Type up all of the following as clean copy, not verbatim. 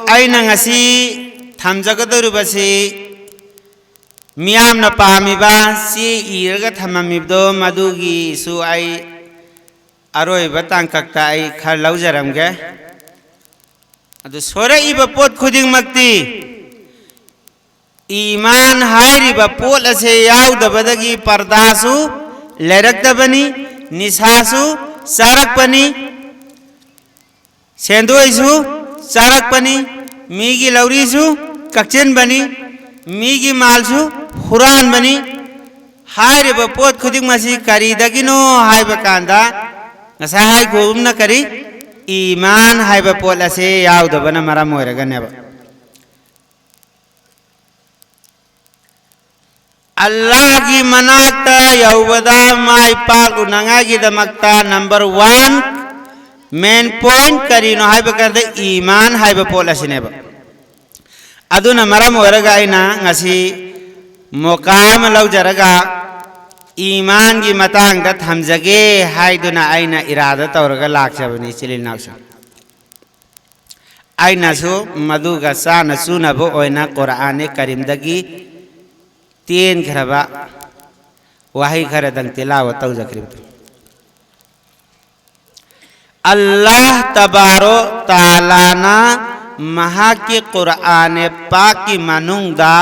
aina ngasi thamjagadorubasi miyamna pamiba si iraga thamamibdo madugi su ai aroi batang kakta ai khar laujaramge adu sore iba pot khuding makti iman hairiba pot ase yaudabadagi pardasu leraktabani nisasu sarakpani sendoisu sarakpani migi laurisu kakchen bani migi malsu huran bani hairiba pot khuding masi kari dagino haiba kanda ngasa hai gumna kari iman haiba pot ase yaudabana maram oiraga neba Allah ki manakta yaubada mai pak unanga ki damakta number 1 main point kari no haiba karde iman haiba pot asineba aduna maram oiraga aina ngasi mokam laujaraga iman ki matang da thamjage haiduna aina irada tawraga lakchabani chilinawsa aina su maduga sana sunabo oina qur'ane karim dagi तीन खरबा वही खर दंग तिलावत तौजक्रिब अल्लाह तबारो तालाना महा के कुरान पाक की मनुंगा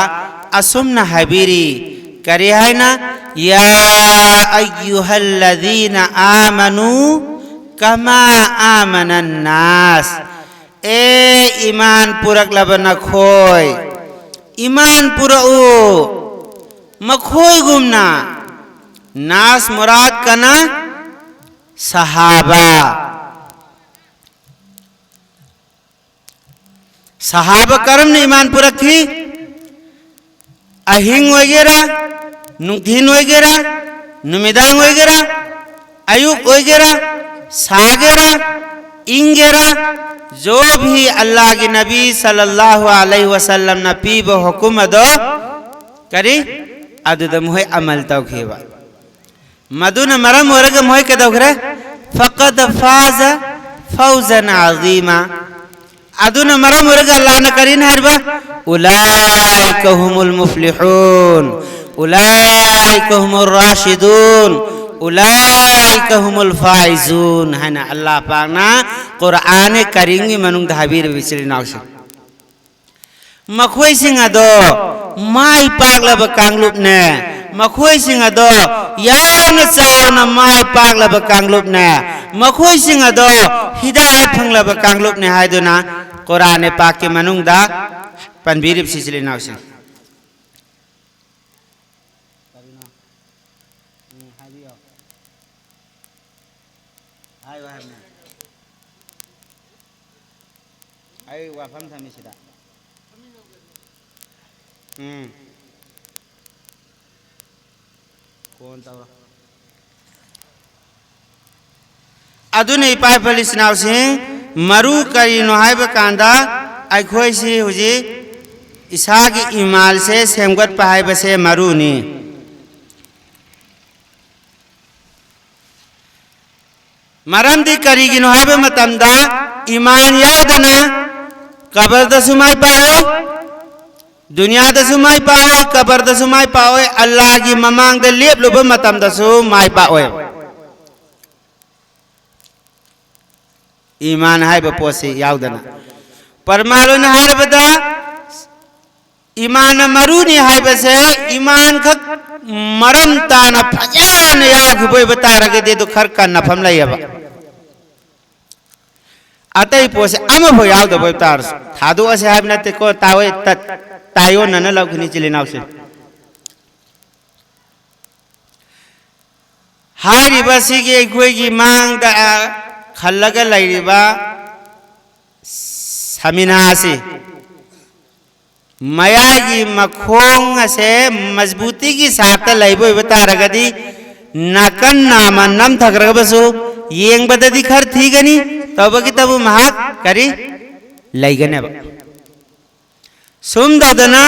असुमना हबीरी करे है ना या अय्युहल्लज़ीना आमनू कमा आमनन नास ए ईमान पुरक लबना खोय ईमान पुरऊ मखोय गुमना नास मुराद कना सहाबा सहाबा करम ने ईमान पुरख थी अहिंग वगैरह नुकधीन वगैरह नुमिदांग वगैरह अयुक वगैरह सागेरा इंगेरा जो भी अल्लाह के नबी सल्लल्लाहु अलैहि वसल्लम न पीब हुकुम दो करी अदुद मुहे अमल तौखीबा मदुन मरम वरग मुहे के दौखरे फकद फाज फौजन अजीमा अदुन मरम वरग अल्लाह न करीन हरबा उलाइका हुमुल मुफ्लिहून उलाइका हुमुर राशिदून उलाइका हुमुल फाइजून है ना अल्लाह पाक ना कुरान करीम की मनुंग धाबीर विचरी नाउस मखोई सिंह दो माई पागलब कांगलुप ने मखोई सिंह दो यान चावन माई पागलब कांगलुप ने मखोई सिंह दो हिदायत फंगलब कांगलुप ने हाय दोना कुरान पाक के मनुंग दा पनबीर विचरी नाउस वाफम था मिश्रा कौन था अदुने पाई पुलिस नाव से मरु करी नोहाय बकांदा अखोई से हुजी ईसा की इमाल से सेमगत पहाय बसे मरु नी मरम दी करी की नोहाय ब मतमदा ईमान यादना कबर दसुमाई पाओ दुनिया दसुमाई पाओ कबर दसुमाई पाओ अल्लाह की ममांग दे लेप लुब मतम दसुमाई पाओ ईमान है बपोसे यादना परमाणु न हर बदा ईमान मरुनी है बसे ईमान खक मरम ताना फजान याग बोय बता रगे दे तो खर का नफम लयबा अतई पोसे अम भो याव दो तार थादो असे हाब नते को तावे तायो नन लखनी चिले नाव से हारी बसी के कोई की मांग दा खलग लइबा समिनासी मया की मखोंग से मजबूती की साथ लइबो बता रगदी नकन नाम नम थगरग बसु येंग बददी खर थी गनी तब की तब महाक करी लैगने सुम ददना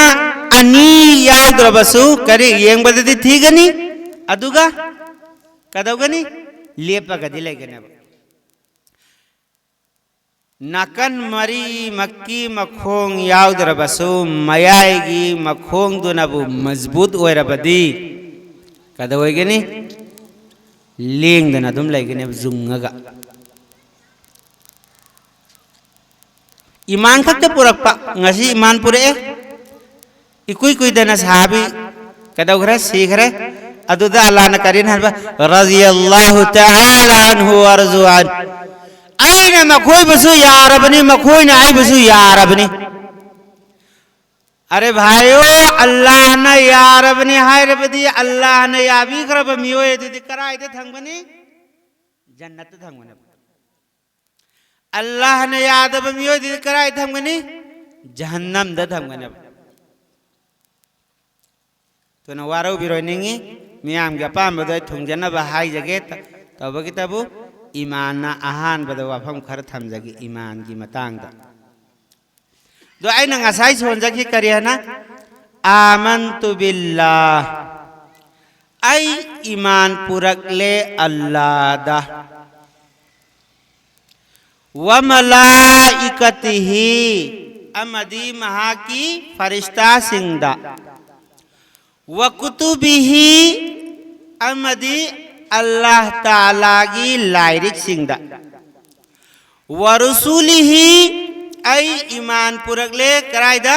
अनी याद रबसु करी येंग बददी थी गनी अदुगा कदव गनी लेप गदी लैगने नाकन मरी मक्की मखोंग याउद्रबसु मयाइगी मखोंग दुनबु मजबूत ओइरबदी कदवैगनी लेंगदना दुम लैगने जुंगगा ईमान खक्ते पुरक्पा ngasi ईमान पुरे इकुई कुइदना साहाबी कदवग्रे सीखरे अदुदा अल्लाह न करीन हरबा रज़ियल्लाहु तआला अन्हु वरज़ुआन आईने मखोई बसु यारबनी मखोई ना आई बसु यारबनी अरे भाइयों अल्लाह न यारबनी हायरबदी अल्लाह न याबी खरब मियोय दुदि कराय दे थंगबनी जन्नत थंगबनी अल्लाह ने यादब मियोय दुदि कराय थंगबनी जहन्नम द थंगबनी तो न वारो बिरोय निंगी मियाम गे पामबद थुंगजनब हायजगे तबगी तबु ईमान अहान बद वाफम खर थमजगी ईमान की मतंग दो आइना ngасai सोनजगी करियना आमन्तु बिल्लाह आई ईमान पुरकले अल्लाह दा व मलाइकतिही अमदी महा की फरिश्ता सिंगदा व कुतुबिही अमदी अल्लाह ताला की लायरिक सिंगदा व रसूलिही आई ईमान पुरकले करायदा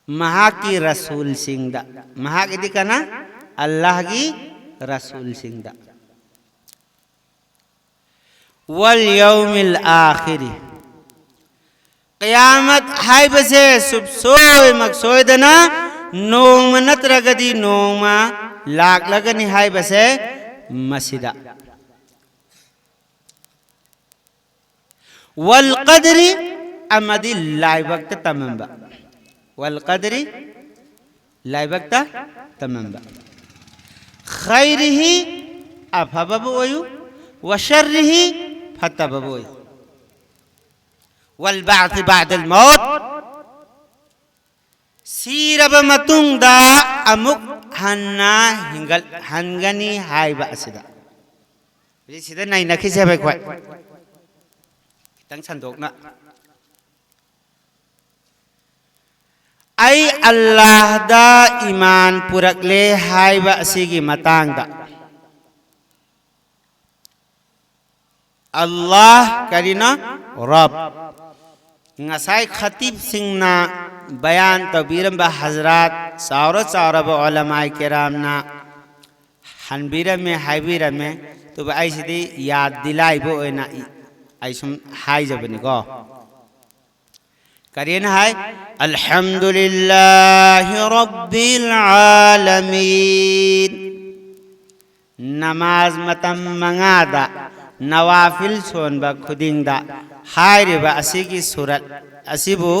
महा की रसूल सिंगदा महा की दिकना अल्लाह की रसूल सिंगदा वल यौमिल आखिरी क़यामत हाय बसे सुब सोय मकसोय दना नोंग नत्रगदी नोंग लाख लगनी हाय बसे मसिदा वल क़द्री अमदी लाई वक्त तमंबा वल क़द्री लाई वक्त तमंबा खैरिही अफबबोयु व शर्रिही फतबबोयु वल बाअथ बादल मौत सीरब मतुंगदा अमुक हन्ना हिंगल हंगनी हाइबा असिदा सिदा नाइ नखिसे बाय ख्वाय खितंग संदोकना आई अल्लाह दा ईमान पुरकले हाइबा असिगी मतांगदा अल्लाह करीना रब ngасai खतीब सिंगना बयान तबीरम बा हजरत सावरा सावरा बा उलमाए किराम ना हनबीरा में हाइबीरा में तो आई सिदी याद दिलाई बो ना आई सुम हाई जबनी को करियन हाय अल्हम्दुलिल्लाहि रब्बिल आलमीन नमाज मतम मंगादा नवाफिल सोनबा खुदिंगदा हायरिबा असिगी सूरत असिबु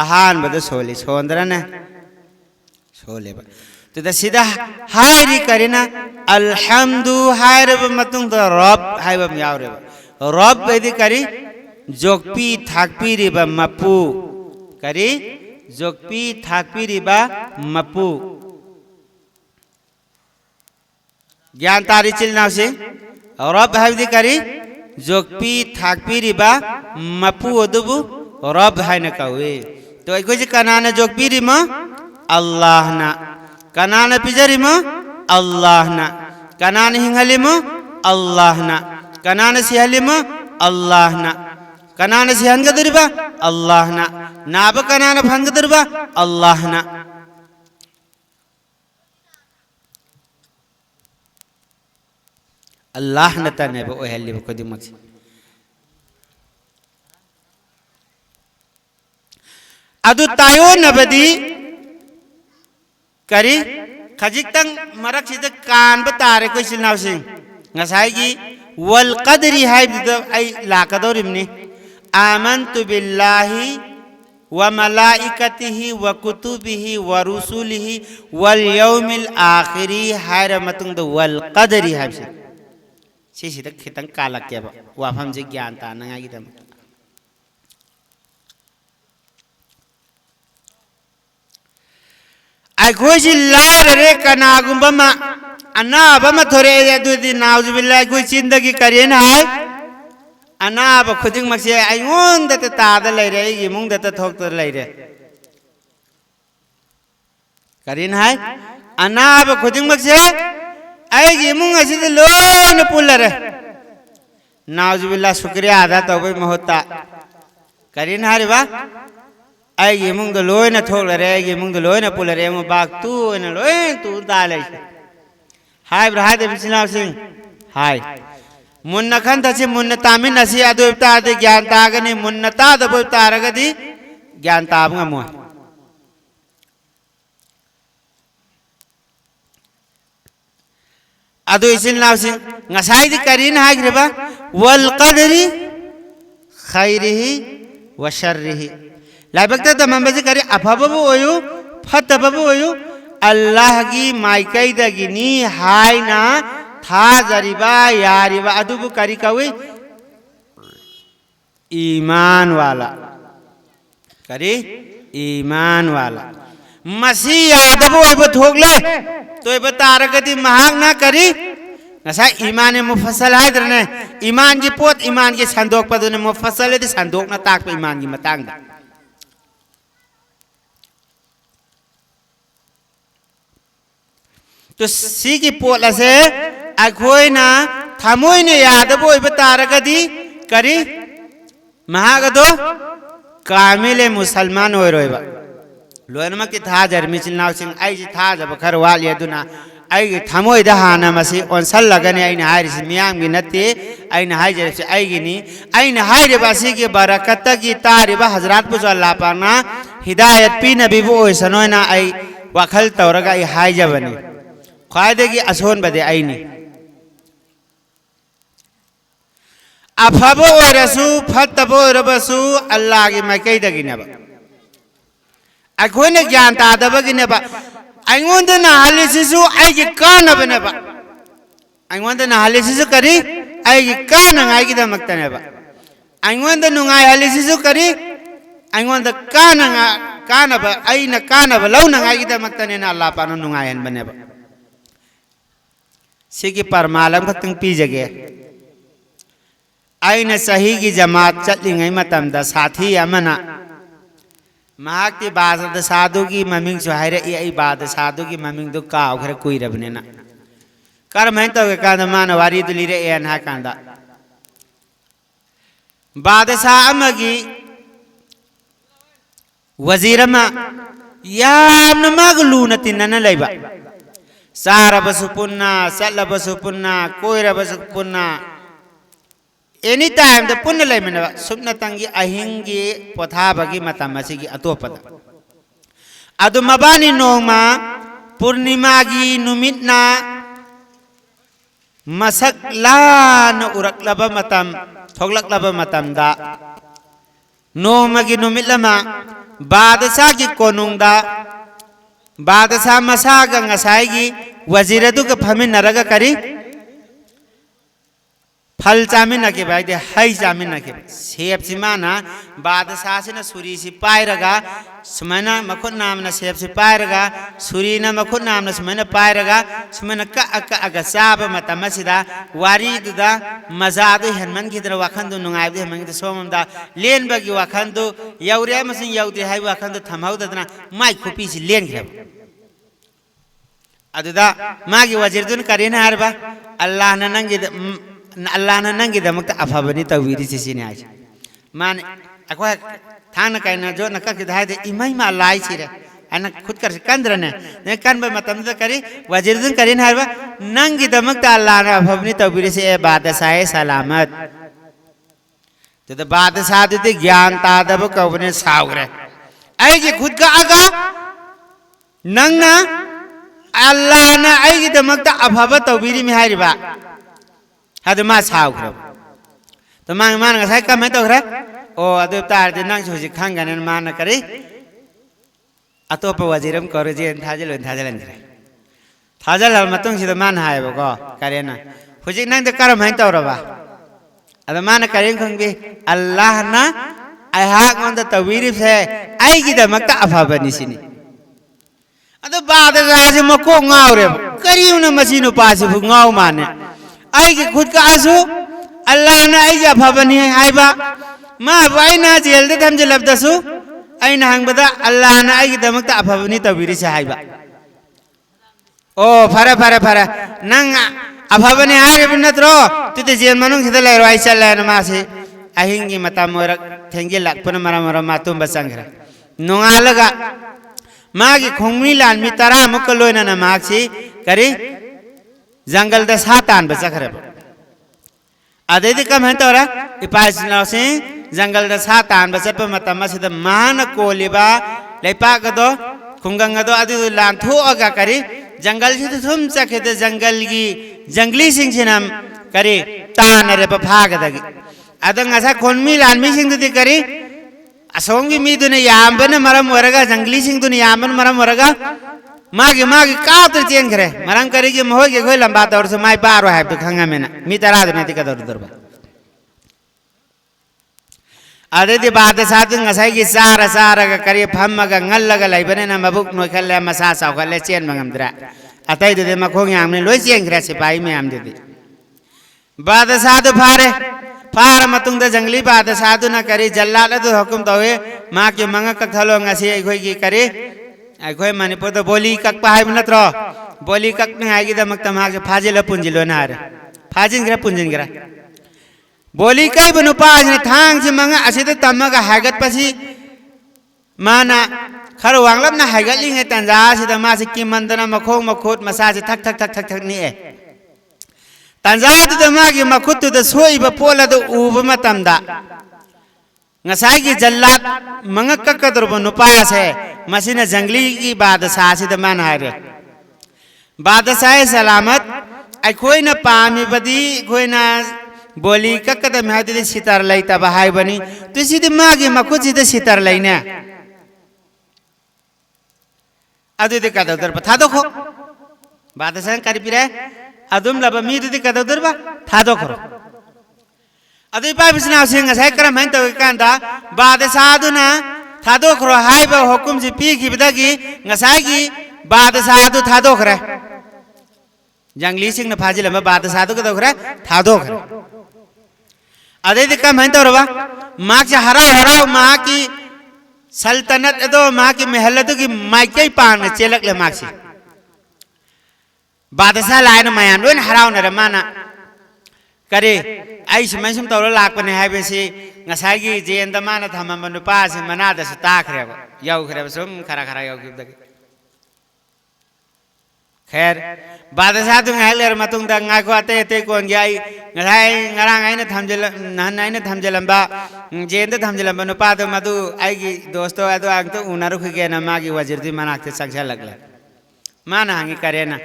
अहान बद सोली सोंदरने सोलेबा तो दसिदा हायरी करिना अल्हम्दु हायरिबा मतुंग द रब हायबा यावरेबा रब बेदि करी जोकपी थाकपी रिबा मपु करी जोकपी थाकपी रिबा मपु ज्ञान तारी चिलना से रब हायदि करी जोकपी थाकपी रिबा मपु ओदुबु रब है न कवे तो एक कोई कनाने जोकपी रिमा अल्लाह ना कनाने पिजरिमा अल्लाह ना कनाने हिंगलिमा अल्लाह ना कनाने सिहलिमा अल्लाह ना कनाने सिहंगदरिबा अल्लाह ना नाब कनाने भंगदरिबा अल्लाह ना अल्लाह न तने बो ओहली बो दिमक अदु तायो नबदी करी खजिकतंग मरक सिद कान बतारे कोई सिलनाव सिंह ngसाईगी वल क़द्री हाय बिद आई लाकदोरिमनी आमन्तु बिल्लाहि व मलाइकतिहि व कुतुबिहि व रुसुलिहि वल यौमिल आखिरी हायर मतुंग द वल क़द्री हाय सिद खितंग कालकेबा वाफम जे ज्ञान तानंगागी दम अखोजी लार रे कनागुंबमा अनाबमा थोरे दुदि नाउजुबिल्लाह कोई जिंदगी करेन हाय अनाब खुदिंग मक्से आइंगोन दत ताद लेरे आइगी मुंग दत थोक तो लेरे करीन है अनाब खुदिंग मक्से आइगी मुंग असिद लोन पुलरे नाउजुबिल्ला शुक्रिया अदा तौबे महत्ता करीन है बा आइगी मुंग लोन थोक लरे आइगी मुंग लोन पुलरे मु बाग तू न लोन तू दाले हाय ब्रहाय दे बिस्नाव सिंह हाय मुन्न खन तसे मुन्न तामिन नसी अदुबता दे ज्ञान तागनि मुन्न ता दबो तारगदि ज्ञान ताब ngamo adu isin lawsi ngasai di karin hagreba wal qadri khairihi wa sharrihi labakta tamambazi kari afababu oyu fatababu oyu allah gi maikaida gini haina था जरिबा यारिबा अदुबु करी कवी ईमान वाला करी ईमान वाला मसी यादबो इब थोगले तो इब तारगति महाग ना करी नसा ईमान मुफसल है दरने ईमान की पोत ईमान की संदोक पदने मुफसल है संदोक ना ताक पे ईमान की मतांग तो सी की पोत लसे अखोइना थमोइने यादबो इब तारगदि करी महागदो कामिले मुसलमान होइरोइबा लोनमा की था जर्मी चिलनाव सिंह आई जी था जब खर वाल यदुना आई थमोइ दहाना मसी ओनसल लगने आई न हारिस मियाम की नते आई न हाई जरसे आई गिनी आई न हाई रे बासी की बरकत की तारिबा हजरत पुज अल्लाह पाना हिदायत पी नबी वो सनोइना आई वखल तौरगा आई हाई जबनी ख्वादे की असोन बदे आई नी अफबो रसू फतबो रबसू अल्लाह की मकई दगिनब अखोने ज्ञान तादबगिनब अइंगोंद नाहलिसिसु आइगी कानबनेब अइंगोंद नाहलिसिसु करी आइगी कानंगाई की दमक्तनेब अइंगोंद नुंगाई हलिसिसु करी अइंगोंद कानंगा कानब अइना कानब लौनंगाई की दमक्तनेना अल्लाह पानो नुंगायन बनेब सिगी परमालम खतंग पीजगे आइना सही की जमात चलिंगै मतमदा साथी अमना महाक्ति बाद साधु की ममिंग सुहाइरे ई बाद साधु की ममिंग दु काव खरे कुइरबनेना कर्म है तो कांद मान वारी दुलिरे एन हा कांदा बादशाह अमगी वजीरमा यामन मगलून तिनन लैबा सारबसु पुन्ना सलबसु पुन्ना कोइरबसु पुन्ना एनी टाइम द पुन्न लेमिनबा सुपना तंगी अहिंगी पोथाबगी मतम असिगी अतोपद अदु मबानी नोंगमा पूर्णिमा गी नुमितना मसक लान उरकलब मतम थोगलकलब मतम दा नोंगमगी नुमितलमा बादशाह की कोनुंगदा बादशाह मसागा ngसाईगी वजीरदु का फमिनरगा करी फल चामिन के भाई दे हाई चामिन के सेब सिमाना बादशाह से न सुरी से पायरगा सुमना मखुन नाम न सेब से पायरगा सुरी न मखुन नाम न सुमना पायरगा सुमना का अग साब मतमसिदा वारी दुदा मजा दु हनमन की तरह वखंदु नुंगाय दे हनमन की सोमदा लेन बगी वखंदु यौरे मसिन यौदे हाई वखंदु थमाउ दना माई खुपी से लेन खब अदुदा मागी वजीर दुन करेन हरबा अल्लाह न नंगी अल्लाह ने नंगी दमक अफबनी तवीरी सिने आज मान अखो थाना कहना जो नक किधाय दे इमई मा लाई छिरे अन खुद कर कंद्रने ने कन बे मतम करी वजीर दुन करेन हरबा नंगी दमक अल्लाह ने अफबनी तवीरी से ए बादशाह सलामत तो बादशाह दे ज्ञान तादब कवने सावरे आई जी खुद का आगा नंगना अल्लाह ने आई जी दमक अफब तवीरी में हारिबा हद मा सावख्र तो मांग मान ngसाई कम है तो खरा ओ अदु तार दे नंग सुजि खांगन मान करी अतोप वजीरम करजे थाजलन थाजल मतुंग सिद मान हायबो को करेना हुजि नंग दे करम है तो रबा अद मान करें खंगे अल्लाह ना आहा कोन द तवीरी से आई की दमक अफाबनी सिनी अद बाद राज मको गावरे करियो न मसीनो पास गाव माने आई की खुद का आसु अल्लाह ने आई अफबनी हाइबा मा वाइना जेल दे थमजिलब दसु आइना हंगबदा अल्लाह ने आई दमक अफबनी तबिरी से हाइबा ओ फरे फरे फरे नंग अफबनी हाइब नत्रो तुते जेल मनुंग सिदा लेरो आई चल लेन मासे अहिंगी मता मोरक थेंगे लकपन मरा मरा मातुम बसंगरा नोंगालगा मागी खोंगमी लान मी तरा मुक लोयना न मागसी करी जंगल द सातान बसखरे अदेदी कम है तोरा इपास नौसे जंगल द सातान बसप मतम मसिद मान कोलिबा लेपा गदो खुंगंग गदो अदु लान थोअगा करी जंगल से थुम चखे द जंगल की जंगली सिंह सिनम करी तान रे फागदगी अदंग असा खोनमी लान मी सिंह दी करी असोंगी मी दुने यामबन मरम वरगा जंगली सिंह दुने यामबन मरम वरगा मागे मागे काव तो चेंज करे मरंग करेगी मोहगे कोई लंबा तौर से माई पारो है तो खंगा में ना मी तरा दुने तिका दर दरबा आदे दी बात साथ ngасai की सारा सारा का करिए फम्मगा ngallगा लाइबने ना मबुक नो खले मसा साव खले चेन मंगमद्रा अतै दे मखोंग यामने लोई चेंज करे सिपाही में आम दे बात साथ फारे फार मतुंग द जंगली बात साधु ना करी जल्लाद तो हुकुम तवे मा के मंग कखलो ngasi अखोय की करी अखोय मणिपुर तो बोली कक पाहाय नत्रो बोली कक ने आगी द मक्ता मा के फाजिल पुंजिलो नार फाजिन ग्रा पुंजिन ग्रा बोली कई बनु पाज ने थांग से मंग असिद तमगा हागत पसी माना खर वांगलब ना हागत लिंग तंजा से मा से की मंदना मखोंग मखोत मसा से थक थक थक थक थक नि ए तंजा तो मा की मखुत तो सोई ब पोला तो उब मतमदा ngасai की जल्लाद मंग ककदर बनु पास है मसीना जंगली की बादशाह से मान हारे बादशाह सलामत अखोय न पामी बदी खोय न बोली ककद महदी सितार लाई तब हाय बनी तो सीधे मागे मखुद सीधे सितार लाइना अदु दे कद उधर था दो खो बादशाह कर पिरे अदुम लब मी दे कद उधर बा था दो करो अदु पाइ बिसना सिंह ngасai करम हन तो कांदा बादशाह दुना था दो करो हाय बा हुकुम से पी की बदगी ngасai की बादशाह दु था दो करे जंगली सिंह ने फाजिल में बादशाह दु कद करे था दो करे अदे दिक्का मैं तो रवा माँ के हरा हरा माँ की सल्तनत तो माँ की महलत की मायके पान चेलक ले माँ से बादशाह लाइन मायान रोन हराव न रमाना करे आई समय सुम तो लाख पने है बेसी ngасai की जेन दमाना था मनु पास मना दस ताक रे याउ खरे सुम खरा खरा याउ की खैर बादशाह तुम हेलर मतुंग द ngai ko ate ate kon gai ngai ngarang ai na thamjel nan ai na thamjelamba jen da thamjelamba no pa do madu ai gi dosto ado ang to unaru khige na ma gi wazir di manak te sakja lagla mana hangi kare na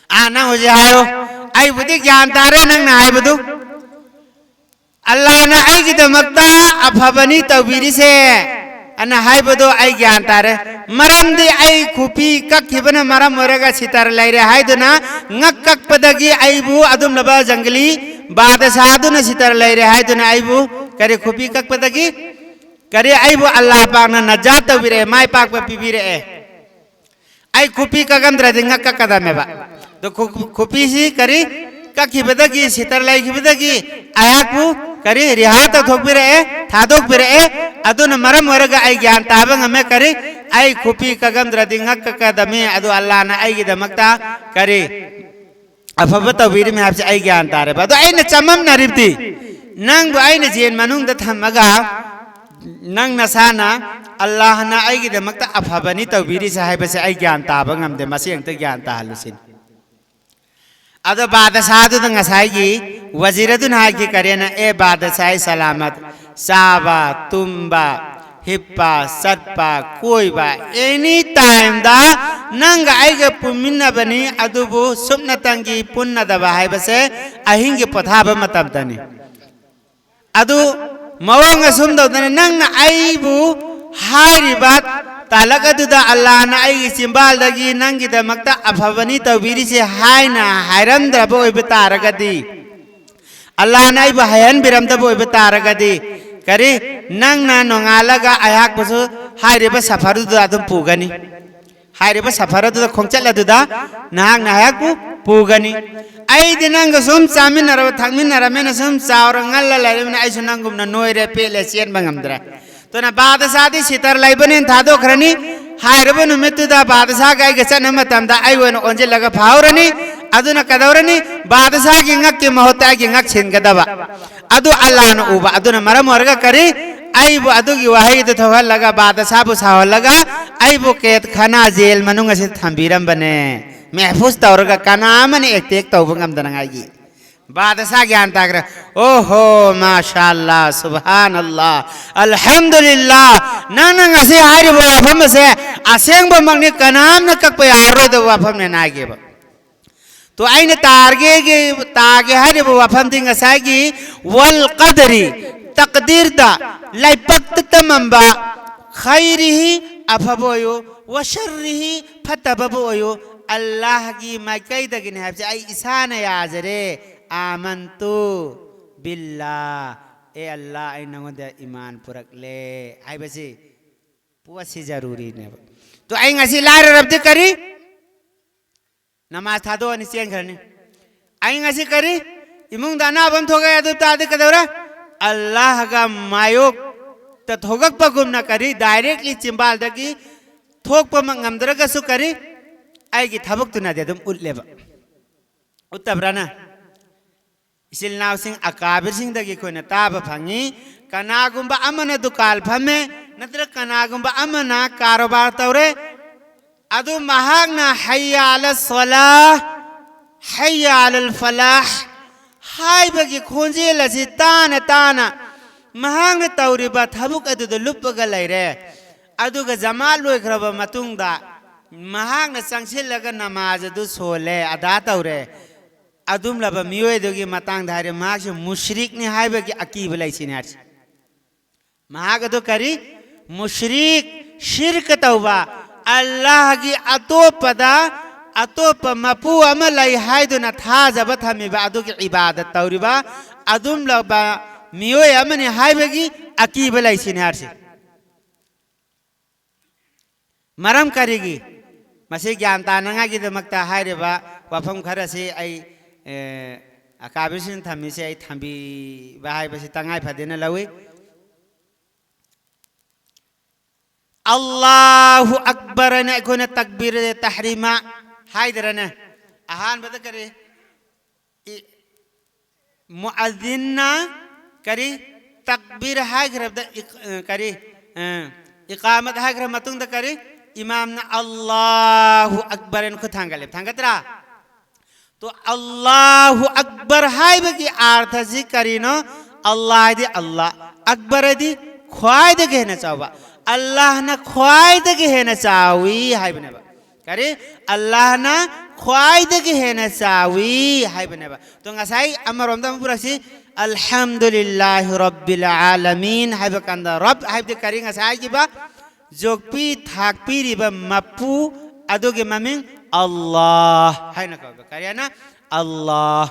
ana ho jayo ai budi gyan tare nang na ai budu allah na ai gi damakta afhabani tawbiri se ana hai bado ai gyan tare maram di ai khupi kak khibana maram morega sitar lai re hai duna ngak kak padagi ai bu adum laba jangli badasah duna sitar lai re hai duna ai bu kare khupi kak padagi kare ai bu allah pak na najat tawire mai pak pa pibire ai khupi kagam dra de ngak kak kadame ba to khupi si kare kak khibadagi sitar lai khibadagi ayaku करी रिहात थोकबिरे थादोक बिरे अदुन मरम वरगा आई ज्ञान ताबंग हमें करी आई खुपी कगम द्रदिंगक कदमे अदु अल्लाह ना आई गिदमक्ता करी अफबत वीर में आपसे आई ज्ञान तारे बदो आई न चमम नरिबती नंग आई न जेन मनुंग द थमगा नंग नसाना अल्लाह ना आई गिदमक्ता अफबनी तवीरी साहिब से आई ज्ञान ताबंग हम दे मसियंग ते ज्ञान ताहलुसिन अदो बादशाह दु ngасai gi वजीर दुन हाय की करे ना ए बादशाह सलामत साबा तुम्बा हिप्पा सत्पा कोई बा एनी टाइम दा नंग आई के पुमिन बनी अदुबु सुपना तंगी पुन्न दबा हाय बसे अहिंग पथाब मतम तनी अदु मवंग सुम दो नंग आई बु हारी बात तालक अदुदा अल्लाह ना आई सिंबाल दगी नंगी दमक्ता अफबनी तवीरी से हाय ना हैरम द्रबो इबतारगदी अल्लाह ना आई बहयन बिरम दबो इबतारगदी करी नंग ना नोंगालगा अयाक बसु हायरेबा सफर दुदा तुम पुगनी हायरेबा सफर दुदा खोंचल दुदा नांग ना अयाक बु पुगनी आई दिनंग सुम चामिन नरब थंगमिन नरमेन सुम चावर ngalla लाइबन आई सुनंगुम न नोइरे पेले चेन बंगमद्रा तो ना बादशाह दी सितर लाइबन थादो खरनी हायरब नुमितुदा बादशाह गाय गचन मतमदा आई वन ओंजे लगा फावरनी अदुना कदवरनी बादशाह की ngak की महता की ngak छिनगदबा अदु अल्लाह न उबा अदुना मरम वर्ग करी आई वो अदु की वही तो थोड़ा लगा बादशाह बु साव लगा आई वो कैद खाना जेल मनुंग से थंबीरम बने महफूज तौर का कनाम ने एक तेक तो बंगम दरंगाई बादशाह ज्ञान ताकर ओहो माशाअल्लाह सुभान अल्लाह अल्हम्दुलिल्लाह नंग से हारी वो वाफम से असेंग ब मंगने कनाम न कक पे आरो दो वाफम ने नागे ब तो आइने तागे हारी वो वाफम दिंग सागी वल कदरी तकदीर दा लाइपक्त तमंबा खैरिही अफबोयो वशर्रिही फतबबोयो अल्लाह की माइकई दगिन है आई ईसान याजरे आमंतु बिल्लाह ए अल्लाह आई नंगोदे ईमान पुरक ले आई बसी पुअसी जरूरी ने तो आई ngasi लार रब्द करी नमाज था दो निश्चय करने आई ngasi करी इमुंग दाना बम थो गया तो तादे कदवरा अल्लाह का मायोग तथोगक पगुम न करी डायरेक्टली चिंबाल दगी थोक प मंगमदर का सु करी आई की थबक तो ना दे तुम उल्लेबा उत्तबराना इसिल नाव सिंह अकाबिर सिंह दगी कोई न ताब फंगी कनागुंबा अमन दुकाल फमे नत्र कनागुंबा अमना कारोबार तौरे अदु महागना हय्या अल सलाह हय्या अल फलाह हाय बगी खोंजे लसी ताना ताना महागना तौरिबा थबुक अदु लुप्पगा लैरे अदुगा जमाल लोइख्रबा मतुंगदा महागना संगसिलगा नमाज अदु सोले अदा तौरे अदुम लबा मियोयदुगी मतंग धारे मागसे मुशरिक ने हायबगी अकीब लैसिने आर्स महाग अदु करी मुशरिक शिरक तौबा अल्लाह की अतोपदा अतोप मपू अमलाई हायदुना थाजबा थमिबा अदुगी इबादत तौरिबा अदुम लबा मियोय अमने हायबगी अकीब लैसिने आर्स मरम करेगी मसे ज्ञान तानंगा की दमकता हायरेबा वाफम खरसे आई अकाबिसिन थमिसे आई थंबी बाहाय बसे तंगाय फदेना लवे अल्लाहु अकबर ने कोने तकबीर तहरीमा हायदरने आहान बद करे मुअज्जिन करी तकबीर हाय ग्रब करी इकामत हाय ग्रब मतुंग द करी इमाम ने अल्लाहु अकबर ने खुथांगले थांगतरा तो अल्लाहु अकबर हाय बगी अर्थ जी करीनो अल्लाह दे अल्लाह अकबर दी ख्वाय दे कहना चाहवा अल्लाह ना ख्वाय दे कहना चाहवी हाय बनेबा करे अल्लाह ना ख्वाय दे कहना चाहवी हाय बनेबा तो ngasai amarom da purasi alhamdulillah rabbil alamin हाय बकंदा रब हाय दे करी ngasai giba jokpi thakpi riba mapu adoge maming Allah hai na kau karyana Allah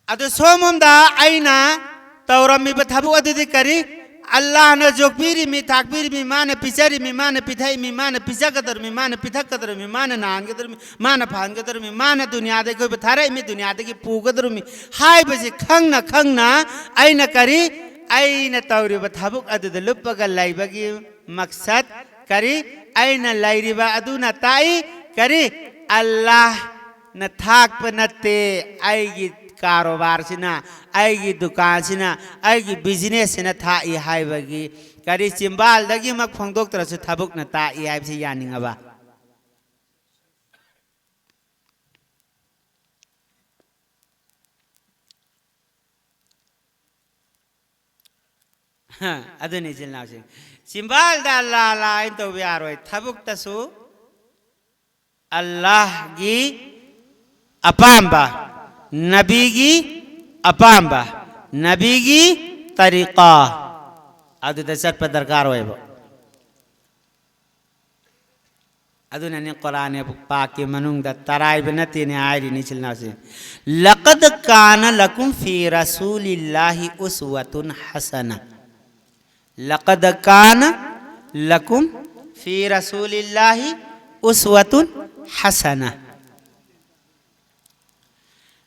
adu somum da aina taurami bathabu adu dikari Allah na jokpiri mi takpiri mi mana pisari mi mana pithai mi mana pisa kadar mi mana pithak kadar mi mana naan kadar mi mana phan kadar mi mana dunya de koi bathare mi dunya de ki pu kadar mi hai baje khang na aina kari aina tauri bathabu adu de luppaga laibagi maksad kari aina lairiba adu na tai करी अल्लाह न थाक पर नते आएगी कारोबार से ना आएगी दुकान से ना आएगी बिजनेस से ना था ये हाय बगी करी चिंबाल दगी मग फंगदोक तरह से थबुक न था ये हाय से यानी गबा हाँ अदुनी चिल्लाओ से चिंबाल दा अल्लाह अल्लाह इन तो बिहार होए थबुक तसु अल्लाह की अपाम्बा नबी की अपाम्बा नबी की तरीका अदु दसर पर दरकार होए वो अदु नने कुरान पाक के मनुंग द तराई बनती ने आयरी निचलना से लक़द कान लकुम फी रसूलिल्लाहि उस्वतुन हसना लक़द कान लकुम फी रसूलिल्लाहि उस्वतुन हसना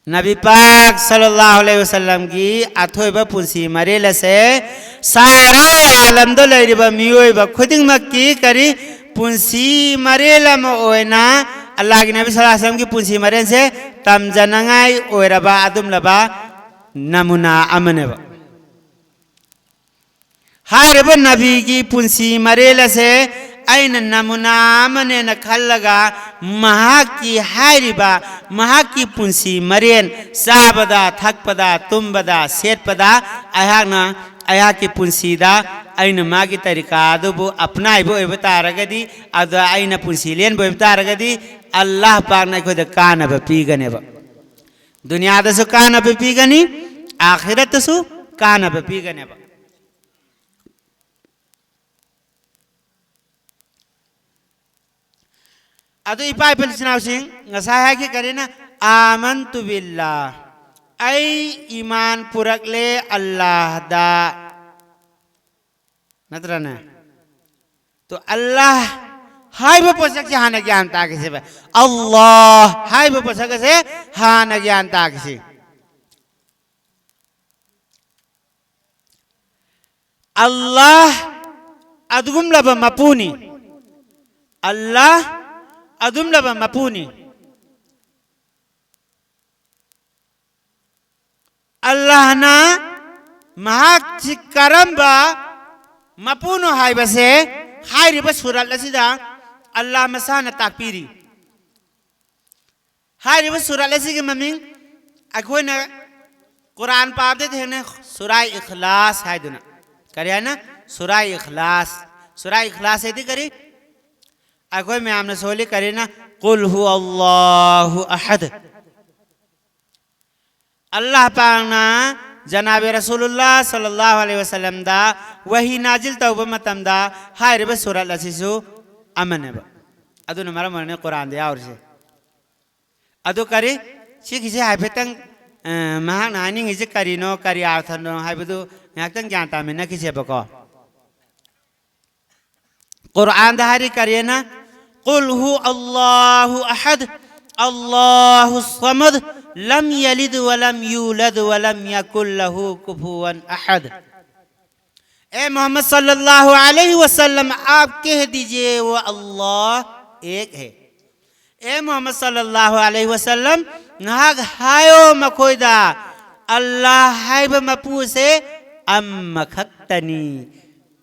नबी पाक सल्लल्लाहु अलैहि वसल्लम की अथोइबा पुंसी मरेलसे सारा आलम दो लैरिबा मियोइबा खुदिंगमक की करी पुंसी मरेलम ओइना अल्लाह की नबी सल्लल्लाहु अलैहि वसल्लम की पुंसी मरेन से तमजनंगाई ओइरबा अदुमलबा नमुना अमनेबा हायरबा नबी की पुंसी मरेलसे ऐन नमुना मने न खल्लगा महाकी हायरिबा महाकी पुंसी मरेन साबदा थकपदा तुम्बदा सेटपदा अयाना अया की पुंसीदा ऐन मागी तरीका अदुबु अपनाइबो एबतारगदी अद ऐन पुंसी लेन बो एबतारगदी अल्लाह पाक न कोद कानब पीगनेबा दुनियादसु कानब पीगनी आखिरतसु कानब पीगनेबा अदु इपाई पलिसनाव सिंह ngasa है कि करेना आमन्तु बिल्लाह ऐ ईमान पुरकले अल्लाह दा नत्रना तो अल्लाह हाय बो पोसक से हाना ज्ञान ताकि से अल्लाह हाय बो पोसक से हाना ज्ञान ताकि से अल्लाह अदगुम लब मपूनी अल्लाह अदुम लबा मपूनी अल्लाह ना महाक करम्बा मपूनो हाय बसे हाय रिबा सूरत लसिदा अल्लाह मसाना ताकपीरी हाय रिबा सूरत लसि के ममिंग अखोय ना कुरान पापदे थे ने सूरा इखलास हाय दुना करिया ना सूरा इखलास है दी करी अखोय में आमने सोली करे ना कुल हु अल्लाहु अहद अल्लाह पाक ना जनाब रसूलुल्लाह सल्लल्लाहु अलैहि वसल्लम दा वही नाजिल तौबा मतम दा हायरबा सूरत लसिसु अमनेबा अदु न मरम ने कुरान दे और से अदु करे सिखिसे हायफेतंग महा नानी हिजे करिनो करि आर्थनो हायबदु यातंग जानता में न किसे बको कुरान दहारी करिए ना कुल हु अल्लाहु अहद अल्लाहु समद लम यलिद वलम यूलद वलम यकुल लहु कुफुवन अहद ए मोहम्मद सल्लल्लाहु अलैहि वसल्लम आप कह दीजिए वो अल्लाह एक है ए मोहम्मद सल्लल्लाहु अलैहि वसल्लम नाग हायो मकोइदा अल्लाह हायब मपू से अम खक्तनी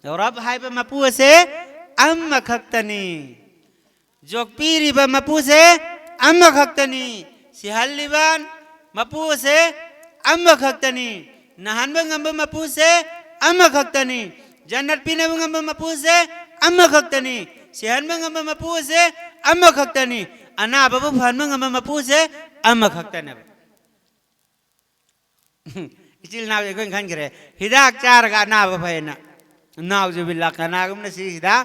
रब हायब मपू से अम खक्तनी जोक पीरी ब मपू से अम खक्तनी सिहल्लिबान मपू से अम खक्तनी नहान बंगम मपू से अम खक्तनी जन्नत पीने बंगम मपू से अम खक्तनी सिहन बंगम मपू से अम खक्तनी अना बबु फन बंगम मपू से अम खक्तने इचिल नाव एक खन करे हिदाक चार का नाव भयना नाव जो बिल्ला का नागम ने सीधा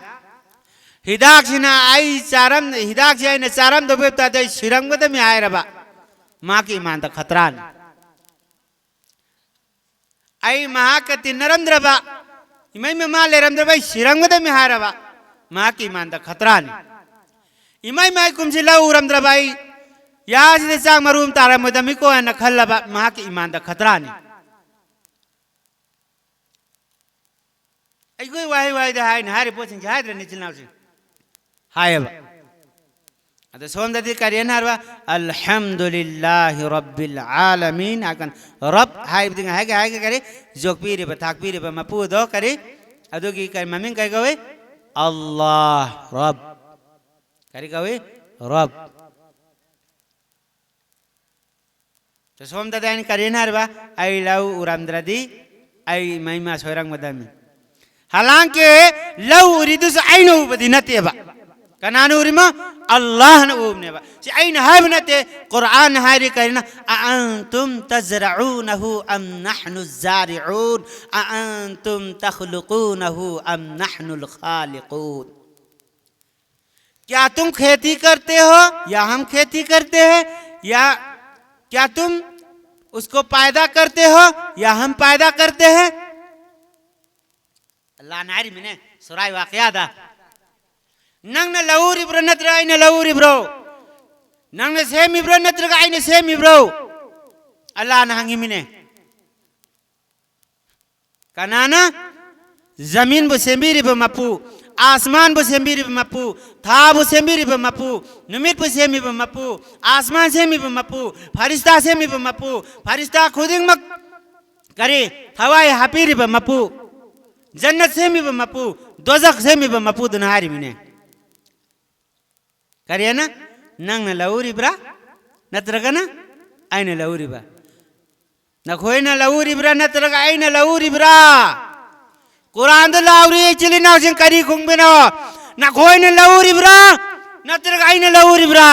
हिदाक सिना आई चारम हिदाक से ने चारम दो बेता दे शिरंग में आए रबा माँ की ईमान तक खतरा नहीं आई महाकति नरंद्रबा इमाई में माँ ले रंद्रबा शिरंग में आए रबा माँ की ईमान तक खतरा नहीं इमाई में कुमसी लाऊ रंद्रबाई यार जिसे चांग मरूम तारा मुदमी को है न खल्लबा माँ की ईमान तक खतरा नहीं आई कोई वाही दे हाय नहारे पोछें क्या है निचल नाव से हाय अब अत सोमदती करिए ना रबा अल्हम्दुलिल्लाहि रब्बिल आलमीन अकन रब हाय बिंग हाय के करे जोक पीरे ब थाक पीरे ब मपू दो करे अदो की कर ममिंग कह गवे अल्लाह रब करे गवे रब तो सोमदती करिए ना रबा आई लव उरंद्रदी आई महिमा सोरंग मदमी हालांकि लव उरिदु से आइनो बदी नतेबा कनानु उरिमा अल्लाह न उबनेबा से आइन हाय बनते कुरान हायरी करना अअंतुम तज़रऊनहु अम नहनु ज़ारिऊन अअंतुम तख़लुक़ूनहु अम नहनुल ख़ालिक़ून क्या तुम खेती करते हो या हम खेती करते हैं या क्या तुम उसको पैदा करते हो या हम पैदा करते हैं अल्लाह नारी मिने सुराय वाक़ियादा नंग न लऊरी ब्रो नत्र आइने लऊरी ब्रो नंग न सेमी ब्रो नत्र आइने सेमी ब्रो अल्लाह ने हंगी मिने कनाना जमीन बु सेंबिरी बु मपू आसमान बु सेंबिरी बु मपू था बु सेंबिरी बु मपू नुमित बु सेंबी बु मपू आसमान सेंबी बु मपू फरिश्ता सेंबी बु मपू फरिश्ता खुदिंग मक करे थवाई हापीरी बु मपू जन्नत सेंबी बु मपू दोजख सेंबी बु मपू दुनहारी मिने करे ना नंग न लौरी ब्रा नत्रगना आइन लौरी बा नखोय न लौरी ब्रा नत्रग आइन लौरी ब्रा कुरान द लाउरी चिली नाव सिंग करी खुंग बिनो नखोय न लौरी ब्रा नत्रग आइन लौरी ब्रा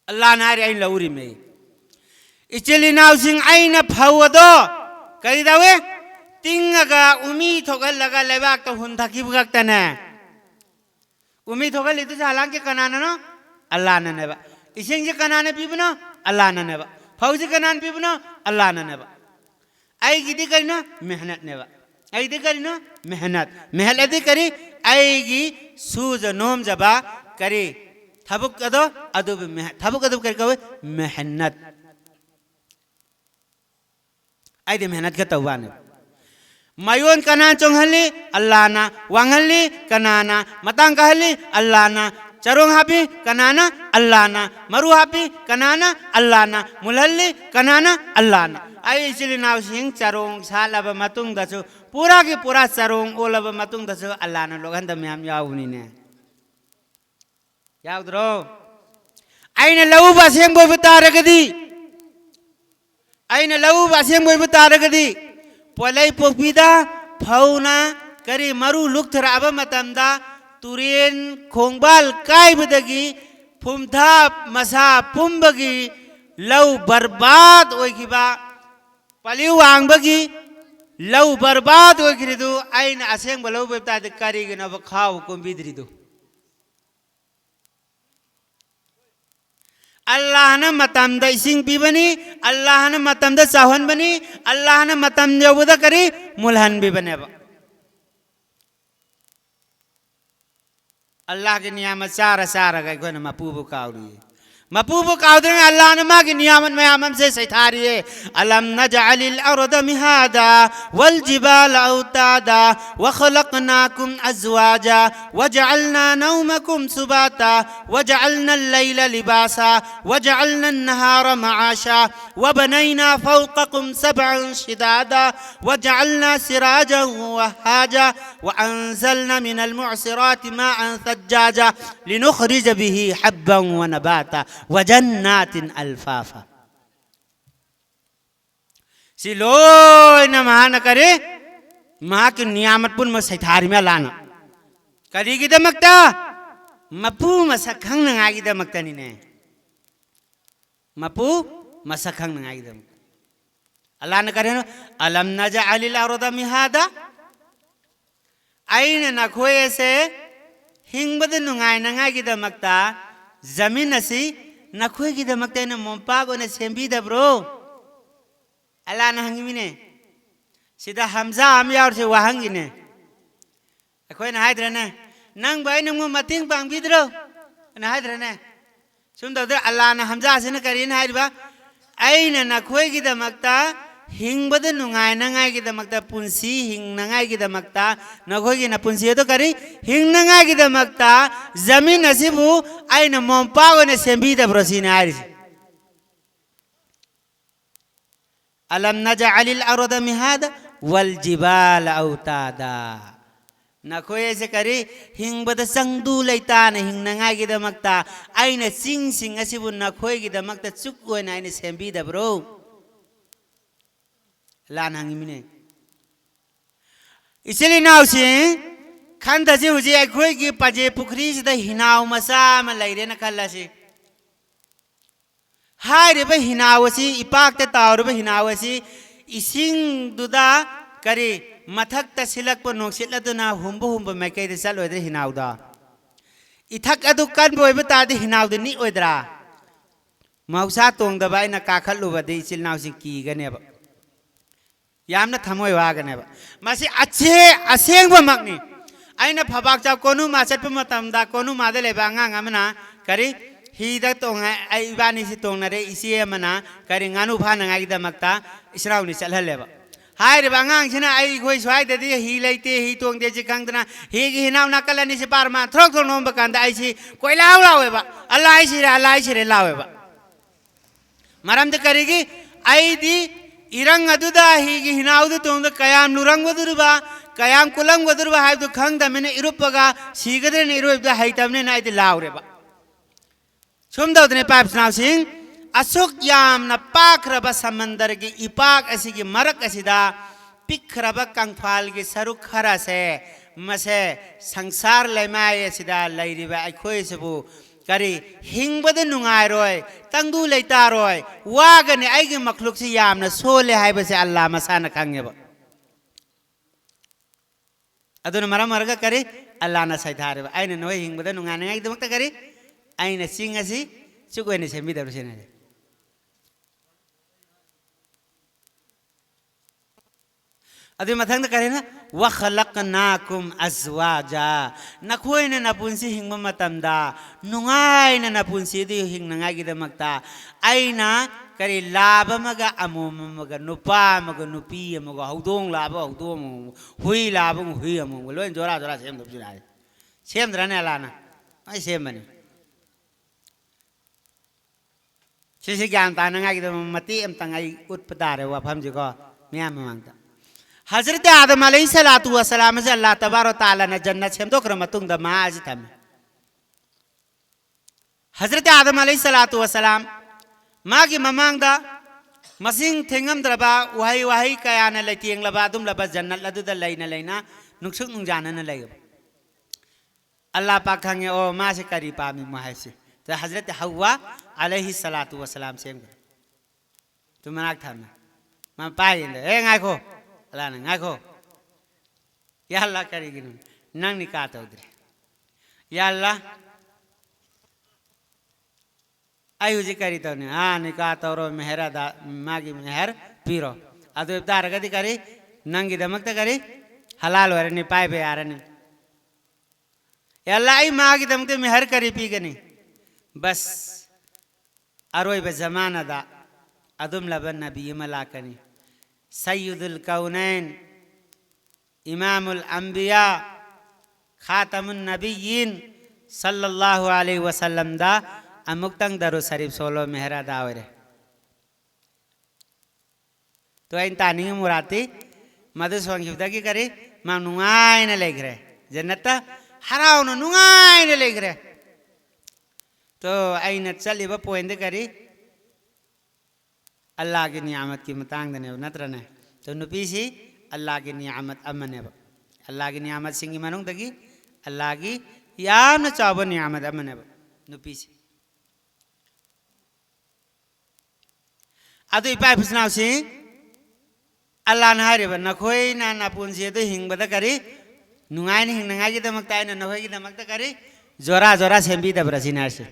अल्लाह नारी आइन लौरी में इचिली नाव सिंग आइन फावदो करी दावे तिंगा उमी थोगल लगा लेबाक तो हुन थकी बुगक तने उमी थोगल इतु सालां के कनाना नो अल्लाह ने नेबा इसिंग जे कनाने पीबनो अल्लाह ने नेबा फौजी कनान पीबनो अल्लाह ने नेबा आई गिदी करिनो मेहनत नेबा आई दी करिनो मेहनत मेहनत दी करी आईगी सूज नोम जबा करी थबुक कदो अदुब थबुक अदुब कर कवे मेहनत आई दे मेहनत का तवाने मायोन कना चोंगहली अल्लाह ना वांगहली कनाना मतंग कहली अल्लाह ना चरोंग हापी कनाना अल्लाह ना मरु हापी कनाना अल्लाह ना मुलहली कनाना अल्लाह ना आई इसलिए नाव सिंह चरोंग सालब मतुंग दसु पूरा की पूरा चरोंग ओलब मतुंग दसु अल्लाह ना लोगन द म्याम यावनी ने यावद्रो आइने लऊ बासेंग बोय बतारगदी आइने लऊ बासेंग बोय बतारगदी पोलाई पोपीदा फौना करी मरु लुक थराब मतमदा तुरेन खोंगबाल कायबदगी फुमथा मसा पुंबगी लव बर्बाद ओइखिबा पलिउ वांगबगी लव बर्बाद ओइखिरिदु आइन असेंग बलव बेता द करीगन अब खाव कोंबिद्रिदु अल्लाह ने मतम द इसिंग पीबनी अल्लाह ने मतम द चाहन बनी अल्लाह ने मतम जबुद करी मुलहन भी बने अल्लाह की नियामत सारा सारा गई कोई न मपूबु काउरी मपूबु काउरी में अल्लाह ने माँ की नियामत में आमम से सैतारी है अलम नजअलिल अर्द मिहादा वल जिबाल औतादा वखलकनाकुम अज़वाजा वजअलना नौमकुम सुबाता वजअलना अल-लैल लिबासा वजअलना अन-नहार मआशा वबनैना फौक़कुम सबअन शिदादा वजअलना सिराजन वहाजा वअंज़लना मिनल मुअसिराति माअन सज्जाजा लिनुख़रिज बिही हब्बन व नबाता वजन्नातिन अल्फाफा सिलोय न महान करे माँ की नियामत पुन में सैथारी में लाना करी की दमकता मपू मसखंग नंगागी दमकता नी ने मपू मसखंग नंगागी दम अल्लाह ने करे अलम नजअलिल अर्द मिहादा आइन न खोए से हिंगबद नुंगाई नंगागी दमकता जमीन असी नखोई की दमकते न मोंपागो ने सेंबी दब्रो अल्लाह न हंगी मिने सीधा हमजा हम यार से वहंगी ने कोई न हाइद रहने नंग भाई नंग मतिंग पांग बिद्रो न हाइद रहने सुन दो अल्लाह न हमजा से न करी न हाइद बा आई न नखोई की दमकता हिंग बद नुंगाई नंगाई की दमकता पुंसी हिंग नंगाई की दमकता नखोई की न पुंसी तो करी हिंग नंगाई की दमकता जमीन नसीबु आई न मोंपागो ने सेंबी दब्रो सीने आरी अलम नजअलिल अर्द मिहादा वल जिबाल औतादा नखोई से करी हिंग बद संगदु लैता न हिंग नंगाई की दमकता आई न सिंग सिंग असीबु नखोई की दमकता चुक्को न आई न सेंबी दब्रो लान हंगी मिने इसलिए नाव से खंड से हुजे अखोई की पजे पुखरी से हिनाव मसा में लैरे न खल्ला से हाय रे बे हिनावसी इपाक ते तावर बे हिनावसी इसिंग दुदा करे मथक त सिलक प नोक्सिल लदना हुंबो हुंबो मैके दे चल ओदे हिनावदा इथक अदु कन बोयबे तादे हिनावदे नि ओदरा मौसा तोंग दबाई न काखल लुबदे इसिल नाव से की गनेबा यामना थमोय वागनेबा मासे अच्छे असेंग बमकनी अना फबाक चा कोनु मा चटप मतमदा कोनु मादे लेबा अंगांग अमना करी हिदा तोंग इबानी से तोंगनरे इसी अमना करी गानु फानंगागिदमक्ता इसराउनी चलहलेबा हाय रे बांगांग सिना आई खोई स्वाइददी हि लेते हि तोंगदे जि खंगदना हि gi हिनाव नाकलनी से पारमा थ्रोक थ्रोक नोम बकांदा आई सी कोई लाव लावेबा अल्लाह सी रे लावेबा मरम दे करेगी आई दी इरंग अदुदा हि gi हिनाव दु तोंग कयाम नुरंग वदुरबा कयाम कुलंग वदुरबा हाय दु खंगदमिने इरुपगा सीगदरे ने इरुबदा हाइतमने नाइ दे लावरेबा सुमदौदने पाइपसनाव सिंह असुक याम न पाखरब समंदर की इपाक असी की मरक असिदा पिखरब कंफाल की सरुक खरा से मसे संसार लेमाय असिदा लैरिबा अखोय सबु करी हिंगबद नुंगाय रोय तंगदु लेता रोय वागने आइगे मखलुक से याम न सोले हाइब से अल्लाह मसाना खंगेब अदुन मरम मरग करी अल्लाह न सैथारेब आइने नोय हिंगबद नुंगाने आइदमक्ता करी आइने सिंगसी चुकोयने सेमिदरसेने अदु मथंग करे ना वखलकनाकुम अज़वाजा नखोयने नपुंसी हिंग मतमदा नुंगायने नपुंसी दि हिंगनंगागिदमक्ता आइना करी लाबमगा अमोममगा नुपा मगा नुपी मगा हौदोंग लाबा हौदोंग हुई लाबा हुई अमोंग लोइन जोरा जोरा सेम दबजुनाय सेम द्रने अलाना आई सेम बने सिसि ज्ञान तानंगागिदम मति अमतंगाई उत्पदारे वाफम जिको मियाम मांगता हजरत आदम अलैहिस्सलातु वस्सलाम से अल्लाह तबारक तआला ने जन्नत सेमदोक्र मतुंग द माज थम हजरत आदम अलैहिस्सलातु वस्सलाम मागी ममांग दा मसिंग थेंगम द्रबा वहाई वहाई कया न लैतियंग लबा दुम लबा जन्नत लदु द लैना लैना नुक्सुक नुंजाना न लैग अल्लाह पाक खंगे ओ मा से करी पामी माहसे तो हजरत हव्वा अलैहिस्सलातु वस्सलाम सेम तुम मनाक था मा पाइंदे ए गायको अल्लाह ने गायको या अल्लाह करेगी नंग निकाता उधर या अल्लाह आयु जी करी तो ने हाँ निकाता और मेहरा दा मागी मेहर पीरो अदु इब्दार गति करी नंगी दमकता करी हलाल वाले ने पाए पे यार ने या अल्लाह आई मागी दमकते मेहर करी पी गनी बस अरोई बे ज़माना दा अदुम लबन नबी मलाकनी सय्यदुल कौनैन इमामुल अंबिया खातमुन नबिय्यीन सल्लल्लाहु अलैहि वसल्लम दा अमुक्तंग दरु शरीफ सोलो मेहरा दावरे तो इन तानी मुराती मधु स्वांगिदा की करे मा नुंगाय न लेख रहे जन्नत हराव न नुंगाय न लेख रहे तो आइन चली ब पोइंद करी अल्लाह की नियामत की मतांग दने नत्र ने तो नुपीसी अल्लाह की नियामत अमने अल्लाह की नियामत सिंगी मनुंग दगी अल्लाह की याम न चाव नियामत अमने नुपीसी अदु इपाय फुसनाव से अल्लाह न हारे बन नखोय ना नपुंसी तो हिंग बदा करी नुंगाय न हिंग नंगाय की दमकता है न नखोय की दमकता करी जोरा जोरा सेंबी दबरसिनार से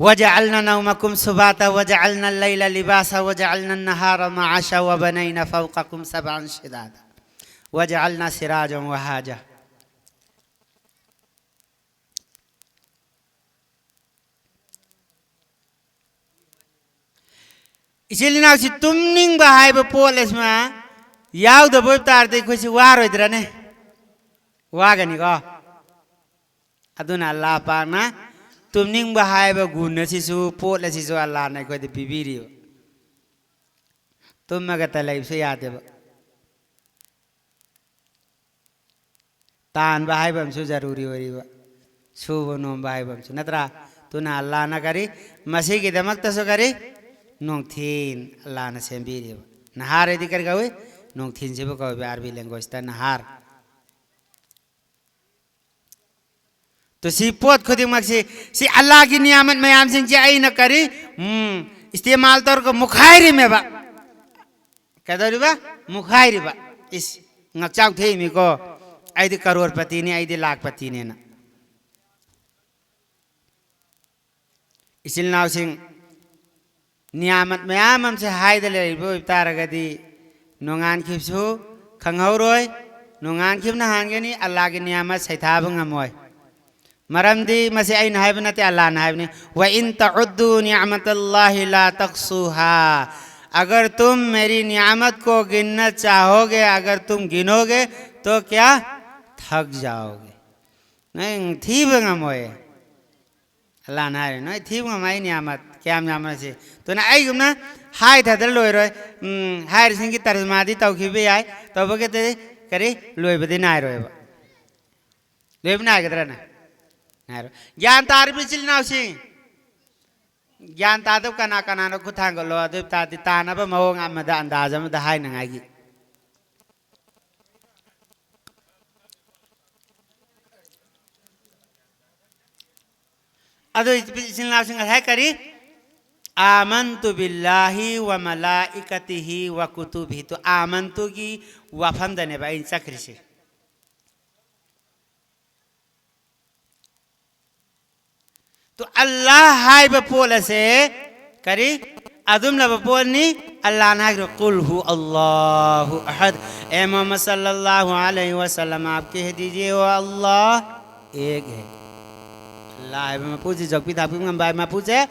वजअलना नौमकुम सुबाता वजअलना अल-लैला लिबासा वजअलना अन-नहारा मआशा वबनैना फौक़कुम सबअन शिदादा वजअलना सिराजन वहाजा इसलिए ना सी तुम निंग बहाय बपोलेस में याव दबोय तार दे कोई सी वार होइद्रा ने वागनी को अदुना अल्लाह पाक ना तुम निंग बहाय बगुन सिसु पोल सिसु अल्लाह ने कोई दे बिबिरी तुम मगर तलाइब से याद है तान बहाय बमसु जरूरी हो रही बा शुभ नोम बहाय बमसु नत्रा तू ना अल्लाह ना करी मसीह की दमक तसो करी नोंग थीन अल्लाह ने सेंबीरी नहार यदि कर गए नोंग थीन से वो कहो बिहार भी लैंग्वेज ता नहार तो सी पोत खुदी मक्सी सी अल्लाह की नियामत में आम सिंह जाई न करी इस्तेमाल तौर को मुखायरी में बा कहता रिबा मुखायरी बा इस ngakchau thei mi ko aidi crorepati ni aidi lakpati ne na isil naw sing niamat mayam se haidale bo taragadi nongan khipsu khanghoroi नुंगान खिबना हानगेनी अल्लाह की नियामत सैथाब ngамोय मरमदी मसे आई नाइब नते अल्लाह नाइब ने व इन तउद्दू नियामतल्लाहि ला तक्सुहा अगर तुम मेरी नियामत को गिनना चाहोगे अगर तुम गिनोगे तो क्या थक जाओगे नहीं थी ngамोय अल्लाह नाइब नहीं थी ngамाई नियामत क्या नियामत से तो ना आई गुमना हाय था लोय रोय हाय सिंगी तर्जमा दी तौखिबे आय तब के ते करे लोय बदे नाय रोय लोय बना के तरना ज्ञान तार बिचिल नावसी ज्ञान तादब कना कना न खुथांग लो अदब ताति तानब मवंग अमदा अंदाज अमदा हाय नंगागी अदो बिचिल नावसी है करी आमन्तु बिल्लाहि व मलाइकतिहि व कुतुबिहि तो आमन्तु की वफम दने बा इन चक्र से तो अल्लाह हाय बपोल से करी अदुम लब बोल नी अल्लाह ना कुल हु अल्लाहु अहद ए मोहम्मद सल्लल्लाहु अलैहि वसल्लम आप कह दीजिए वो अल्लाह एक है अल्लाह में पूछे जब पिता पिंगम भाई में पूछे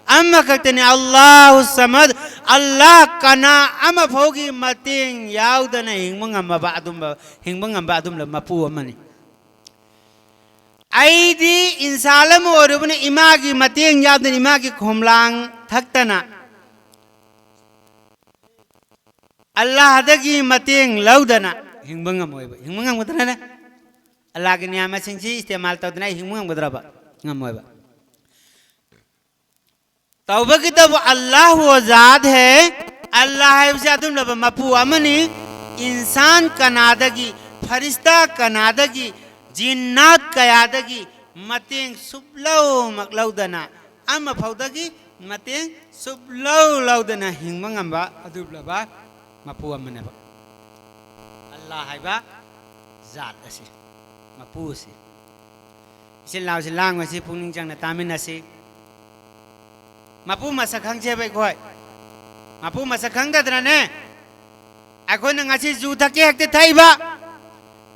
अम्मा कहते ने अल्लाह समद अल्लाह कना अम फोगी मतिंग याउद न हिंगमंगम बादुम ल मपू अमनी आईदी इंसालम और उबने इमा की मतिंग याउद इमा की खोमलांग थकतना अल्लाह दगी मतिंग लौदना हिंगमंगम होइबा हिंगमंगम गदना ने अल्लाह की नियामत सिंची इस्तेमाल तौदना हिंगमंगम गदराबा ngam होइबा तौबा की तब अल्लाह वो जात है अल्लाह है उसे तुम लब मपू अमनी इंसान कनादगी फरिश्ता कनादगी जिन्नात कयादगी मतेंग सुबलो मकलौदना अम फौदगी मतेंग सुबलो लौदना हिंगमंगम्बा अदुबलबा मपू अमनेबा अल्लाह है बा जात असे मपू से इसे लाव से लांग से पुनिंग जंग न तामिन से मपू मसखंग जे बै खोय मपू मसखंग दद्रने अखोय न ngasi जू थके हकते थाइबा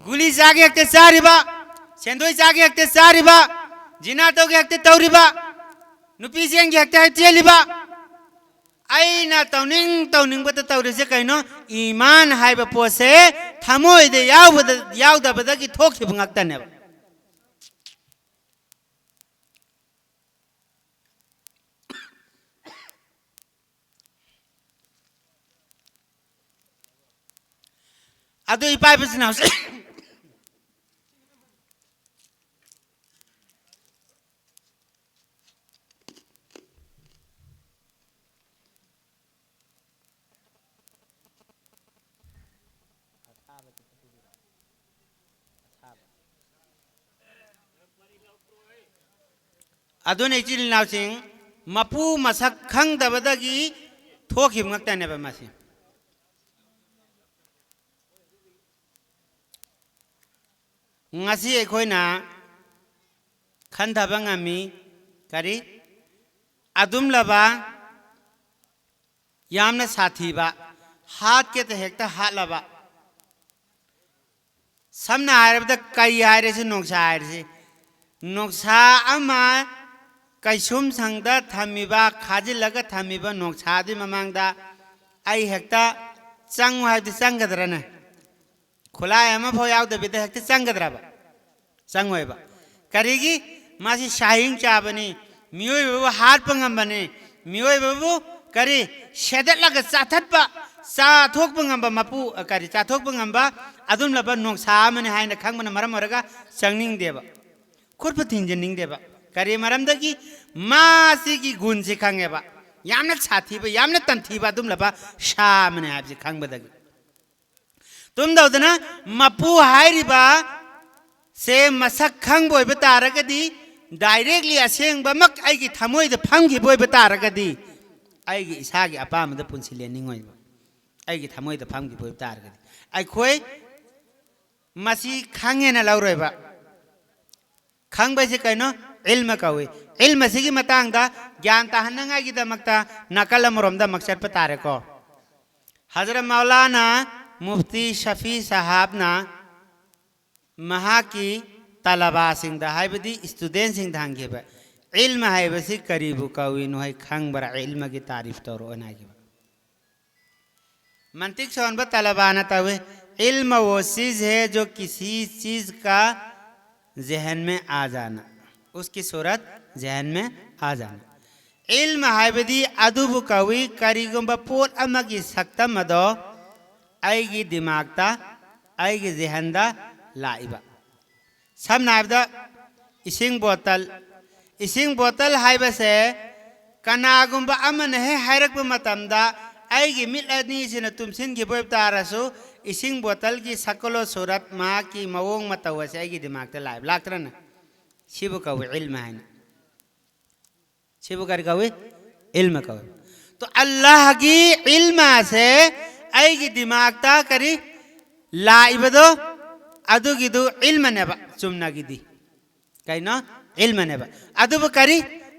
गुली जागे हकते सारिबा सेंदोय जागे हकते सारिबा जिना तोगे हकते तौरिबा नुपी जेंगे हकते हतेलिबा आइना तौनिंग बत तौरे से कहिनो ईमान हाइबा पोसे थमोय दे यावदा बदगी थोखि भंगक्तने अदो इपाय बसना उसे अदो ने चिल नाव सिंह मपू मसक खंग दबदगी थोखिम ngakta ne ba masi ngasi ekhoi na khandaba ngami kari adum laba yamna sathi ba हाथ के तो हेक्ता हाथ लबा समना आयर बता कई आयर से नोक्सा अमा कैसुम संगदा थमीबा खाजी लगा थमीबा नोक्सा दी ममांगदा आई हेक्ता चंग हाय दी चंगदरना खुला एमा फो याव दबे हेक्ता चंगदराबा चंग होयबा करेगी मासी शाहिंग चाबनी मियोय बाबू हाथ पंगम बने मियोय बाबू करी शेदत लगा चाथतबा चाथोक पंगम मपू करी चाथोक पंगम अदुम लब नोक्सा मने हायना खंगमना मरम मरगा चंगनिंग देबा खुरप थिंजनिंग देबा करी मरम दगी मासी की गुण से खंगेबा यामना छाथीबा यामना तंथीबा अदुम लब शा मने हाबजे खंगबदगी तुम दौदना मपू हायरिबा से मसक खंग बोयबा तारगदी डायरेक्टली असेंबा मक आइगी थमोयद फंगी बोयबा तारगदी आइगी इसागी अपामद पुनसिलेनिंगोयबा आइगी थमोयद फंगी बोयबा तारगदी आइखोय मसी खंगेना लौरोयबा खंगबसे कइनो इल्म कवे इल्म सिगी मतंगदा ज्ञान ताहनंगागी दमकता नकल अमरोमदा मकसद प तारेको हजरत मौलाना मुफ्ती शफी साहब ना महाकी तलबा सिंह दा हाइबदी स्टूडेंट सिंह धांगेबा इल्म हाइबसी करीबु कवी नुहाई खंगबरा इल्म की तारीफ तौर ओनागेबा मंतिक सोनबा तलबा न तवे इल्म वो चीज है जो किसी चीज का जहन में आ जाना उसकी सूरत जहन में आ जाना इल्म हाइबदी अदुबु कवी करीगुंबा पोट अमगी सक्ता मदो आएगी दिमागता आएगी जहनदा लाइबा सब नाइबदा इसिंग बोतल हाइबसे कनागुंबा अमन है हायरक मतमदा आएगी मिलनी सिन तुमसिन की बोब तारसु इसिंग बोतल की सकलो सूरत माँ की मवोंग मतवसे आएगी दिमागता लाइब लात्रन शिबु कवी इल्म है शिबु कर कवी इल्म कवी तो अल्लाह की इल्म से आएगी दिमागता करी लाइबदो अदुगिदु इल्म नेबा चुमना गिदी कहीं ना इल्म नेबा अदुब करी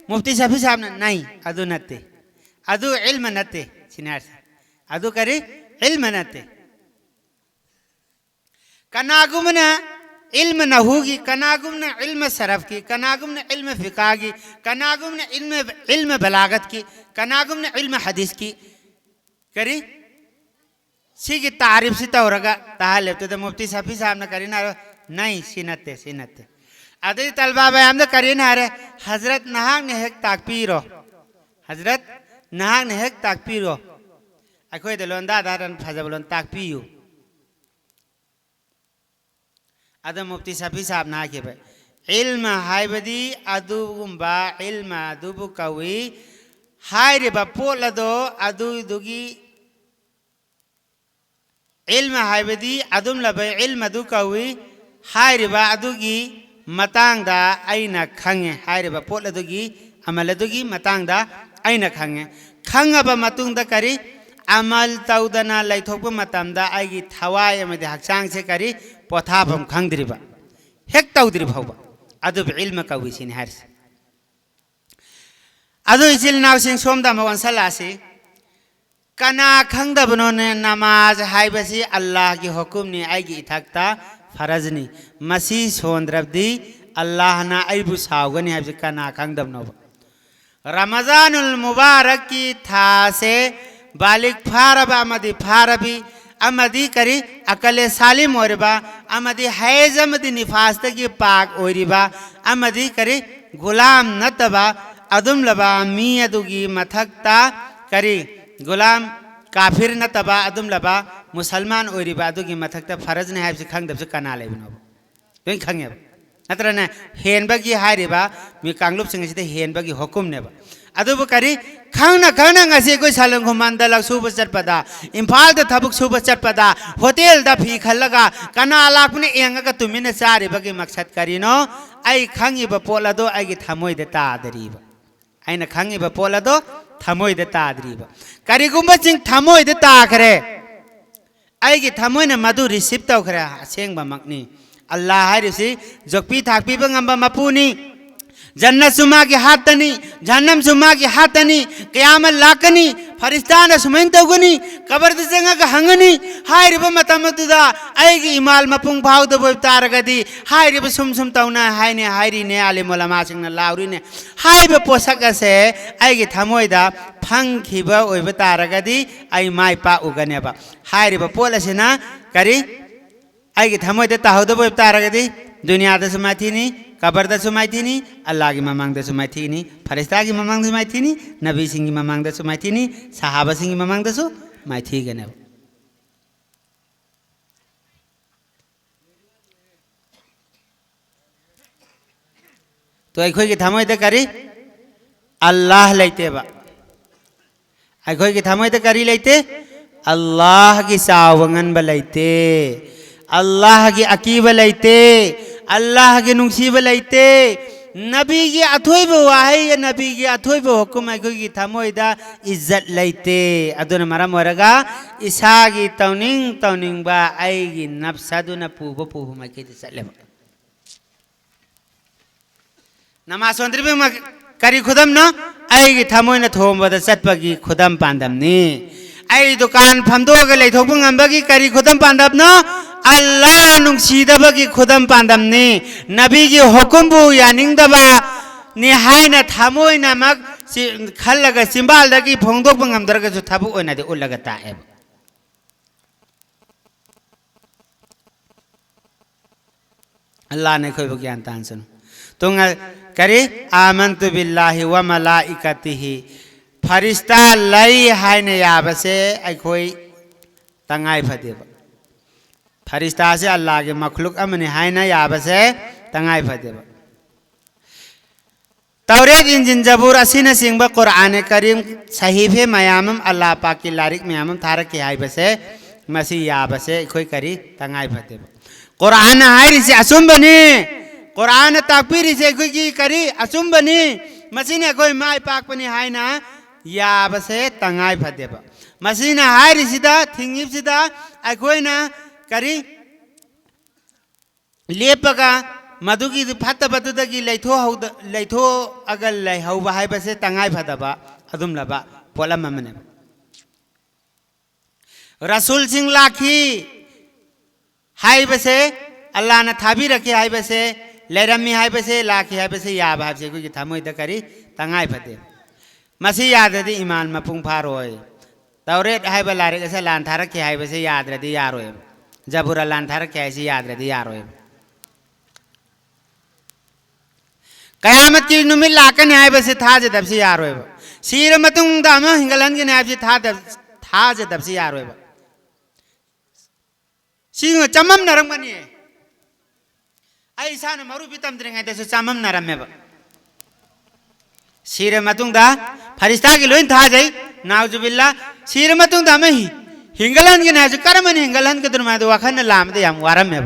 मुफ्ती शफी साहब ने नहीं अदु नते अदु इल्म नते सिनार अदु करी इल्म नते कनागुम ने इल्म न होगी कनागुम ने इल्म सरफ की कनागुम ने इल्म फिका की कनागुम ने इल्म बलागत की कनागुम ने इल्म हदीस की करी सीगी तारीफ सी तौरगा ताले तो मुफ्ती शफी साहब ने करी ना नहीं सिनते अदे तलबा बयाम ने करी ना रे हजरत नहाग ने हेक ताकपीरो हजरत नहाग ने हेक ताकपीरो अखोई दलों दादारन फजबलों ताकपीयू अदे मुफ्ती शफी साहब ना के भाई इल्म हाइबदी अदुबुंबा इल्म अदुबु कवी हाइरे बपोलदो अदुगी इल्म हाइबदी अदुम लबे इल्म अदु कवी हाइरिबा अदुगी मतांगदा आइना खंगे हाइरिबा पोल अदुगी अमल अदुगी मतांगदा आइना खंगे खंगबा मतुंगदा करी अमल तौदना लैथोकबा मतमदा आइगी थवाय अमदि हक्सांग से करी पोथाफम खंगद्रिबा हेक तौद्रि भौबा अदुब इल्म कवी सिन हर्स अदु इसिल नावसिंग सोमदा मवन सलासी कना खंगदबनो ने नमाज हाइबसी अल्लाह की हुकुम ने आएगी इथकता फरजनी मसी सोंद्रबदी अल्लाह ना आइबु सावगनी हाइबसी कना खंगदबनो रमजानुल मुबारक की था से बालिक फारबा अमदी फारबी अमदी करी अकले सालिम ओरिबा अमदी हैज अमदी निफास्त की पाक ओरिबा अमदी करी गुलाम नतबा अदुम लबा मी अदुगी मथकता करी गुलाम काफिर न तबा अदुम लबा मुसलमान ओरिबा अदुगी मथकता फरज ने हाइबसे खंगदबसे कना लेबिनो बें खंगे नत्र ने हेनबगी हारिबा मी कांगलुप सिंगसिते हेनबगी हुकुम नेबा अदुबु करी खंगना ngasi कोई सालंग हुमानदला सुब चटपदा इम्फाल द थबुक सुब चटपदा होटल द फी खल्लगा कना लाकने एंगगा तुमिने चारिबगी मकसद करिनो आई खंगिबा पोलदो आइगी थमोइदे तादरीबा आइना खंगिबा पोलदो थमोइदे तादरीबा करिगुम्बा चिंग थमोइदे ताखरे आइगी थमोइने मधु रिसीव तौखरे असेंगबा मकनी अल्लाह हारिसी जोकपी थाकपी बंगंबा मपुनी जन्नत सुमा की हाथनी जहन्नम सुमा की हाथनी क़यामत लाकनी फरिस्तान सुमैन तौगनी कबर दसेंगा का हंगनी हाय रिब मतमतुदा आइगी इमाल मपुंग भाव दबो तारगदी हाय रिब सुम तौना हाय ने हायरी ने आले मोलामा सिंगना लाउरी ने हाय बे पोसक से आइगी थमोइदा फंखिबा ओइब तारगदी आई माय पा उगनेबा हाय रिब पोलसिना करी आइगी थमोइदा ताहदबो तारगदी दुनिया द समाथिनी कबर द सुमाइथिनी अल्लाह की ममांग द सुमाइथिनी फरिश्ता की ममांग सुमाइथिनी नबी सिंह की ममांग द सुमाइथिनी सहाबा सिंह की ममांग द सुमाइथी गने तो अखोई की थमोय द करी अल्लाह लेते बा अखोई की थमोय द करी लेते अल्लाह की सावंगन बलैते अल्लाह की अकीब लैते अल्लाह के नुसीब लैते नबी की अथोइब वाहे या नबी की अथोइब हुकुम की थमोइदा इज्जत लैते अदुन मरम वरगा ईसा की तौनिंग बा आएगी नफ्सदुन पूबो मके चले नमाज वंद्री में करी खुदम न आएगी थमोइना थोमबद चटपगी खुदम पांदम नी आई दुकान फमदोग लेथोब ngambagi करी खुदम पांदब न अल्लाह नुंसीदबगी खुदम पांदमनी नबी की हुकुमबु यानिंगदबा नि हायना थामोयना मग खल्लगा सिंबालदगी फोंदोकबा ngamदरगसु थाबु ओयनादि उल्लगा ताएब अल्लाह ने कोई ज्ञान तांसन तुंग करे आमंतु बिल्लाहि व मलाइकतिहि फरिश्ता लई हायने याबसे अखोई तंगाई फदेब फरिश्ता से अल्लाह के मखलूक अमने हायना याबसे तंगाई फदेब तौरेत इंजिन जबूर असीन सिंह कुरान करीम सहीफे मयामम अल्लाह पाक की लारिक मयामम थारक के हायबसे मसी याबसे अखोई करी तंगाई फदेब कुरान हायरी से असुम बनी कुरान ताकपीरी से अखोई की करी असुम बनी मसीने अखोई माय पाक पनी हायना याबसे तंगाई फदेब मसीना हायरी सिदा थिंगिब सिदा अखोइना करी लेपगा मधुकी फतबदुदगी लैथो अगल लैहौबा हायबसे तंगाई फदबा अदुम लबा पोलम अमने रसूल सिंह लाखी हायबसे अल्लाह ने थाबी रखे हायबसे लेरमी हायबसे लाखी हायबसे याब हायबसे कोई थमोइद करी तंगाई फदे मसी याददी ईमान मपुंग फारोय तौरेत हायबा लारिक असे लान थारक के हायबसे यादरदी यारोय जबूरा लान थारक के हायसे यादरदी यारोय कयामत की नुमित लाकन हायबसे थाज दबसे यारोय सीर मतुंग दाम हिंगलन के हायबसे थाज दबसे यारोय सिंह चमम नरम बनी ऐसा न मरु बितम द्रिंगे दसे चमम नरम में सीर मतुंग दा फरिश्ता की लोइन था जाई नाउजुबिल्ला सीर मतुंग दा में हिंगलन के नाज करमन हिंगलन के दुरमा दो वखन लाम दे हम वारम में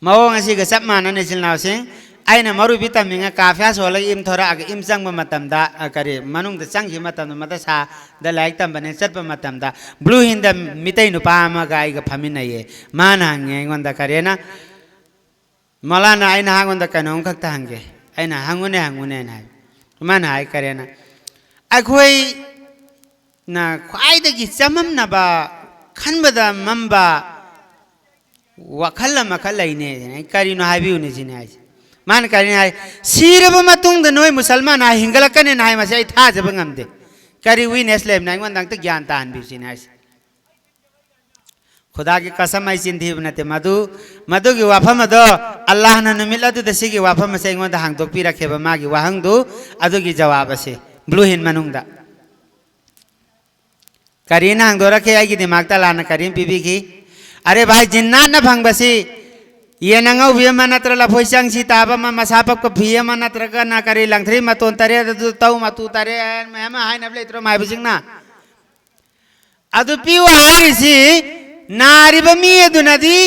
मवोंग असी के सब माना ने सिलनाव सिंह आइना मरु बितम मिंगा काफिया सोलग इम थोरा अग इम संग मतम दा करे मनुंग द संग हि मतम मत सा द लाइक तम बने सत मतम दा ब्लू हिंद मितै नुपा मा गाय ग फमिनये मान हंगे गोंदा करे ना मलाना आइना हांगोंदा कनों खक्ता हंगे आइना हांगुने ना मान हाय करे ना अखोई ना ख्वाइदगी चमम ना बा खनबदा मम्बा वखल मखल लैने करिनो हाबिउने जिने आइ मान करी हाय सीरब मतुंग द नोय मुसलमान हाय हिंगलकने नाय मसे था जब ngamde करी वी नेस्लेम नाय वन दंग त ज्ञान तान बि सिने आइ खुदा की कसम आई सिंधी बनते मधु की वाफम दो अल्लाह न मिल अदु दसी की वाफम से इंगों द हांग पी रखे बा मागी वाहंग दो अदु की जवाब से ब्लू हिन मनुंग दा करीना हांग दो रखे आई की दिमाग ता लाना करीम बीबी की अरे भाई जिन्ना न भंग बसी ये नंगौ भी मनत्र लफोइसंग सी ताबा म मसापक को भी मनत्र का ना करी लंगथरी मतों तरे तौ मतु तरे मैं हाय नबले इत्रो माय बिजिंग ना अदु पिउ हारिसी नारिब मी दुनदी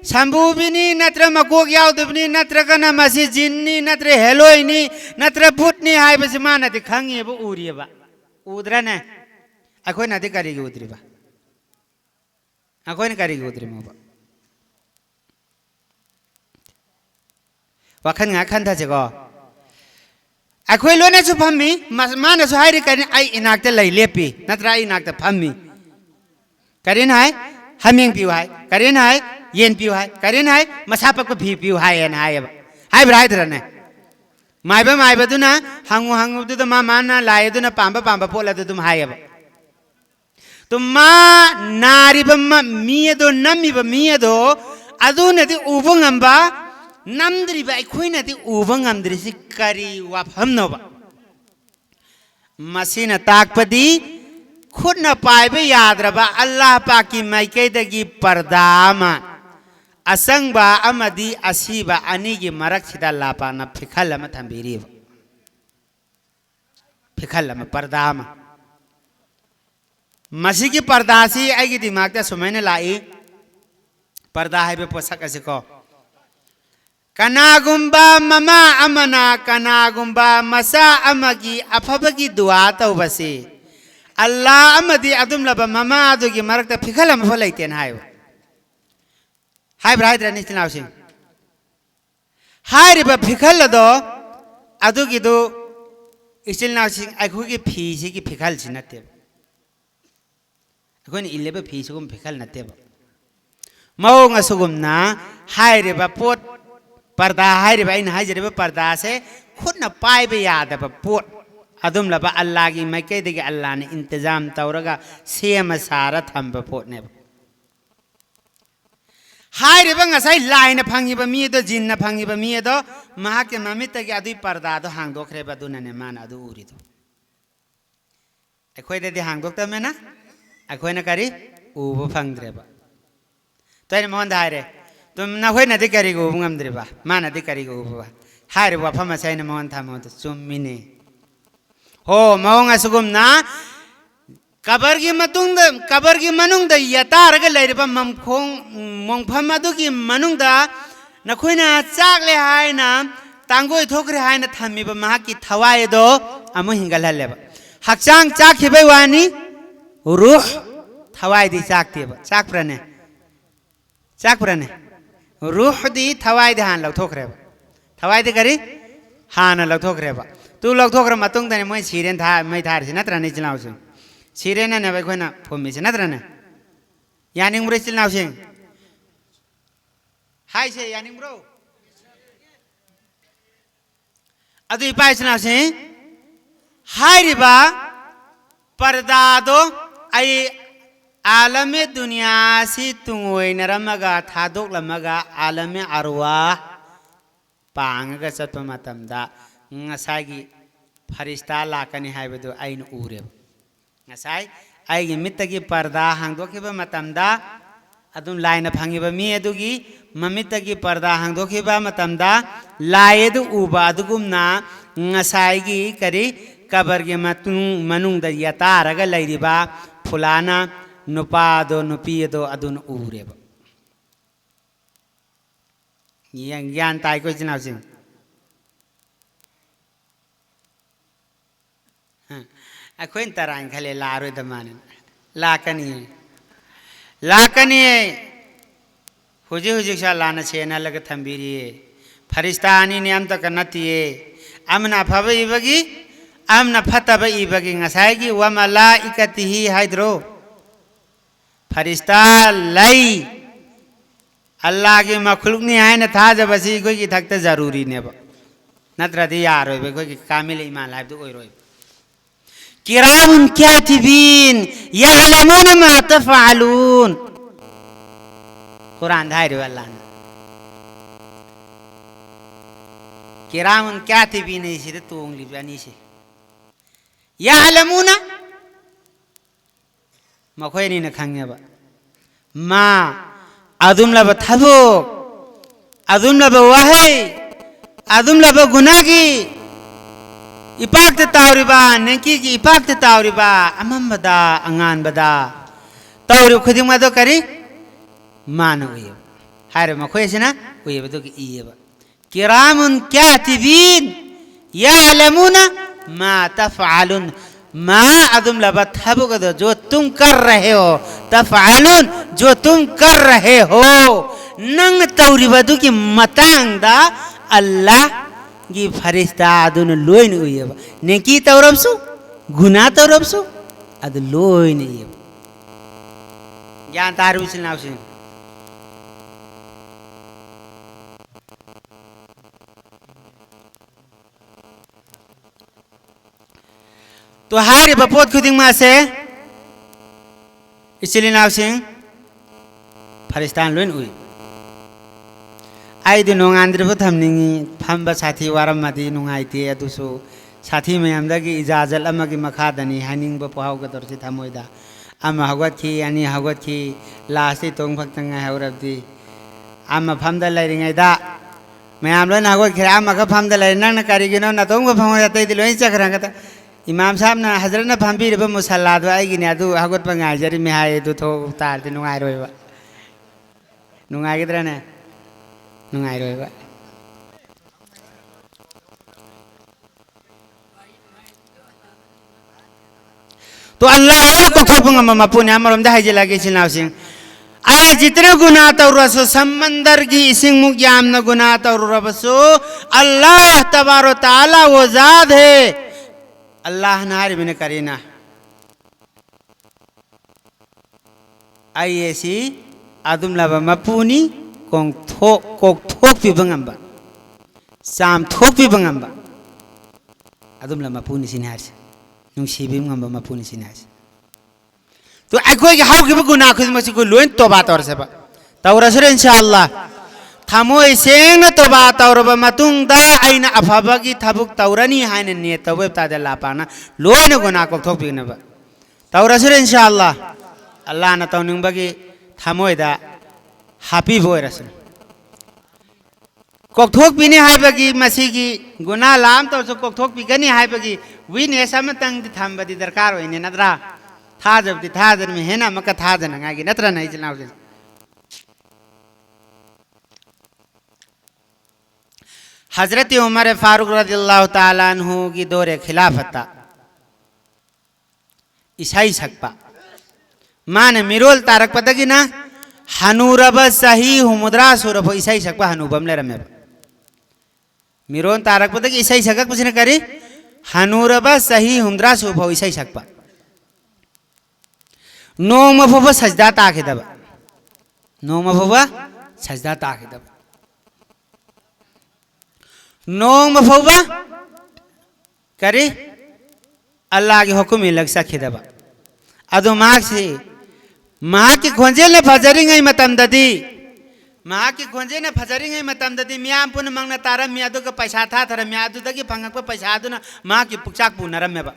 संभूबिनी नत्र मकोक याउदबनी नत्र कना मसी जिन्नी नत्र हेलोइनी नत्र भूतनी हाय बस मानति खंगिबो उरियबा उद्रने अखोय नदी करिगे उद्रिबा अखोय न करिगे उद्रिमोबा वखन nga khan tha chego akhoi lo na su phammi ma na su hai ri kan ai inak ta lai lepi natra inak ta phammi karin hai haming piu hai karin hai yen piu hai karin hai masapa ko phi piu hai en hai hai brai drane mai ba du na hangu du ma na lai du na pamba pola du hai ba tum ma nari ba mi do nami ba mi do adu na di ubung amba नमद्री बाई कोई नदी उबंग नमद्री सी करी वाफम nova machine ताकपदी खुद न पाइबे याद रबा अल्लाह पाकी माइके दगी पर्दामा असंगबा अमदी असीबा अनि की मरक सिदा लापा न फिखल म थंबीरी फिखल म पर्दामा मसी की पर्दासी आगी दिमाग ता सुमैने लाई पर्दा है बे पोसक असे को कनागुम्बा ममा अमना कनागुम्बा मसा अमगी अफबगी दुआ तौबसे अल्लाह अमदी अदुम लब ममा अदुगी मरकता फिखल अम फलैतेन हाय हाय ब्राइड रनि तिनावसिं हाय रिबा फिखल दो अदुगी दो इसिल नावसिं अखुगी फीसी की फिखल सिनते अखोन इलेबे फीसुगुम फिखल नते मौंग असुगुमना हाइरिबा पोट पर्दा हाइरिबा इन हाइजरिबा पर्दा से खुदना पाइबा यादबा पोट अदुम लबा अल्लाह की माइकैदगी अल्लाह ने इंतजाम तौरगा सेम सारा थंबा पोटने हाइरिबा ngasai लाइन फंगिबा मी दो जिन्न फंगिबा मी दो महाके ममितगी अदुई पर्दा दो हांगदोखरेबा दुनने मान अदु उरिदो अखोइदे हांगदोक्तमेना अखोइना करी उबो फंगद्रेबा तोयने मोहन हाइरे तुम नखोइनादि करिगो उबंगमद्रेबा मानादि करिगो उबा हाइरे वाफम असैना मोहन थामो तो चुम्मिने हो मौंग असुगुमना कबर की मनुंग यतारग लेरिबा ममखों मोंगफम अदुगी मनुंग नखोइना चाकले हाइना तांगोय थोकरे हाइना थमिबा महाकी थवाय दो अमु हिंगलहलेबा हक्चांग चाखिबै वानी रूह थवाय दी चाकतेबा चाकप्रने रूह दी थवाय दी हान लौथोखरेबा थवाय दी करी हान लौथोखरेबा तू लौथोखर मतुंग दने मोय सिरेन था मै थारसि नत्रने चिलाउसु सिरेन ने बाय खोना फोमिसि नत्रने यानिंग ब्रे चिलाउसि हाय से यानिंग ब्रो अदु इपाय चिलाउसि हाइरिबा पर्दा दो आई आलमे दुनिया सी तुंगोय नरमगा थादोक लमगा आलमे अरवा पांगगा चतप मतमदा ngasai farista lakani haibadu ain ure ngasai aigi mittagi parda hangdokhiba matamda adun laina phangiba mi adugi mamitagi parda hangdokhiba matamda laedu uba adugumna ngasai gi kari kabar gi manung da yataraga lairiba fulana nupa do nupi do adun ure yang yan tai ko chinawsing अखोइन Tarain खले लारो दमाने लाकनी हुजी सा लाना छेना लग थंबीरी फरिस्तानी नियम तक नतिये अमना फब इबगी अमना फतब इबगी ngसाइगी व मलाइकतिही हाइद्रो फरिस्ता लाई अल्लाह की मखलूक नि आइन था जबसी कोई की थकते जरूरी ने नत्रदि यार होइबे कोई की कामिल ईमान लाइब दो ओइ रोइ किराम कातिबीन यअलमून मा तफअलून कुरान धाइरे अल्लाह ने किराम कातिबीन इसे तोंग लिबानी से यअलमून मखोयनी न खंगेबा मा अदुम लब थबो अदुम लब वहै अदुम लब गुनागी इपाक्ते तावरिबा नेकी की इपाक्ते तावरिबा अममबदा अंगानबदा तावरि खुदिमदो करी मान उय हारे मखोयसिना उयबदो की इयबा किरामुन कातिबीन यअलमून मा तफअलून मा अदुम लबा थबगदो जो तुम कर रहे हो तफअलून जो तुम कर रहे हो नंग तावरिबदो की मतांगदा अल्लाह गी फरिस्ता अदुन लोइन उयबा नेकी तौरबसु गुना तौरबसु अद लोइन उयबा ज्ञान तारु सिनाउसिन तो हारे बपोत खुदिंग मा से इसलिए नाउसिन फरिस्तान लोइन उय आई दिनों आंध्र थमनिंगी फंबा साथी वारमदी नुंगाइते अदुसु साथी मयामदगी इजाजत अमगी मखादनी हानिंग बपोहाव गदरसि थमोइदा अमा हगवथि अनि हगवथि लासि तोंग फक्तंगा हवरबदी अमा फमदा लैरिङैदा मयाम लोन हगवथ खिरा अमा ख फमदा लै नंग करिगिनो न तोंग बफंग यतै दिलो इ चखरंगता इमाम साहब ना हजरत ना फंबीरबा मुसल्लादो आइगिने अदु हगवथ पंगाइजरि मेहाय दु थो तारदि नुंगाइरोइबा नुंगाइगिद्रने नुंगाइरोइबा तो अल्लाह को थोपंगा मपुने अमरम दा हाइजे लागे सिनावसिंग आए जितने गुनाह तौरसो समंदर की इसिंग मुग्याम न गुनाह तौरबसो अल्लाह तबारो ताला वो जात है अल्लाह नारी बिन करीना आई ऐसी अदुम लबा मपुनी कोक पिबंगंबा साम थोक पिबंगंबा अदुम ला मपुनी सिनहार नुसीबिंगंबा मपुनी सिनहार तो अखोय के हाउ के गुना खुद मसी को लोइन तोबा तौर से बा तौरसर इंशाअल्लाह थामोय सेंग तोबा तौरबा मतुंगदा आइना अफाबा की थबुक तौरनी हाइन ने तवे तादे लापाना लोइन गुना को थोक पिनबा तौरसर इंशाअल्लाह अल्लाह ना तौनिंगबा की थामोय दा हैप्पी बोय रसन कोकथोक पिने हाइबगी मसीगी गुना लाम तो सो कोकथोक पिगनी हाइबगी विन ऐसा में तंग थामबदी दरकार होइने नद्रा था जब दी था जन में है ना मका था जन गागी नत्रा नहीं चलाओ जन हजरत उमर फारूक रज़ियल्लाहु ताला अन्हु की दौरे खिलाफता ईसाई सकपा माने मिरोल तारक पतगी ना हनूरब सही हुमुद्रा सुरभ ईसाई सकपा हनुबम ले रमे मिरोन तारक पतगी ईसाई सकक पुछने करी हनूरब सही हुमुद्रा सुरभ ईसाई सकपा नोम फुबा सजदा ताके दबा नोम फुबा सजदा ताके दबा नोम फुबा करी अल्लाह के हुक्म लग सके दबा अदो माक से माँ की खोजे ने फजरी गई मतम ददी माँ की खोजे ने फजरी गई मतम ददी मियाँ पुन मंगना तारा मियाँ दो का पैसा था थारा मियाँ दो दगी फंगक पर पैसा दो ना माँ की पुचाक पुनरम में बा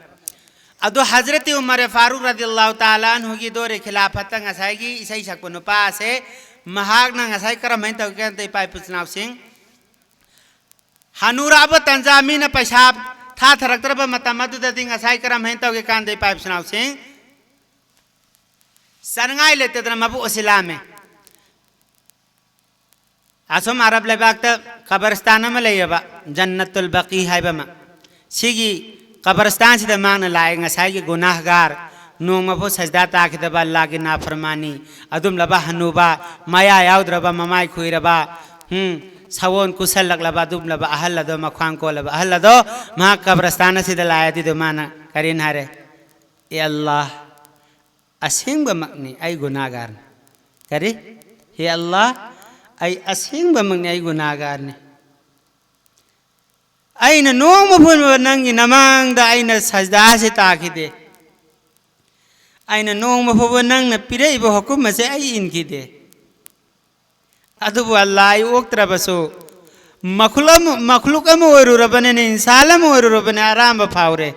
अदो हजरत उमर फारूक रज़ियल्लाहु ताला अन्हु की दौरे खिलाफत ngसाई ईसाई सकपनो पासे महाग ना ngसाई करम हैं तो क्या ते पाई पुछनाव सिंह हनुराब तंजामी न पैसा था थरकतर ब मतमद ददी ngसाई करम हैं तो के कान ते पाई पुछनाव सिंह सरंगाई लेते तर मबु उसिला में आसम अरब लेबाक त कब्रिस्तान में ले यबा जन्नतुल बकी है बमा सिगी कब्रिस्तान से मांगने लाए ngसाई के गुनाहगार नोंगमफो सजदा ताके दबा अल्लाह की नाफरमानी अदुम लबा हनुबा माया याउद रबा ममाई खुई रबा सवोन कुशल लबा दुम लबा अहल लदो मखान को लबा अहल लदो मा कब्रिस्तान से लाया दी दो माना करीन हारे ए अल्लाह असिंग बमकनी आई गुनाहगार करे हे अल्लाह आई असिंग बमकनी आई गुनाहगार ने आइना नोंग मफुन नंगी नमांग दा आइना सजदा से ताकि दे आइना नोंग मफुन नंग न पिरे इबो हुकुम से आई इनकी दे अदुबु अल्लाह आई ओक्तरा बसो मखलुकम ओरु रबने ने इंसालम ओरु रबने आराम बफावरे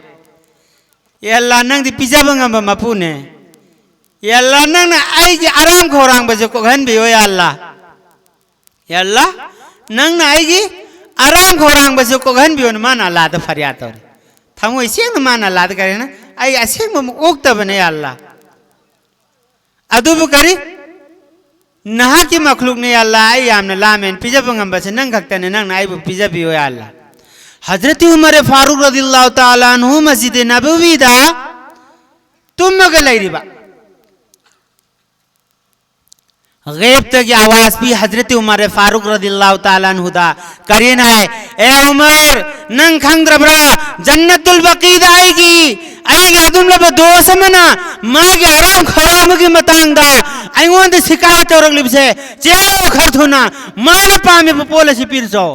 ये अल्लाह नंग दी पिजा बंगम मपुने ये अल्लाह नंग न आई की आराम खोरांग बजो को घन भी हो या अल्लाह नंग न आई की आराम खोरांग बजो को घन भी हो न माना लाद फरियाद और थमो इसी न माना लाद करे ना आई ऐसे में ओक्ता बने या अल्लाह अदुबु करी नहा की मखलूक ने अल्लाह आई आमने लामेन पिजा बंगम बसे नंग खक्ता ने नंग आई पिजा भी हो या अल्लाह हजरत उमर फारूक रज़ियल्लाहु ताला अन्हु मस्जिद नबवी दा तुम मगे लाई रिबा गैब तक आवाज भी हजरत उमर फारूक रज़ियल्लाहु ताला अन्हु दा करीन है ए उमर नंग खंग्रबरा जन्नतुल बकीद आएगी अदुम लब दोस मना माँ के आराम खराम की मतंगा आइगों दे शिकायत और लिप से चेलो खरथुना मान पामे पोले से पिरसो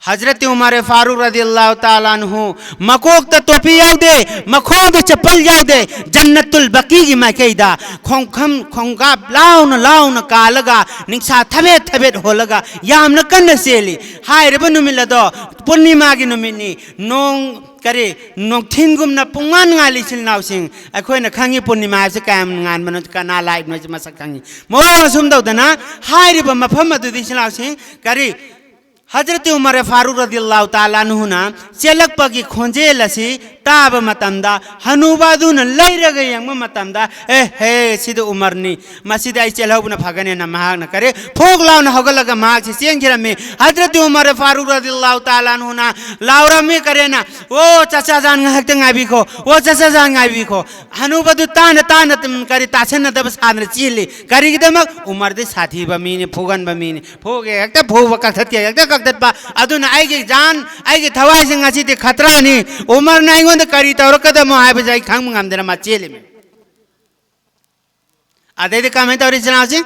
हजरत उमर फारूक रज़ियल्लाहु ताला अन्हु मकोक त टोपी याव दे मखों दे चप्पल याव दे जन्नतुल बकी की मकेदा खोंगा लाउन कालगा निक्सा थबे हो लगा याम न कन्न सेली हाय रे बनु मिलदो पूर्णिमा की नुमिनी नोंग करे नोंथिंगुम न पुंगान गाली सिलनाव सिंह अखोय न खंगी पूर्णिमा से कायम गान मन कना लाइव न मसक खंगी मोरो सुमदौ दना हाय रे मफम मदु दिसनाव सिंह करे हजरत उमर फारूक रज़ियल्लाहु ताला अन्हु ना चेलक पगी खोंजे लसी ताब मतंदा हनुबादु न लैरग यंग मतंदा ए हे सिद उमरनी मस्जिद आई चेलहु न फगने न महाग न करे फोग लाव न हगलग माग से सेंग जरा में हजरत उमर फारूक रज़ियल्लाहु ताला अन्हु ना लावरा में करे ना ओ चाचा जान हक गाबी को ओ चाचा जान गाबी को हनुबादु तान करे तासन न दब सान चिली करी दमक उमर दे साथी बमीने फोगन बमीने फोगे एकता फोग कथत एकता कक्तपा अदुना आइगे जान आइगे थवाई सिंग असी ते खतरा नि उमर नाइगों दे करी तौर कदम आए बजाई खांग मंगाम देना मचेले में अदे कमें तौरी चनासी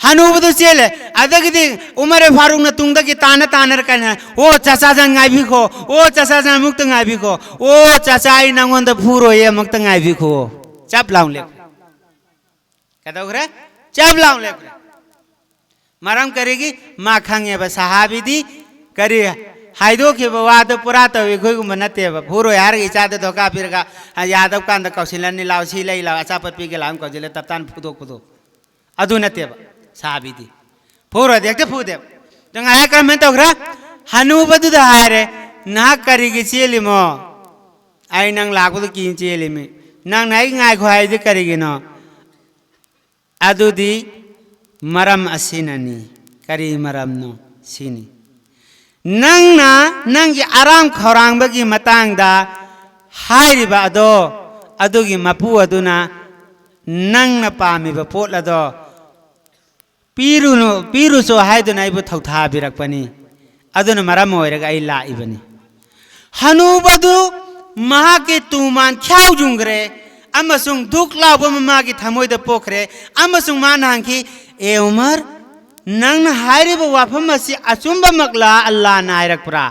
हनुबदु चेले अदगदी उमर फारूक न तुंगदगी ताना तानर कने ओ चाचा जन गायबिखो ओ चाचा जन मुक्त गायबिखो ओ चाचा आई नंगोंद फुरो ये मुक्त गायबिखो चप लाउले कदोगरे चप लाउले मरम करेगी मा खंगे ब सहाबीदी करी हाइदो के वाद पुरा तवे खोइ गुम नते ब फुरो यार गी चादे धोका फिरगा यादव कांद कौशिलन नि लाउसी लै ला अचापत पी के लाम कौजिले ततान फुदो फुदो अदु नते ब साबिदी फुरो देखते फुदे जंग आया कर में तो ग्रा हनु बदु द हारे ना करेगी चेली मो आई नंग लागु तो की चेली में नंग नाई गाय खोय दे करेगी न अदु दी मरम असिननी करी मरम नो सिनी नंग आराम खौरांग बगी मतंग दा हाइरिबा अदो अदुगी मपु अदुना नंग न पामी ब पोट अदो पीरु सो हाइदुना इबु थौथा बिरकपनी अदुना मरम ओइरगा आई लाइबनी हनुबदु महा के तुमान ख्याउ जुंगरे अमसुंग दुख लाब ममा की थमोइद पोखरे अमसुंग मानहांखी ए उमर नंग हाइरिब वाफम असी अचुंब मकला अल्लाह नायरकपुरा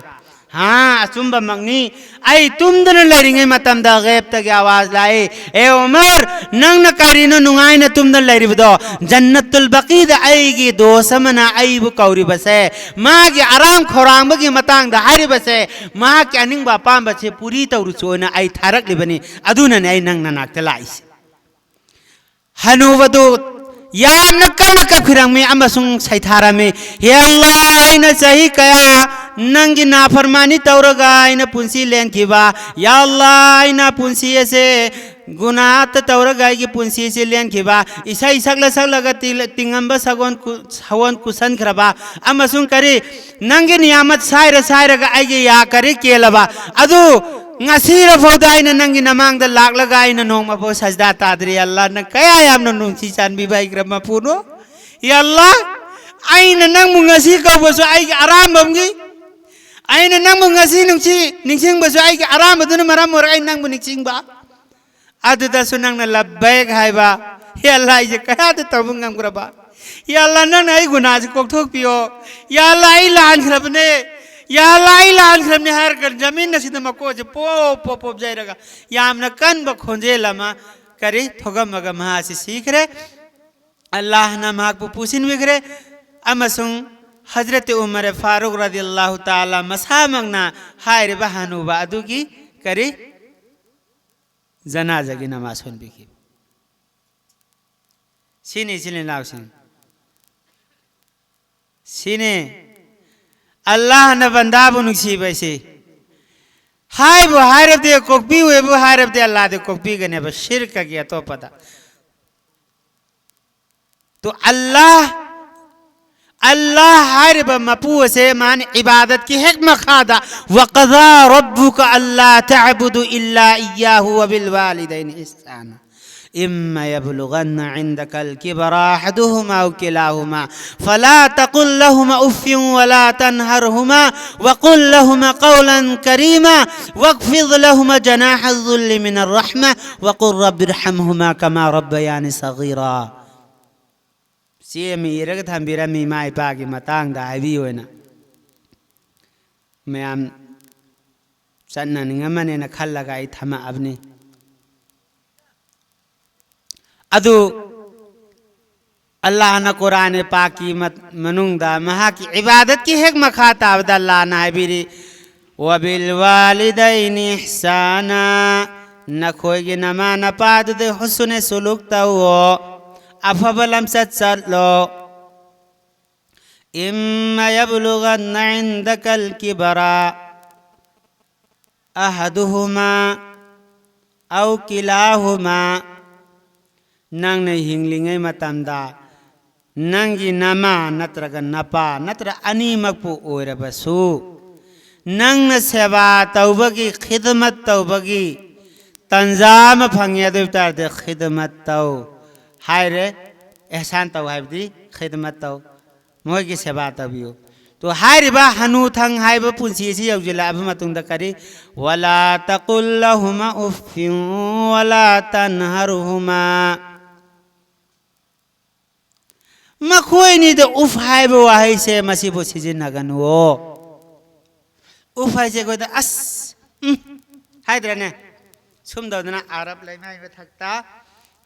हाँ अचुंब मगनी आई तुमदन लरिंगे मतम दा गैब तक आवाज लाए ए उमर नंग न कारिनो नुंगाई न तुमदन लरिबदो जन्नतुल बकीद आईगी दोसमना आईबु कौरी बसे माँ की आराम खोरांग बगी मतंग दा हाइरि बसे माँ के अनिंग बापाम बसे पूरी तौरुचोना आई थारक लिबनी अदुना ने आई नंग ननाक्ते लाइस हनुवदु याम न कन फिरंग में अमसुंग सैथारा में हे अल्लाह आइना सही कया नंगी नाफरमानी तौरगा आइना पुंसी लेन खिबा या अल्लाह आइना पुंसी से गुनात तौरगा की पुंसी से लेन खिबा इसाई सगला तिंगंब सगोन कुसन खरबा अमसुंग करे नंगी नियामत सायरगा आइगे या करे केलबा अदु ngasir fodai na nangi namang da lak lagai na nong mapo sajda tadri Allah na kaya yam na nung si chan bi bai gram mapuno ya Allah ai na nang mu ngasi ka boso ai aram bamgi ai na nang mu ngasi nung si ningsing boso ai aram adu na maram mor ai nang mu ningsing ba adu da sunang na labbaik hai ba ya Allah ai kaya da tabung ngam graba ya Allah na ai guna ji kok thok piyo ya Allah ai lan khrabne या लाई लाल खरमने हर कर जमीन नसीद मको जे पो जाएगा याम न कन बखोंजे लमा करे थोगम मगम हा से सीख रे अल्लाह न माक पुसिन विगरे अमसुंग हजरत उमर फारूक रदियल्लाहु ताला मसा मंगना हाय रे बहानु बा अदुगी करे जनाजा की नमाज सुन बिकी सीने लाउसिन सीने अल्लाह न बंदा बुनुसी बैसे हाय वो हायरब दे कोकबी हुए वो हायरब दे अल्लाह दे कोकबी गने बस शिरक किया तो पता तो अल्लाह हायरब मपू से मान इबादत की हिकमत खादा वक़ज़ा रब्बुका अल्ला तअबुदु इल्ला इय्याहु व बिल वालिदैनि इहसाना इम्मा यबलुगन्ना इंदकल किबरा अहदुहुमा औ किलाहुमा फला तकुल लहुमा उफ़्फिन वला तनहरहुमा वकुल लहुमा क़ौलन करीमा वख़्फ़िज़ लहुमा जनाह अज़्ज़ुल्लि मिनर रहमा वक़ुल रब्बिरहमहुमा कमा रब्बयानी सग़ीरा सी मीरग थंबिरा मी माई पागी मतांग दा हाइबी होना मैम सन्ना निगमने न खल लगाई थमा अबने अदु अल्लाह न कुरान पाकी मनुंगदा महा की इबादत की हिकमत खाता अल्लाह न हाइबिरी व बिल वालिदैनि इहसाना न खोइगे नमा न पाद दे हुस्न सुलूक तवो अफबलम सत्सलो इम्मा यबलुगन्ना इंदकल किबरा अहदुहुमा औ किलाहुमा नंग ने हिंगलिंगे मतंदा नंगी नमा नत्रग नपा नत्र अनीमकपु ओरबसु नंग न सेवा तौबगी खिदमत तौबगी तंजाम फंगे देवता दे खिदमत तौ हाय रे एहसान तौ हाइबदी खिदमत तौ मोय की सेवा तबियो तो हाय रिबा हनु थंग हाइब पुंसी सी यौजिला अब मतुंग द करी वला तकुल लहुमा उफ़्फिन वला तनहरहुमा मखोइनी द उफ हाइबो वाहै से मसिबो सिजिन्नगनु उफ हाइसे कोइ द अस हाइद्रने सुमदौदना आरब लैमाइ बथक्ता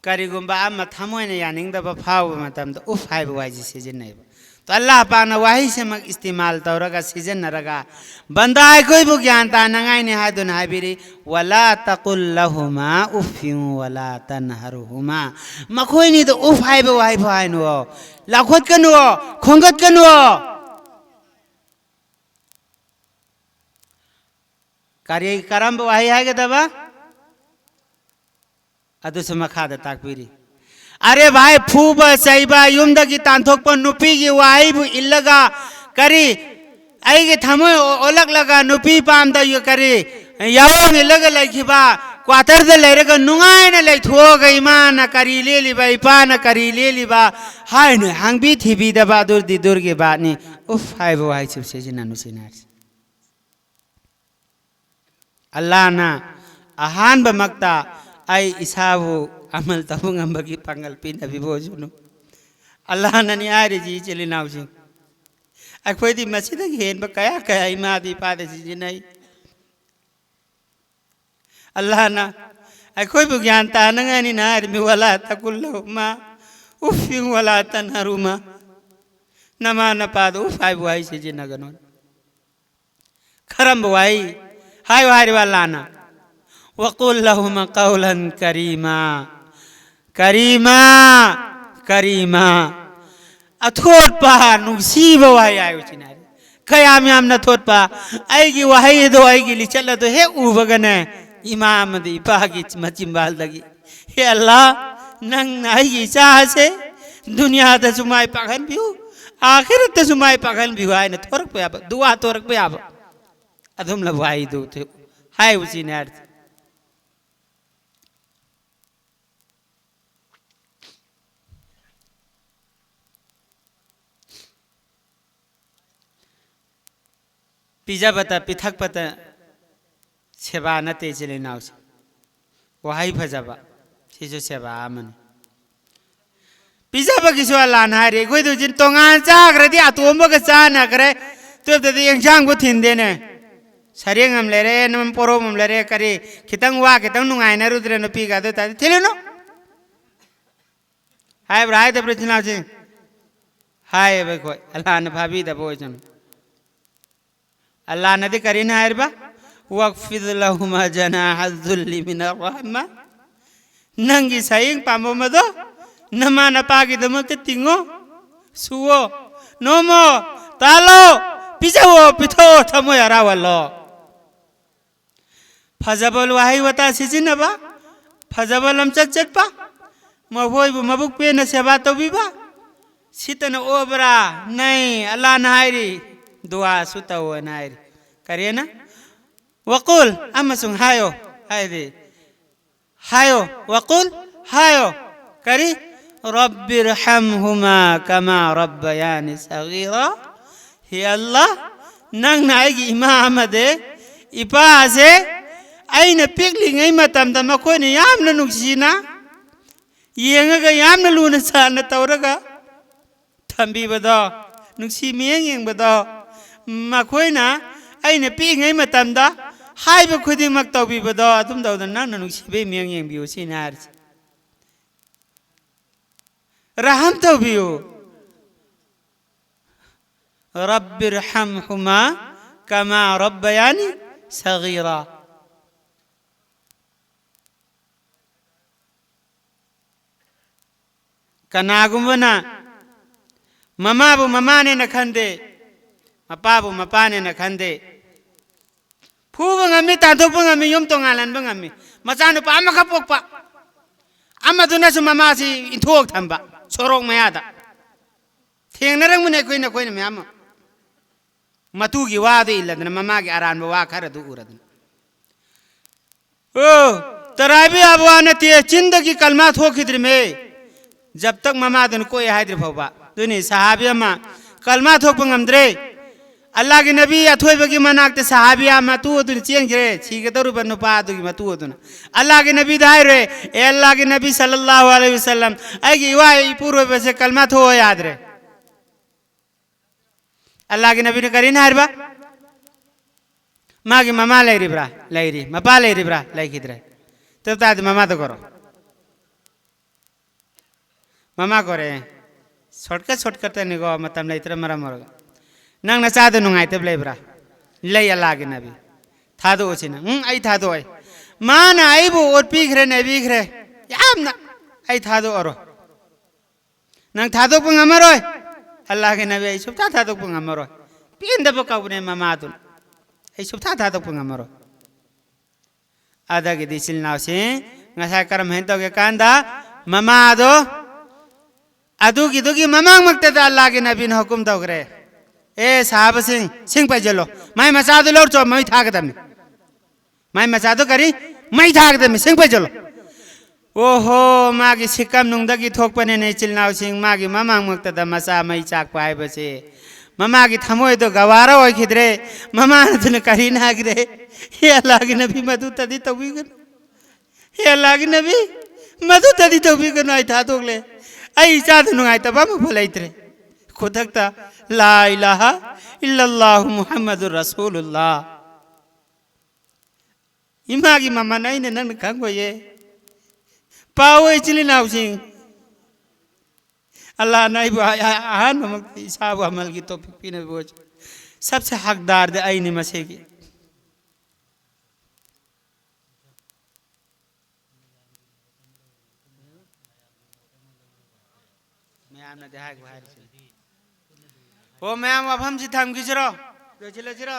करिगुम्बा अमा थमोइने यानिंगदबा फाव मतमद उफ हाइबो वाइजि सिजिन्नैबो तो अल्लाह पाक वाही से मग इस्तेमाल तौरगा सिजिन्नरगा बंदा कोई बु ज्ञान तानंगाइ ने हादुन हाबिरी वला तकुल लहुमा उफ्यु वला तनहरुहुमा मखोइनी द उफ हाइबो वाइ फाइनो लाखोत कनु खोंगत कनु कार्य करम वाही हागे दबा अदुस मखाद ताकबिरी अरे भाई फूबा सैबा युमदगी तांथोक नुपी की वाइबु इल्लगा करी ऐगे थमो ओलग लगा नुपी पामदा यो करी यावंग इल्लगा लैखिबा क्वार्टर दे लेरगा नुंगाय न लैथोगा इमान करी लेलिबा इपान करी लेलिबा हाय न हांगबी थिबी दबा दुर दि दुर के बानी उफ हाइबो हाइ छिब सेजिना नुसिनार अल्लाह ना आहान बमक्ता आई इसाबु अमल तबुंग अंबगी पंगल पिन अभी बोजुनु अल्लाह ननी आरे जी चली नाउसी अखोई दी मस्जिद घेन ब कया कया इमा दी पादे जी नहीं अल्लाह ना अखोई बु ज्ञान तानंगा नि नार मी वला तकुल्लहुमा उफिं वला तनहरुमा नमा न पादो फाइ बुआई से जी नगनो खरम बुआई हाय वारी वाला ना वकुल लहुमा कौलन करीमा करीमा करीमा अथोट पा नुसीब वाई आयो चिनारे कयाम याम न थोट पा आएगी वाही दो आएगी लिचल तो हे उबगने इमाम दी पागी मचिम्बाल दगी हे अल्लाह नंग नाई चाह से दुनिया ते सुमाई पागन बिउ आखिरत ते सुमाई पागन बिउ आए न थोरक पे अब दुआ थोरक पे अब अधुम लवाई दो थे हाय उसी ने पिज्जा बता पिथक पता सेवा नते चले नाउ से वहाई फजाबा सिजो सेवा मन पिज्जा बगिसो लाना रे कोई तो जिन तोंगान चाग्रदी अतोम बग चाना करे तो तदि यंजांग बु थिंदेने सरेंग हम लेरे नम पोरोम हम लेरे करे खितंग वा खितंग नुंगाय न रुद्र न पीगा दो ता थिलेनो हाय ब्राय द प्रश्न से हाय बे कोई अल्लाह ने भाभी द बोजन अल्लाह नदी करीना हरबा वक्फिद लहुमा जनाहज़ुल्लि मिनर रहमा नंगी साइंग पामो मदो नमा न पागी दमते तिंगो सुओ नोमो तालो पिजाओ पिथो थमो यारावलो फजबल वाही वता सिजिनबा फजबल हम चचपा मभोय मबुक पे न सेवा तो बिबा सितन ओबरा नहीं अल्लाह नहायरी दुआ सुता हुआ नायर करिए ना वकुल अमसुंग हायो हाय दे हायो वकुल हायो करी रब्बिरहमहुमा कमा रब्बयानी सगीरा हे अल्लाह नंग नायगी इमाम दे इपा से आइने पिगली ngै matam da makoi ne yamna nuksina yenga ga yamna luna sana tawraga thambi bado nuksi miyeng yeng bado makoina aina pi ngai matam da haiba khuding mak tawbi bado atum dawda nang na nuksi be miyeng yeng biu sinar raham tawbiu rabbirhamhuma kama rabbayani saghira कनागुमना ममाबु Mamane न खंदे मपाबु मपाने न खंदे फूबंगमी ताथोपंगमी yum तोंगालनबंगमी मचानु पामा खपोकपा अमदुनसु ममासी इंथोक थंबा Sorok मयादा थेंगनरंगमुने Koyna Koyna ma'am मतुगी वादु इल्लदन ममागी अरानबा वा खरदु उरदन ओ तराबी अबवाने ते चिंदगी कलमा थोखिद्रि में जब तक ममा दुन कोई हाइद्र भवा दुनी सहाबिया मा कलमा थोक ngамद्रे अल्लाह के नबी अथोय बगी मनाकते सहाबिया मा तू दुन चेंग रे छीगे दरु बनु पा दुगी मा तू दुन अल्लाह के नबी दाय रे ए अल्लाह के नबी सल्लल्लाहु अलैहि वसल्लम आगी वाई पूर्व बसे कलमा थो याद रे अल्लाह के नबी ने करी ना हरबा माँ की ममा लेरी ब्रा लेरी मपा लेरी ब्रा लेकिद्रे तो ताद ममा तो करो ममा करे शॉर्टकट तो निको मतलब नहीं तेरा मरा मरोगा नंग न चाहते नुंगाई तब ले ब्रा ले अल्लाह के नबी था दो उसी ना आई था दो आई माँ ना आई वो और पीख रहे नहीं पीख रहे याम ना आई था दो औरो नंग था दो पंग अमरो अल्लाह के नबी आई सुबह था दो पंग अमरो पीन दबो काबुने ममा तुम आई सुबह था दो पंग अमरो आधा के दिसिल नाव से नशा कर्म है तो के कांदा ममा दो अदु की ममांग मकते ता अल्लाह के नबी ने हुक्म तो करे ए साहब सिंह पे चलो मैं मचा दो लोग चो मैं था के मैं मचा दो करी मैं था के सिंह पे चलो ओहो माँ की सिक्कम नुंगदा की थोक पने नहीं चिलनाव सिंह माँ की ममांग मकते ता मसा मैं चाक पाए बसे ममा की थमोए तो गवारा हो खिदरे ममा ने तुने करी ना गिरे ये अल्लाह के नबी मधु तदी तो भी कर ये अल्लाह के नबी मधु तदी तो भी कर आई था तो ले आई चाद नुंगाई तब हम बोले इतरे खुदकता ला इलाहा इल्लल्लाह मुहम्मदुर रसूलुल्लाह इमा की मम्मा नहीं ने नन कंगो ये पाओ इचली नाव सिंह अल्लाह नहीं आहान ममक इसाब अमल की तौफीक पीने बोझ सबसे हकदार दे आई निमसे की मैं आमने देहा एक बाहर से ओ मैं आम अब हम जी थाम किचरो जो चिले चिरो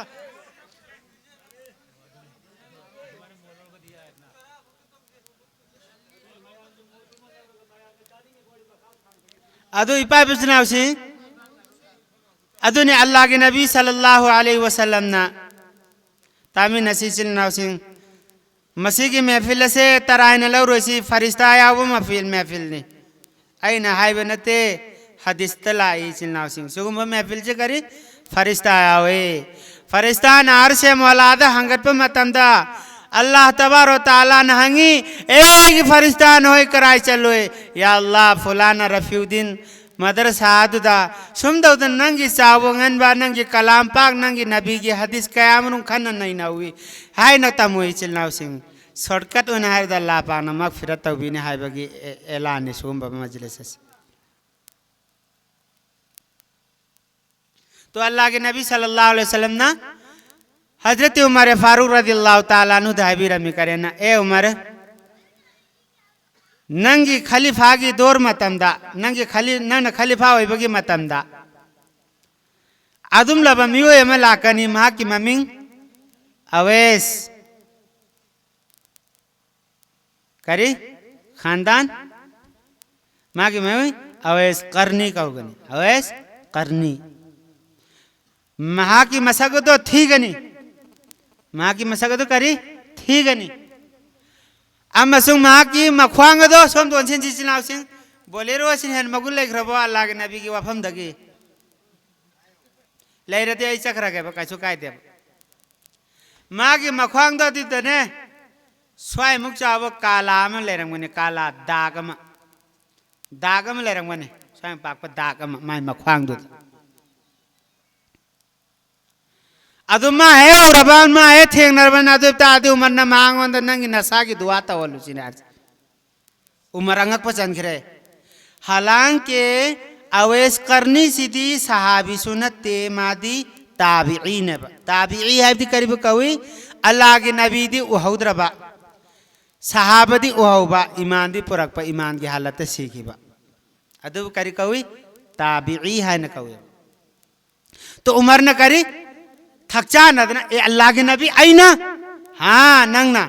अदु इपा बिस्नाव से अदु ने अल्लाह के नबी सल्लल्लाहु अलैहि वसल्लम ना तामी नसीचिल नाव सिंह मसीह की महफिल से तराइन लव रोसी फरिश्ता आया वो महफिल ने आई ना हाई बनते हदीस तलाई चिल नाव सिंह सुगम महफिल से करी फरिश्ता आया हुए फरिश्ता नार से मौलादा हंगत पे मतंदा अल्लाह तबार ताला नहंगी एक फरिश्ता नोय कराई चलो या अल्लाह फुलाना रफीउद्दीन मदरसा आदुदा सुमदो द नंगी सावंगन बा नंगी कलाम पाक नंगी नबी की हदीस कयामनु खन नहीं ना हुई हाय न तमुई चिलनाव सिंह शॉर्टकट उन हाय द अल्लाह पाक न मगफिरत तौबी ने हाय बगी ऐलान ने सुम मजलिस से तो अल्लाह के नबी सल्लल्लाहु अलैहि वसल्लम ना हजरत उमर फारूक रज़ियल्लाहु ताला अन्हु धाबी रमी करे ना ए उमर नंगी खलीफा की दौर मतमदा नंगी खलीफा होई बगी मतमदा अदुम लब मियो एम लाकनी मां की ममिंग अवैस करी खानदान मां की ममिंग अवैस करनी कहूगनी अवैस करनी मां की मसक तो थी गनी माँ की मसक तो करी थी गनी अमसुंग माँ की मखवांग दो सोम तो अंशन चिचनाव सिंह बोले रो सिंह मगुल लेख रबो अल्लाह के नबी की वफम दगी ले रहते ऐ चक्र के बका चुकाई दे माँ की मखवांग दो दी तने स्वाय मुख चावो काला में ले रंग बने काला दागम ले रंग बने स्वाय पाक पर दागम माँ मखवांग दो अदुमा है और अबान मा है थेंग नरबन अदुब ता अदु उमर न मांग वंद नंगी नसा की दुआ ता वलु सिनार उमर अंगक पचन करे हालांकि अवैस करनी सीधी सहाबी सुन्नत ते मादी ताबिईन ताबिई है दी करीब कवी अल्लाह के नबी दी उहौदर बा सहाबा दी उहौबा ईमान दी पुरक पर ईमान की हालत सीखी बा अदुब करी कवी ताबिई है न कवी तो उमर न करी थकचा नदना ए अल्लाह के नबी आई ना हाँ नंग ना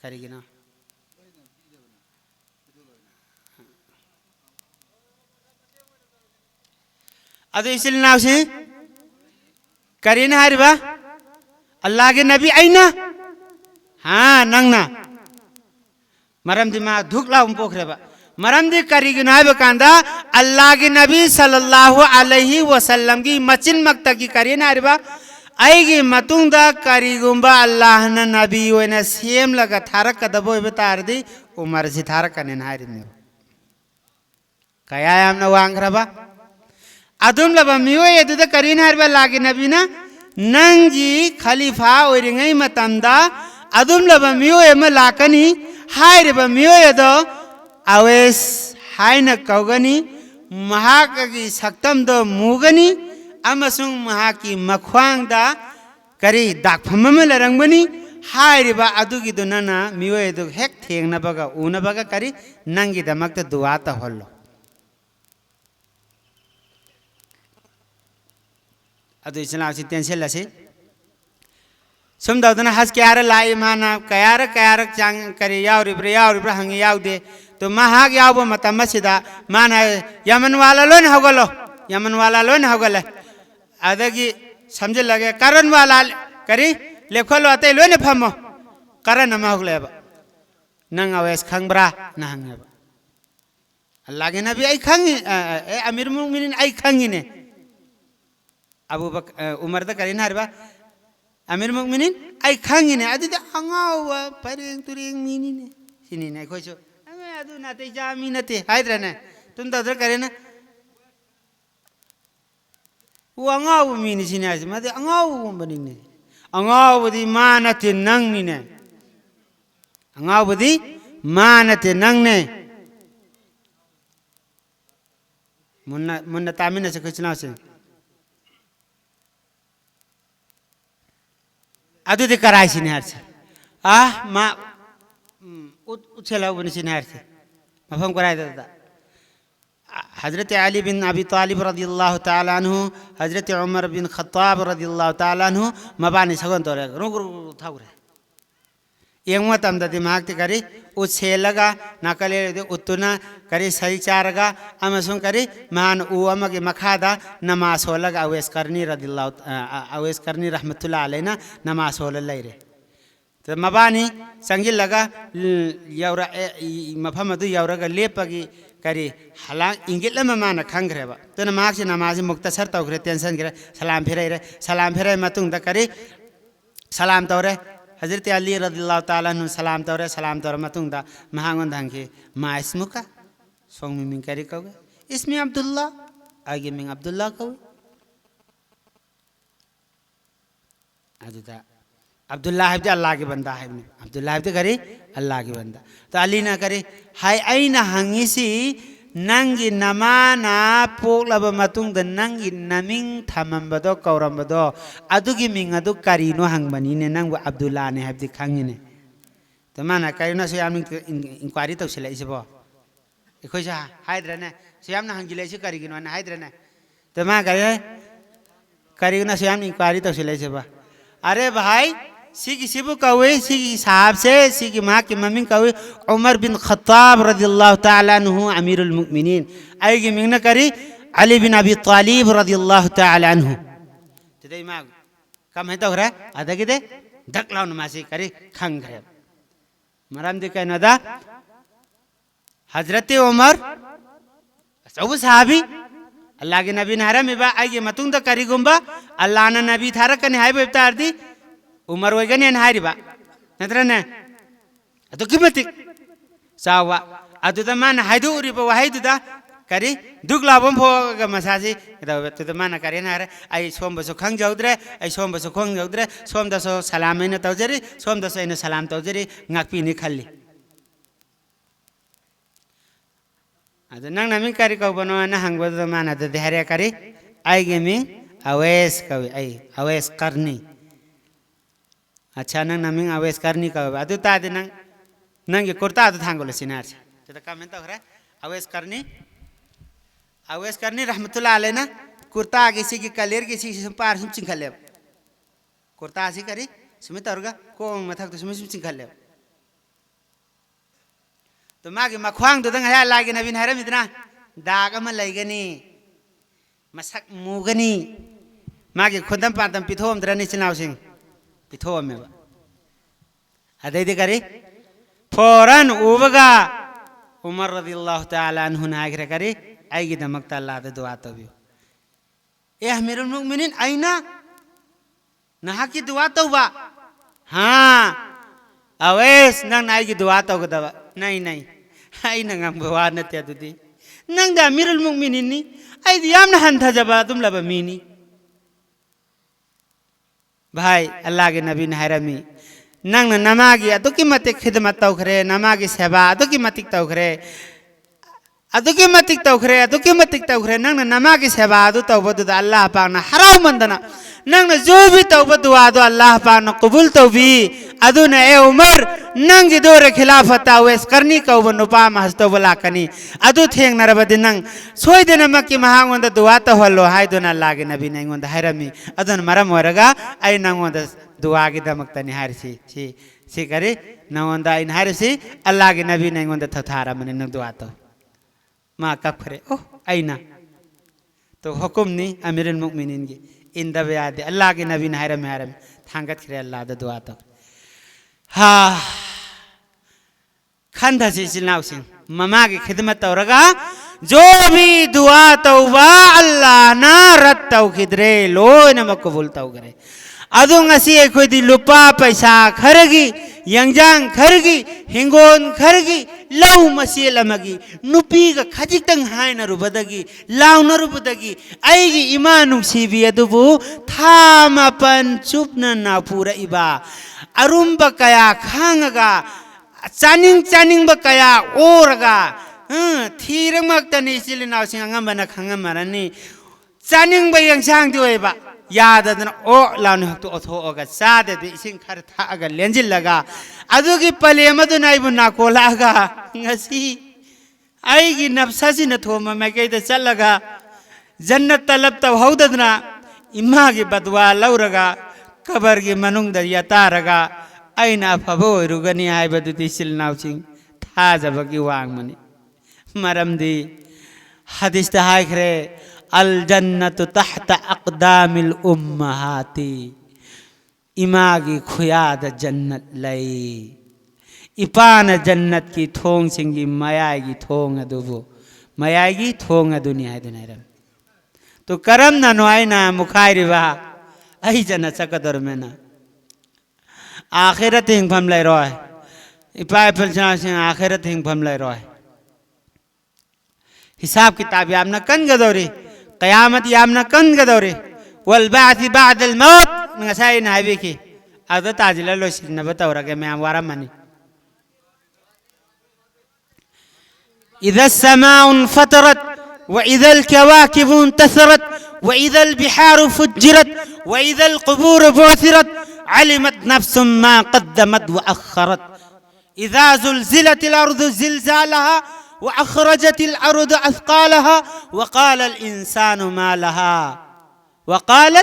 करेगी ना अदु इसलिए नाव से करी ना हरी बा अल्लाह के नबी आई ना हाँ नंग ना मरम दिमाग धुक ला पोखरे बा मरम दी करी गिनाय बकांदा अल्लाह के नबी सल्लल्लाहु अलैहि वसल्लम की मचिन मक्ता की करी ना अरबा आएगी मतुंदा करी गुंबा अल्लाह न नबी वे न सेम लगा थारक कदबो बेतार दी उमर से थारक कने ना हरी ने कया हम न वांग रबा अदुम लबा मियोय अदुदा करीन हरबा लागे नबीना नंगी खलीफा ओरिंगै मतमदा अदुम लबा मियोय म लाकनी हायरबा मियोय दो अवेस हायना कौगनी महाकी सक्तम दो मुगनी अमसुंग महाकी मख्वांगदा करी दाखफम म लरंगबनी हायरबा अदुगी दुनना मियोय दु हेक थेंगनबगा उनबगा करी नंगी दमकत दुआ त होल्लो अदु इस्लाम से टेंशन लसे समदावदना हस क्यार लाई माना कयार चांग करे यावरिब्रा हंगी यावदे तो महाग याव मतम सिदा माना यमन वाला लोन होगल अदगी समझ लगे करन वाला करी लेखोलो अते लोन फमो करन म होगलेबा नंग अवेस खंगब्रा न हंगेबा अल्लाह के नबी आई खंगी ए अमीर मुमिनिन आई खंगी ने अबू बक उमर द करीन हरबा अमीर मुमिनिन आई खंगी ने अदि अंगाव परेंग तुरेंग मिनी ने सिनी ने खोजो अमे अदु नाते जामी नते हाइद्र ने तुम तो उधर करे ना वो अंगाव मिनी सिनी आज मते अंगाव बनी ने अंगाव बदी मानते नंग नी ने अंगाव बदी मानते नंग ने मुन्ना तामिन से कुछ ना से अदु दे कराई सिने हर से मा उछला बनी सिने हर से मफहम कराई देता हजरत अली बिन अबी तालिब रदियल्लाहु ताला अन्हु हजरत उमर बिन खत्ताब रदियल्लाहु ताला अन्हु मबानी सगन तोरे रुक थाउरे यंगवा तमदा दिमाग ते करी उछेलगा नकले उतुना करी सही चारगा अमसुं करी मान उ अमगे मखादा नमाज होलगा अवेस करनी रहमतुल्लाह अलैना नमाज होल लैरे तो मबानी संगी लगा यौरा मफम अदु यौरगा लेपगी करी हला इंगिल मान खंग्रेबा तो नमाज से नमाज मुक्तसर तौग्रे टेंशन गिरे सलाम फेरे मतुंग द करी सलाम तौरे हजरत अली रदियल्लाहु ताला अन्हु सलाम तौरे मतुंग द महांगन धंगे मा इसमुका सोंग मिंग करी कौगे इसमें अब्दुल्ला आगे मिंग अब्दुल्ला कौगे अदुदा अब्दुल्ला है अल्लाह के बंदा है अब्दुल्ला है करी अल्लाह के बंदा तो अली ना करे हाय आईना हंगिसी नंगी नमाना पोलब मतुंग द नंगी नमिंग थमंबदो कौरंबदो अदुगी मिंग अदु करीनो हंगबनी ने नंग अब्दुल्ला ने हब्दी खंगिने तो माना करीनो से याम इंक्वायरी तो सिले इसे बो इखो जा हाइद्रने से याम ना हंगिले से करीगिनो ना हाइद्रने तो मा करे करीनो से याम इंक्वायरी तो सिले इसे बो अरे भाई सीकी सिबु कवे सीकी साहब से सीकी माँ की मम्मी कवे उमर बिन खत्ताब रदियल्लाहु ताला अन्हु अमीरुल मुमिनीन आएगी मिंगना करी अली बिन अबी तालिब रदियल्लाहु ताला अन्हु तो दे माँ कम है तो हो रहा आधा की दे ढकलाउ नमाज़ी करी खंग है मराम दे कहना था हजरत उमर सब साहबी अल्लाह के नबी नारा में बा आएगी मतुंग तो करी गुम्बा अल्लाह ने नबी थारा कने हाय बेबतार दी उमर वगैरह ने हारी बा नत्र ने तो किमती सावा अदु त मान हाइदु उरी बा हाइदु दा करी दुगला बम भोग मसाजी तो मान करे ना रे आई सोम बसो खंग जाउद्रे आई सोम बसो खंग जाउद्रे सोम दसो सलाम ने तौजरी सोम दसो ने सलाम तौजरी ngakpi ni khalli अदु नंग नमी करी कौ बनो ना हंगबो तो मान अदु देहरे करी आई गेमिंग अवेस कवि आई अवेस करनी अच्छा नंग नमिंग अवेस करनी कवि अदु तादे नंग ये कुर्ता अदु थांगोले सिनार से तो कमेंट तो करे अवेस करनी रहमतुल्लाह अलैना कुर्ता किसी की कलेर किसी की पार सुम चिंखले कुर्ता आसी करी सुमित औरगा को मथक तो सुमित चिंखले तो मागे मखवांग तो दंग है लागे नबीन हरम इतना दाग म लैगनी मसक मुगनी मागे खुदम पादम पिथोम द्रनी चिनाव सिंह पिथोम में अदे दे करे फौरन उबगा उमर रदियल्लाहु ताला अन्हु नागरे करे आएगी दमक अल्लाह दे दुआ तो भी ए अमीरुल मुमिनीन आईना नहा की दुआ तो बा हाँ अवेस नंग आएगी दुआ तो को दवा नहीं आई नंग हम भगवान ने त्या दुदी नंग दा अमीरुल मुमिनीन नी ꯑꯩꯗꯤ ꯌꯥꯝꯅ ꯍꯟꯊꯖꯕ ꯑꯗꯨꯝꯂꯕ ꯃꯤꯅꯤ भाई अल्लाह के नबी ने हैरमी नंग नमागी अदुकी मतिक खिदमत तौखरे नमागी सेवा अदुकी मतिक तौखरे नंग नमागी सेवा अदु तौबदु अल्लाह पाक ना हराम मंदना नंग जो भी तौबद दुआ दो अल्लाह पाक ना कबूल तौबी अदु ने ए उमर नंग दोरे खिलाफत वेस करनी कौब नुपा महस तौबला कनी अदु थेंग नरबदि नंग सोय दिन मक्की महांगोंद दुआ तौहलो हाय दोना अल्लाह के नबी ने गोंद हैरमी अदन मरम वरगा आई नंगोंद दुआ की दमकतनी हारसी सी करे नंगोंद आई हारसी अल्लाह के नबी ने गोंद थथारा मने नंग दुआ तो माँ कब करे ओह आईना तो हुक्म नहीं अमीरुल मुमिनीन की इन दबे आदे अल्लाह के नबी ने हैरम थांगत करे अल्लाह द दुआ तो हाँ खंधा से चिल्लाओ सिंह ममा की खिदमत तौरगा जो भी दुआ तौबा अल्लाह ना रत तौ खिदरे लो न मकबूल तौ करे अदु ngasi अखोई दी लुपा पैसा खरगी यंगजांग खरगी हिंगोन खरगी लौ मसेल अमगी नुपी का खजितंग हाय न रुबदगी लाउ न रुबदगी आईगी इमा नुसीबी अदुबु थामापन चुपना ना पूरा इबा अरुम्ब कया खांगगा चानिंग बकया ओरगा थीरंग मक्तनी सिली नाउसिंग अंगमबना खंगमरनी चानिंग ब यंगजांग दिवेबा याददन ओ लाउन हक्तु ओथोगा सादे दे इसिंग खर थागा लेंजिलगा अदुगी पले मदु नाइबु नाकोलागा ngasi आईगी नफ्सासी न थोमा मैकेद चलगा जन्नत तलब तब हौददना इमा की बदवा लौरगा कबर की मनुंग द यतारगा आईना फबो रुगनी आइबदुति सिलनाउसिंग थाजबगी वांगमनी मरमदी हदीस त हाइखरे अल जन्नतु तहत अक़दामिल उम्महाती इमागी खुयाद जन्नत लई इपान जन्नत की थोंग सिंगी मयागी थोंग अदुबो मयागी थोंग अदुनी है दुनाइरम तो करम ना नोआइना मुखाइरिबा आई जना चकदर में ना आखिरत हिंग फम लय रोय इपाय फलजना सिंग आखिरत हिंग फम लय रोय हिसाब किताब यामना कन गदौरी क़यामत यामना कन गदौरी वल बाअसी बादल मौत ngasai na habiki adu tajila lo sinna batawra ke me amwara mani idha as-samaa'u infatarat wa idha al-kawakibu intatharat wa idha al-biharu fujjirat wa idha al-quburu bu'thirat alimat nafsun ma qaddamat wa akharat idha zulzilat al-ardu zilzalaha wa akhrajat al-ardu athqalaha wa qala al-insanu ma laha wa qala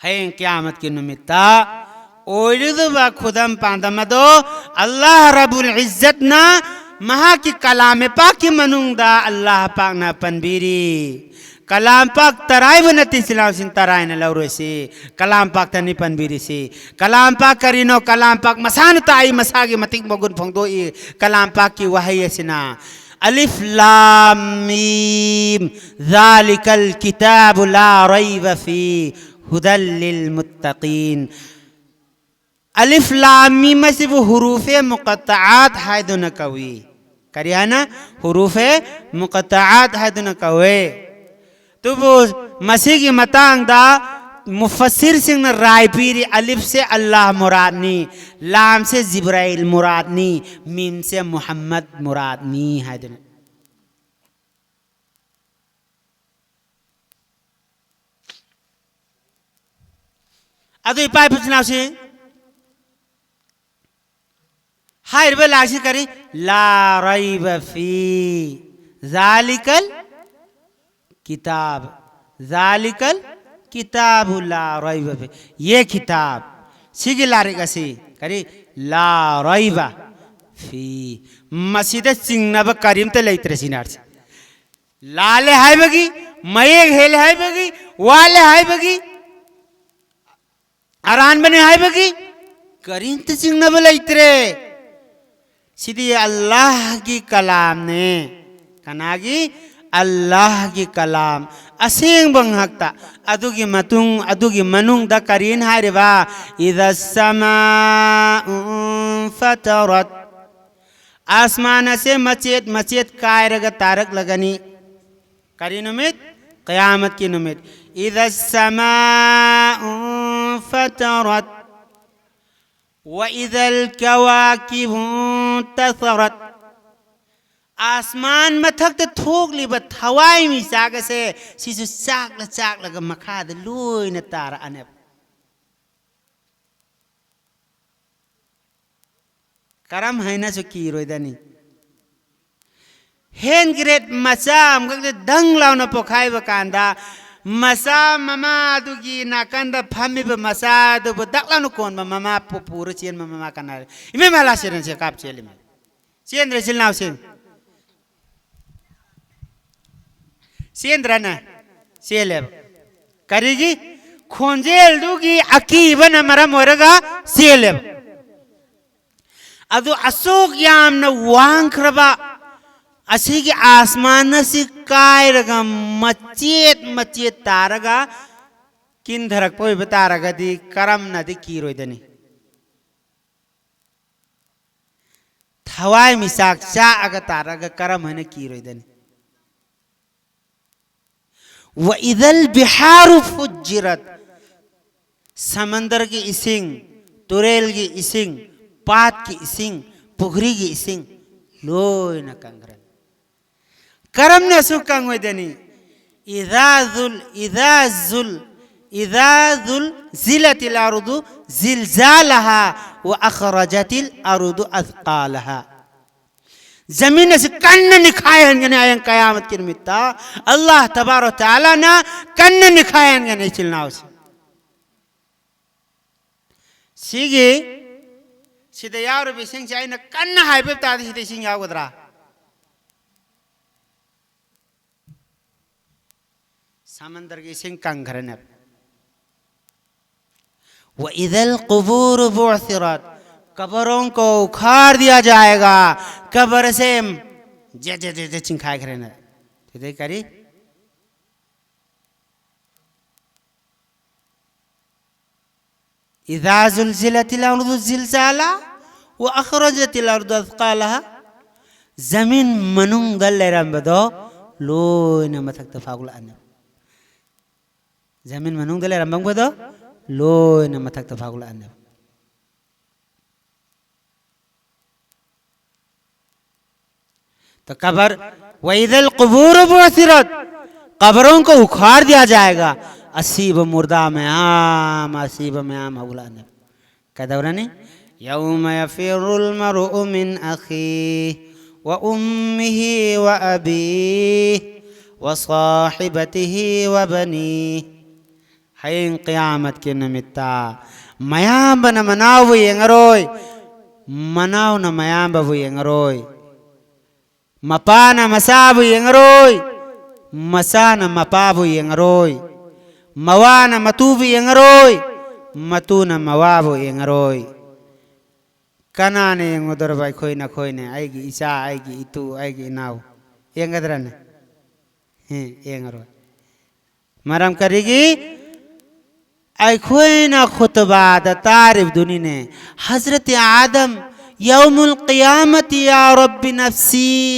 हैं क़यामत की नुमित्ता ओरिदुबा खुदम पांदमदो अल्लाह रब्बुल इज्जत ना महा की कलाम पाक की मनुंगदा अल्लाह पाक ना पनबीरी कलाम पाक तराई बनती सिलाव सिंह तराई न लौरोसी कलाम पाक तनी पनबीरी सी कलाम पाक करीनो कलाम पाक मसान ताई मसागी मतिक मगुन फंगदो ई कलाम पाक की वही सिना अलिफ लाम मीम ज़ालिकल किताबु ला रैब फी हुदल लिल मुत्तकीन अलिफ लाम मीम में से वो हुरूफ़े मुक़त्तआत है दो न कवी करिया ना हुरूफ़े मुक़त्तआत है दो न कवे तो वो मसीह की मतांग दा मुफस्सिर सिंह ने राय पीरी अलिफ से अल्लाह मुरादनी लाम से जिब्राइल मुरादनी मीम से मोहम्मद मुरादनी है दो अदु इपाय पूछना से हायर बे लाशी करी ला रैब फी ज़ालिकल किताब ज़ालिकल किताबु ला रैब फी ये किताब सिगी लारिक असी करी ला रैब फी मसीद चिंगनब करीमते लेइत्रे सिनार्स लाले हाय बगी मये हेल हाय बगी वाले हाय बगी आरान बने हाय बगी करीमते चिंगनब लेइत्रे सीधी अल्लाह की कलाम ने कनागी अल्लाह की कलाम असेंग बंगहक्ता अदुगी मतुंग अदुगी मनुंग द करीन हायरेबा इज़ा समाउ फतरत आसमान से मचेत मचेत कायरग तारक लगनी करीन उम्मीद क़यामत की उम्मीद इज़ा समाउ फतरत व इज़ल कवाकिबु तसरत आसमान मथक ते थोक लिब थवाई मी साग से सिसु चाक लग मखा द लुई न तार अने करम है न सु की रोइदनी हेन ग्रेट मसाम गले दंग लाउन पोखाइ बकांदा मसा ममा दुगी नाकंद फमी ब मसा दु दक्लानु कोन ममा पुपुर चेन ममा कना इमे मला सेन से काप चेले में चेन रे सिलनाव सेन सेंद्रना सेले करीगी खोंजेल दुगी अकीबन मरम वरगा सेले अदु अशोक याम न वांखरबा असीगी आसमान से कायरगा मचेत मचेत तारगा किन धरक पोय बतारगा दी करम नदी कीरोइदनी थवाई मिसाक चा अग तारगा करम हने कीरोइदनी व इदल बिहारु फुज्जिरत समंदर की इसिंग तुरेल की इसिंग पात की इसिंग पुखरी की इसिंग लोय न कंगरन करम ने सुकंग वेदनी इदाजुल जिलतिल अरुदु जिलजालहा व अखरजतिल अरुदु अथकालहा जमीन से कन्न निखायन गने आयन कयामत की निमित्ता अल्लाह तबारक तआला ना कन्न निखायन गने चिलनाव से सीगे सीधे यार बिसिंग चाहे न कन्न हाय पे तादी सीधे सिंग याव गदरा समंदर की सिंग कंगरने व इदल कुबूर बुअसिरत कब्रों को उखाड़ दिया जाएगा कब्र से जे जे जे जे चिंखाए करे न ते करी इज़ा ज़ुलज़िलतिल अर्दु ज़िलज़ाला व अखरजतिल अर्दु अथक़ालहा जमीन मनुंग दल्लेरम बदो लोय न मथक तफागुल अन जमीन मनुंग दल्लेरम बंग बदो लोय न मथक तफागुल अन तो कब्र वैदल कुबूर बुअसिरत कब्रों को उखाड़ दिया जाएगा असीब मुर्दा में आम अगुला ने कदवरा ने यौम यफिरुल मरउ मिन अखीह व उम्मिही व अबीह व साहिबतिही व बनीह हयें क़यामत के निमित्ता मयाम बन मनाव येंगरोय मनाव न मयाम बव येंगरोय मपाना मसाबु येंगरोय मसाना मपाबु येंगरोय मवाना मतुबु येंगरोय मतुना मवाबु येंगरोय कनाने येंगोदर बाय खोय न खोय ने आएगी ईसा आएगी इतु आएगी नाव येंगदरन हैं येंगरोय मरम करेगी आई खोय न खुतबा द तारिफ दुनी ने हजरत आदम यौमुल क़ियामत या रब्बी नफ्सी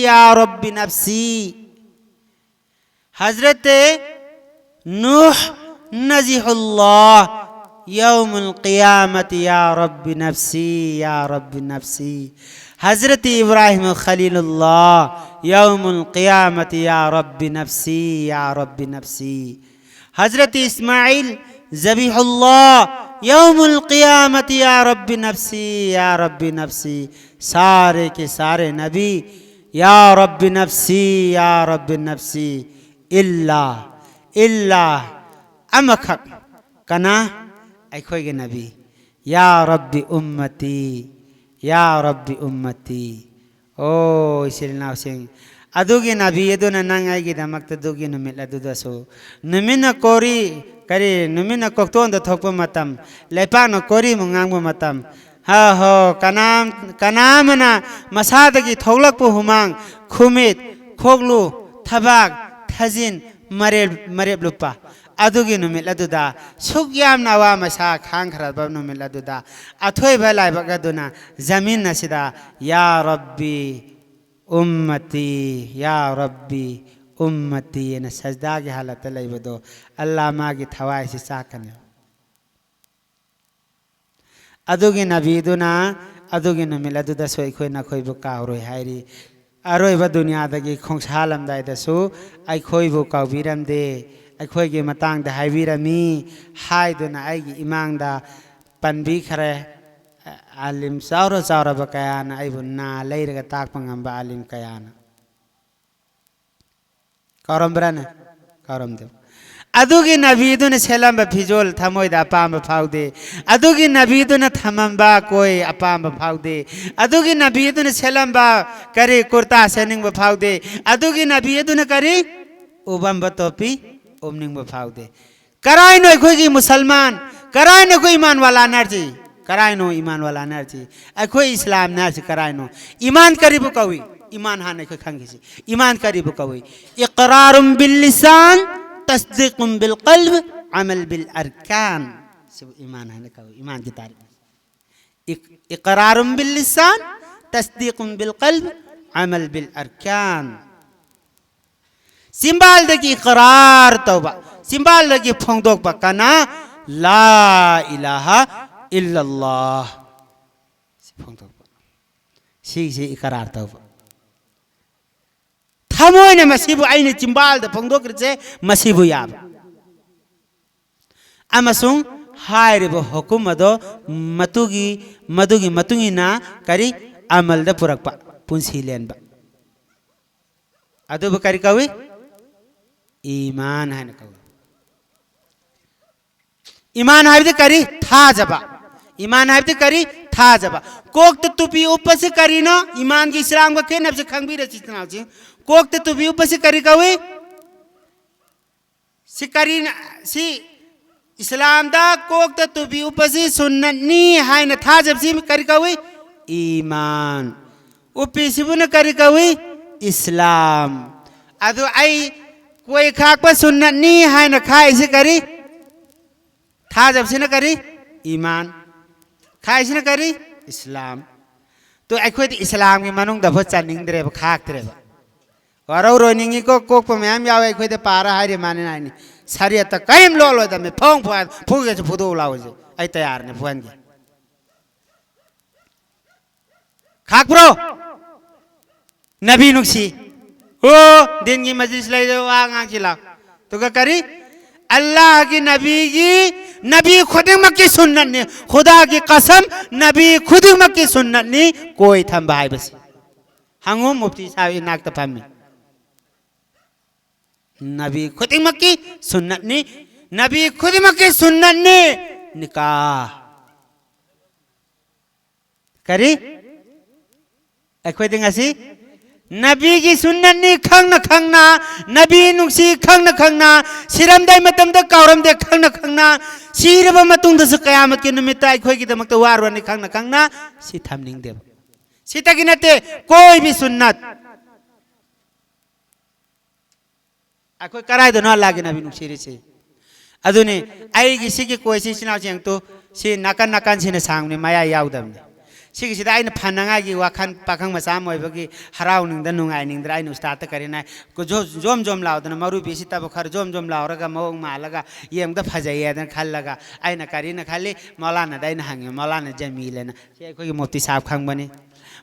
हजरत नूह नज़ीहुल्लाह यौमुल क़ियामत या रब्बी नफ्सी हजरत इब्राहिम खलीलुल्लाह यौमुल क़ियामत या रब्बी नफ्सी हजरत इस्माइल ज़बीहुल्लाह यौमुल क़ियामत या रब्बी नफ्सी सारे के सारे नबी या रब्बी नफ्सी इल्ला इल्ला अमखक कना अखोई नबी या रब्बी उम्मती या रब्बी उम्मती ओ इसिलनाव सिंह अदुगी नबी अदुना नंग आइगिदमक दुगी नुमित अदुदसु नुमिना कोरी करी नुमिना कोक्तोन द थोकप मतम लेपान कोरी मुंगांग मतम हा हो कनामना मसादगी थोलकपु हुमांग खुमित खोगलु थबाक थजिन मरेब लुपा अदुगी नुमित अदुदा सुग्याम नवा मसा खांग खरब नुमित अदुदा अथोय भलाई बगदुना जमीन नसिदा या रब्बी उम्मती या रब्बी उम्मती न सजदा की हालत लैबदो अल्लाह मागी थवाई से साकने अदुगी नबीदुना अदुगी नुमित अदुदा सोई खोय न खोय बु कावरोय हायरी अरोयब दुनियादगी खोंसालमदायदसु अखोयबु कावबिरमदे अखोयगे मतांगदा हायबिरमी हायदुना आइगी इमांगदा पनबी खरे आलिम चाउर चाउरब कयाना आइबु ना लैरगा ताकपंगम आलिम कयाना करमब्राना करमदे अदुगी नबीदुना सेलम फिजोल थमोयदा अपाम फाउदे अदुगी नबीदुना थमंबा कोई अपाम फाउदे अदुगी नबीदुना सेलम करे कुर्ता सेनिंग फाउदे अदुगी नबीदुना करे उबम बतोपी ओमनिंग फाउदे कराय नो खोगी मुसलमान कराय नो कोई ईमान वाला नरजी कराय नो ईमान वाला नरजी अखोई इस्लाम नरजी कराय नो ईमान करीब कवी ईमान हाने को खंगिसी ईमान करीब कवी इकरारुम बिल लिसान तस्दीकुम बिल क़ल्ब अमल बिल अरकान सब ईमान हाने कवी ईमान की तारीफ इकरारुम बिल लिसान तस्दीकुम बिल क़ल्ब अमल बिल अरकान सिंबाल दगी इकरार तौबा सिंबाल दगी फोंदोक बकना ला इलाहा इल्लल्लाह फोंदोक सी इकरार तौबा थमोयने मसीबु आइने चिंबाल द फोंदोकरिसे मसीबु याब अमसुंग हायरिबो हुकुम अदो मदुगी मतुंगिना करी अमल द पुरकपा पुंसी लेनबा अदुब करी कवी ईमान है न कवी ईमान हाबिद करी था जबा ईमान हाबिद करी था जबा कोक तो तुपी ऊपर से करी नो ईमान की इस्लाम का के नब से खंग भी रची तना जी कोक तो तुपी ऊपर से करी कवी सी करी सी इस्लाम दा कोक तो तुपी ऊपर से सुन्नत नी है न था जब सी करी कवी ईमान ऊपी से बुन करी कवी इस्लाम अदु आई कोई खाक पर सुन्नत नी है न खाए से करी था जब से न करी ईमान खाए से न करी इस्लाम तो अखोई इस्लाम की मनुंग दफो चनिंग दरे खाक दरे औरौ रोनिंगी को कोक पर मैम यावे अखोई पारा हारे माने नानी सरिया तक कईम लो लो दमे फोंग फूगे से फुदो लाओ जे आई तैयार ने फुन के खाक ब्रो नबी नुक्सी ओ दिन की मजलिस ले जाओ आंग चिल्ला तो क्या करी अल्लाह की नबी खुद मक्की सुन्नत ने खुदा की कसम नबी खुद मक्की सुन्नत ने कोई थम भाई बस हंगो मुफ्ती साहब नाक तफामी नबी खुद मक्की सुन्नत ने नबी खुद मक्की सुन्नत ने निकाह करी अखोई दिंगासी नबी की सुन्नत नी खंगना नबी नुंसी खंगना सिरमदाय मतम द कावरम दे खंगना सिरब मतुंग द कयामत के निमित्त अखोई की दमक वारवनी खंगना सि थमनिंग देब सिता की नते कोई भी सुन्नत अखोई कराय दनो अल्लाह के नबी नुंसी से अदुने आई की सिगी कोई सि सिनाव जेंग तो सि नाकन सिने सांगने माया याउदम सिगिसिदा आइन फानंगागी वाखन पाखंग मसा मोइबगी हराउनिंग द नुंगाइनिंग द्राइन उस्ताद करिना को जोम लाउदन मरु बेसी तब खर जोम लाउरगा मौंग मालगा येंग द फजाइयादन खल्लगा आइना करिना खाली मौलाना दाइन हांगे मौलाना जमीलेना से कोई मुफ्ती साहब खंग बने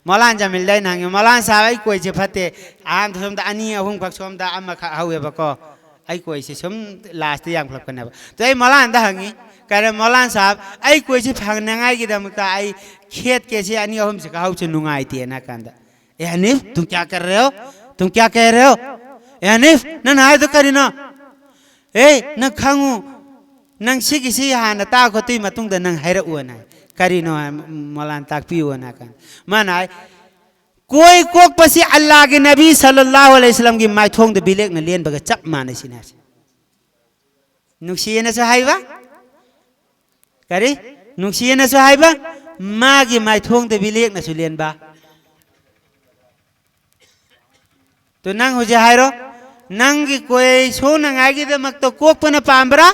मौलाना जमील दाइन हांगे मौलाना साहब आई कोई जे फते आम थोम द अनि अहुं फक सोम द अम हाउएबको आई कोई से सोम लास्ट यांग फलक कनेबा तो आई मौलाना द हांगे करे मौलाना साहब आई कोई से फांगनांगाई की दमता आई खेत कैसे अनि हम से कहा उसे नुंगाई थी ना कंदा ए हनीफ तुम क्या कर रहे हो तुम क्या कह रहे हो ए हनीफ ना ना तो करी ना नंग खांगू नंग सिगिसी हाना ता खोतुई मतुंग द नंग हैरउ ना करिनो मलान ताकपियो ना कन माना कोई कोक पसी अल्लाह के नबी सल्लल्लाहु अलैहि वसल्लम की माइथोंग द बिलेक न लेन बगा चप माने सिना नुक्सियना सो हाइबा करी नुक्सियना सो हाइबा मागी माइथोंग द बिलेक न सुलेन बा तो नंग हुजे हाइरो नंगी कोई सो नंगागी द मक तो कोक पना पाम्बरा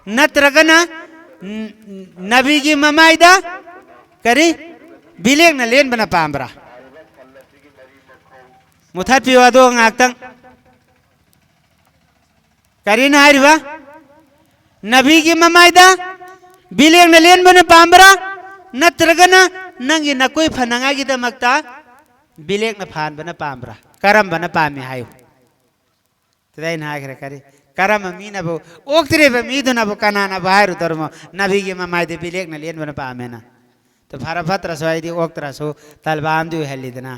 नत्रगना नबी की ममाइदा करी बिलेक न लेन बना पाम्बरा मुथात पिवा दो ngakang करी ना हाइबा नबी की ममाइदा बिलेक न लेन बना पाम्बरा नत्रगना नंगी न कोई फनंगागी द मकता बिलेक न फान बना पाम्बरा करम बना पामे हायो तदाई ना आखिर करी करम मीना बो ओक्तरे बे मीदु ना बो कनाना बाहर उतरम नबी की ममाइदे बिलेक न लेन बना पामे ना तो फारा फत्र सोई दी ओक्तरा सो तलबाम दु हेली दना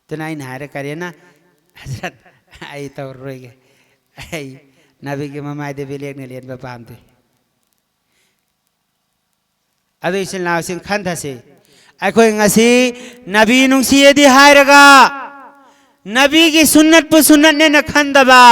तो नहीं नहारे करिए ना हजरत आई तो रोई गए आई नबी की ममाइदे बिलेक न लेन बना पामते अभी इस नाव सिंह खंडा से अकोई ngasi नबी नुंसी दी हायरगा नबी की सुन्नत पर सुन्नत ने न खंडबा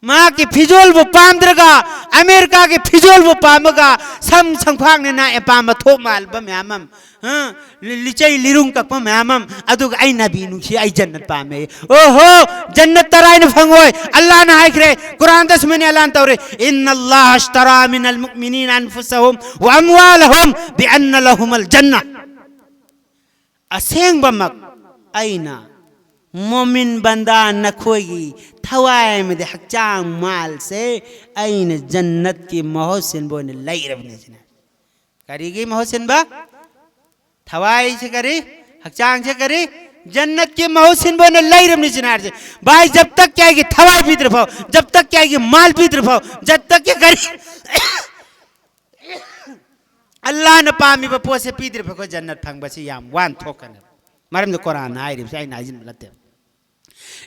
माँ की फिजोल वो पामद्रगा अमेरिका की फिजोल वो पामगा सम संफांग ने ना एपाम थो माल बम्यामम हाँ लिचाई लिरुंग तक बम्यामम अदुग आई नबी नुंसी आई जन्नत पामे ओहो जन्नत तराई न फंगोय अल्लाह ना हाइक रे कुरान 10 में अल्लाह तौरे इन्नल्लाह अश्तरा मिनल मुमिनीन अनफुसहुम व अमवालहुम बिअन्न लहुमुल जन्नह असेंग बमक आईना मोमिन बंदा नखोगी थवाए में दे हक्चांग माल से आईने जन्नत की मोहसिन बोने लाई रबने जना करीगी मोहसिन बा थवाए से करी हक्चांग से करी जन्नत की मोहसिन बोने लाई रबने जना से भाई जब तक क्या कि थवाए पीत रहो जब तक क्या कि माल पीत रहो जब तक क्या करी अल्लाह न पामी बपो से पीत रहो जन्नत फंग बसी याम वान थोकन मरम तो कुरान आई रिब साइन आइजिन बलते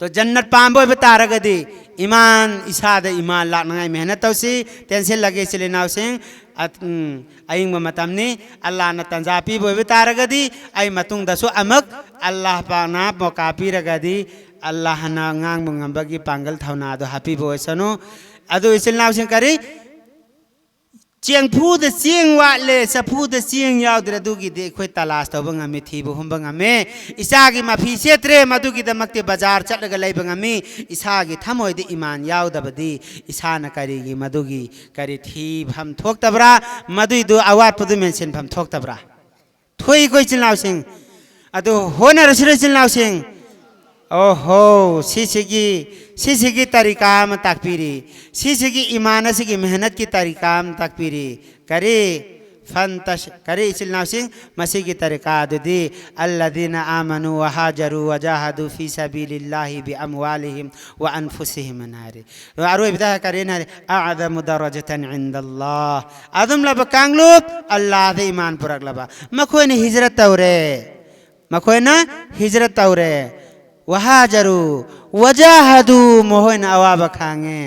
तो जन्नत पाम्बो बता रगदी ईमान इसाद ईमान लानाई मेहनत तौसी टेंशन लगे चले नाव सिंह अयिंग मतमनी अल्लाह न तंजापी बो बता रगदी आई मतुंग दसो अमक अल्लाह पाना मोकापी रगदी अल्लाह ना ngang mungambagi pangal thauna do happy boy sano adu isil naw sing kari चिंग फूद चिंग वाले सफूद चिंग याव दरे दुगी दे कोई तलाश तो बंगा में थी बहुम बंगा में इसागी माफी क्षेत्रे मधुगी दमकते बाजार चल गए बंगा में इसागी थमोय दे ईमान याव दबदी इसा न करेगी मधुगी करे थी हम थोक तबरा मधुई दो आवाज पदु मेंशन हम थोक तबरा थोई कोई चिल्लाव सिंह अदो होना रसरे चिल्लाव सिंह ओहो सिसिगी तरीका में तकपीरी सिसिगी ईमान से की मेहनत की तरीका में तकपीरी करे फंतश करे इसिल सिंह मसी की तरीका दुदी अल्लदीना आमनु व हाजरू व जाहदू फी सबीलिल्लाहि बि अमवालिहिम व अनफुसिहिम नारे आरो बिदा करे ना आदम दरजतन इंदल्लाह आदम लब कांगलुप अल्लाह दे ईमान पुरक लबा मखोय ने हिजरत तौरे मखोय ना हिजरत तौरे वहाजरू वजाहदू मोहन अवाब खांगे